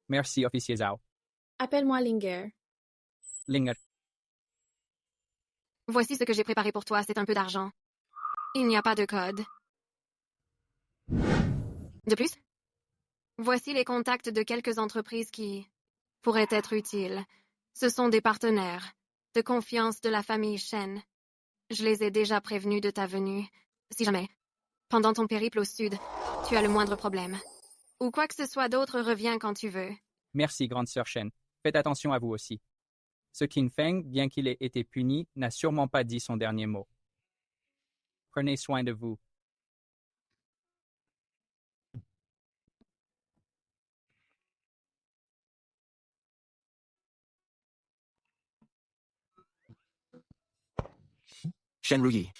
A: Merci, officier Zhao.
I: Appelle-moi Linger.
A: Linger.
C: Voici ce que j'ai préparé pour toi, c'est un peu d'argent. Il n'y a pas de code. De plus, voici les contacts de quelques entreprises qui pourraient être utiles. Ce sont des partenaires de confiance de la famille Shen. Je les ai déjà prévenus de ta venue. Si jamais, pendant ton périple au sud, tu as le moindre problème, ou quoi que ce soit d'autre, reviens quand tu veux.
A: Merci, grande sœur Shen. Faites attention à vous aussi. Ce Qin Feng, bien qu'il ait été puni, n'a sûrement pas dit son dernier mot. Prenez soin de vous.
J: Shen Ruyi.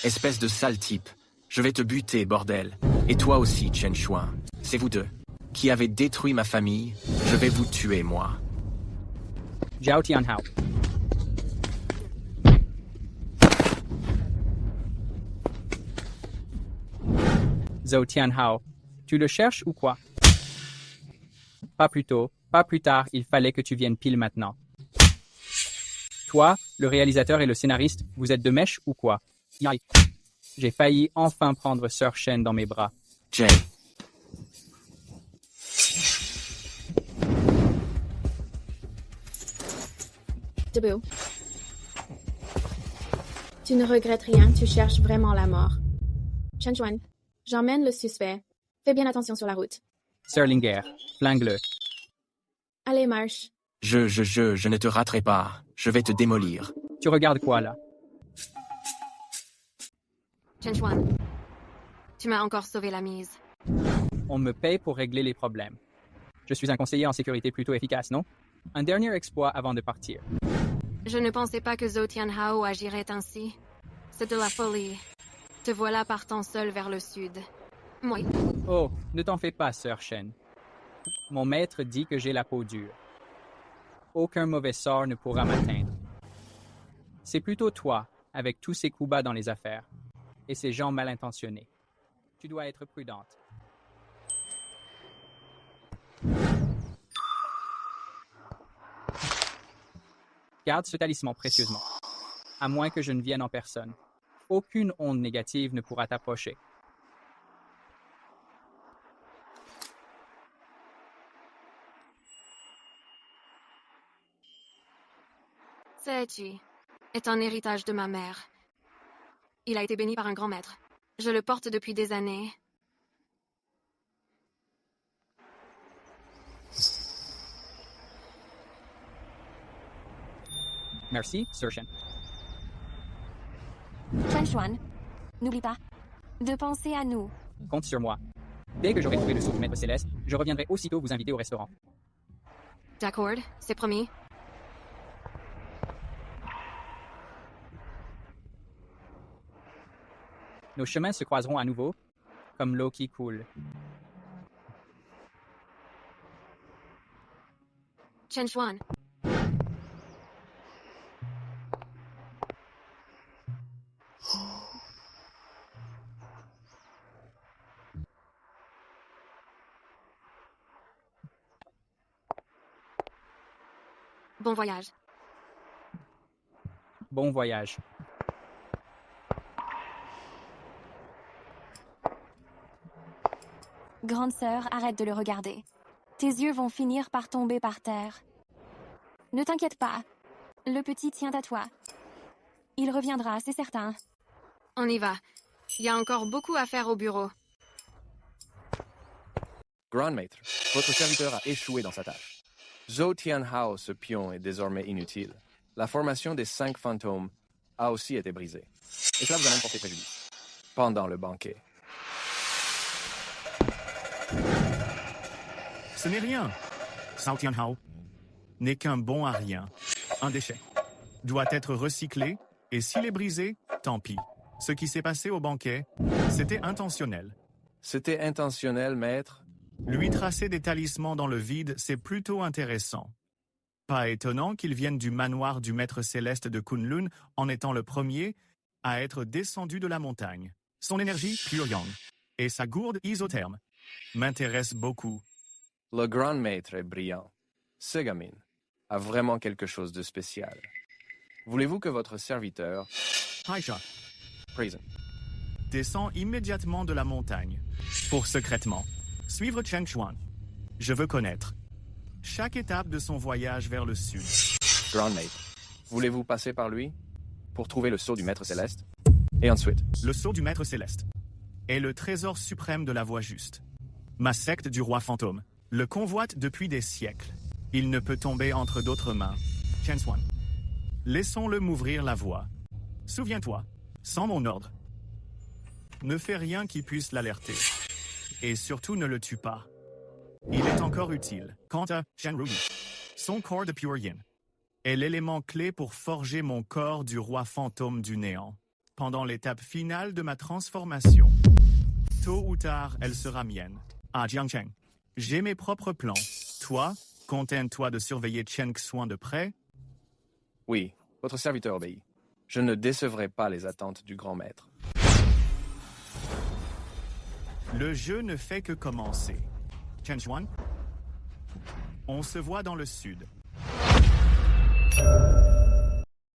J: Espèce de sale type. Je vais te buter, bordel. Et toi aussi, Chen Xuan. C'est vous deux qui avez détruit ma famille. Je vais vous tuer, moi.
A: Zhao Tianhao. Zhou Tianhao, tu le cherches ou quoi? Pas plus tôt, pas plus tard, il fallait que tu viennes pile maintenant. Toi, le réalisateur et le scénariste, vous êtes de mèche ou quoi? J'ai failli enfin prendre Sœur Shen dans mes bras.
J: Jay.
I: Debout. Tu ne regrettes rien, tu cherches vraiment la mort. Chen Xuan, j'emmène le suspect. Fais bien attention sur la route.
A: Serlinger, flingue-le.
I: Allez, marche.
J: Je ne te raterai pas. Je vais te démolir.
A: Tu regardes quoi, là?
C: Chen Xuan, tu m'as encore sauvé la mise.
A: On me paye pour régler les problèmes. Je suis un conseiller en sécurité plutôt efficace, non? Un dernier exploit avant de partir.
C: Je ne pensais pas que Zhou Tianhao agirait ainsi. C'est de la folie. Te voilà partant seul vers le sud. Moi.
A: Oh, ne t'en fais pas, sœur Shen. Mon maître dit que j'ai la peau dure. Aucun mauvais sort ne pourra m'atteindre. C'est plutôt toi, avec tous ces coups bas dans les affaires, et ces gens mal intentionnés. Tu dois être prudente. Garde ce talisman précieusement, à moins que je ne vienne en personne. Aucune onde négative ne pourra t'approcher.
C: Seiji est un héritage de ma mère. Il a été béni par un grand maître. Je le porte depuis des années.
A: Merci, Sir Shen.
E: Chen Xuan, n'oublie pas de penser à nous.
A: Compte sur moi. Dès que j'aurai trouvé le sceau du Maître Céleste, je reviendrai aussitôt vous inviter au restaurant.
C: D'accord, c'est promis.
A: Nos chemins se croiseront à nouveau, comme l'eau qui coule.
C: Chen Xuan. Bon voyage.
A: Bon voyage.
E: Grande sœur, arrête de le regarder. Tes yeux vont finir par tomber par terre. Ne t'inquiète pas. Le petit tient à toi. Il reviendra, c'est certain.
C: On y va. Il y a encore beaucoup à faire au bureau.
M: Grand Maître, votre serviteur a échoué dans sa tâche. Zhou Tianhao, ce pion, est désormais inutile. La formation des 5 fantômes a aussi été brisée. Et cela vous a même porté préjudice. Pendant le banquet.
S: Ce n'est rien. Zhou Tianhao n'est qu'un bon à rien. Un déchet. Doit être recyclé, et s'il est brisé, tant pis. Ce qui s'est passé au banquet, c'était intentionnel.
M: C'était intentionnel, maître?
S: Lui tracer des talismans dans le vide, c'est plutôt intéressant. Pas étonnant qu'il vienne du manoir du Maître Céleste de Kunlun en étant le premier à être descendu de la montagne. Son énergie, pure yang, et sa gourde isotherme, m'intéressent beaucoup.
M: Le Grand Maître est brillant. Ce gamin a vraiment quelque chose de spécial. Voulez-vous que votre serviteur...
S: Aisha.
M: Prison.
S: Descend immédiatement de la montagne, pour secrètement suivre Chen Xuan. Je veux connaître chaque étape de son voyage vers le sud.
M: Grand Maître, voulez-vous passer par lui pour trouver le sceau du Maître Céleste? Et ensuite...
S: Le sceau du Maître Céleste est le trésor suprême de la voie juste. Ma secte du roi fantôme le convoite depuis des siècles. Il ne peut tomber entre d'autres mains. Chen Xuan, laissons-le m'ouvrir la voie. Souviens-toi, sans mon ordre, ne fais rien qui puisse l'alerter. Et surtout ne le tue pas. Il est encore utile. Quant à Shen Ruyi, son corps de pure yin est l'élément clé pour forger mon corps du roi fantôme du néant. Pendant l'étape finale de ma transformation, tôt ou tard, elle sera mienne. Ah, Jiangcheng, j'ai mes propres plans. Toi, contente-toi de surveiller Chen Xuan de près?
M: Oui, votre serviteur obéit. Je ne décevrai pas les attentes du grand maître.
S: Le jeu ne fait que commencer. Chen Xuan, on se voit dans le sud.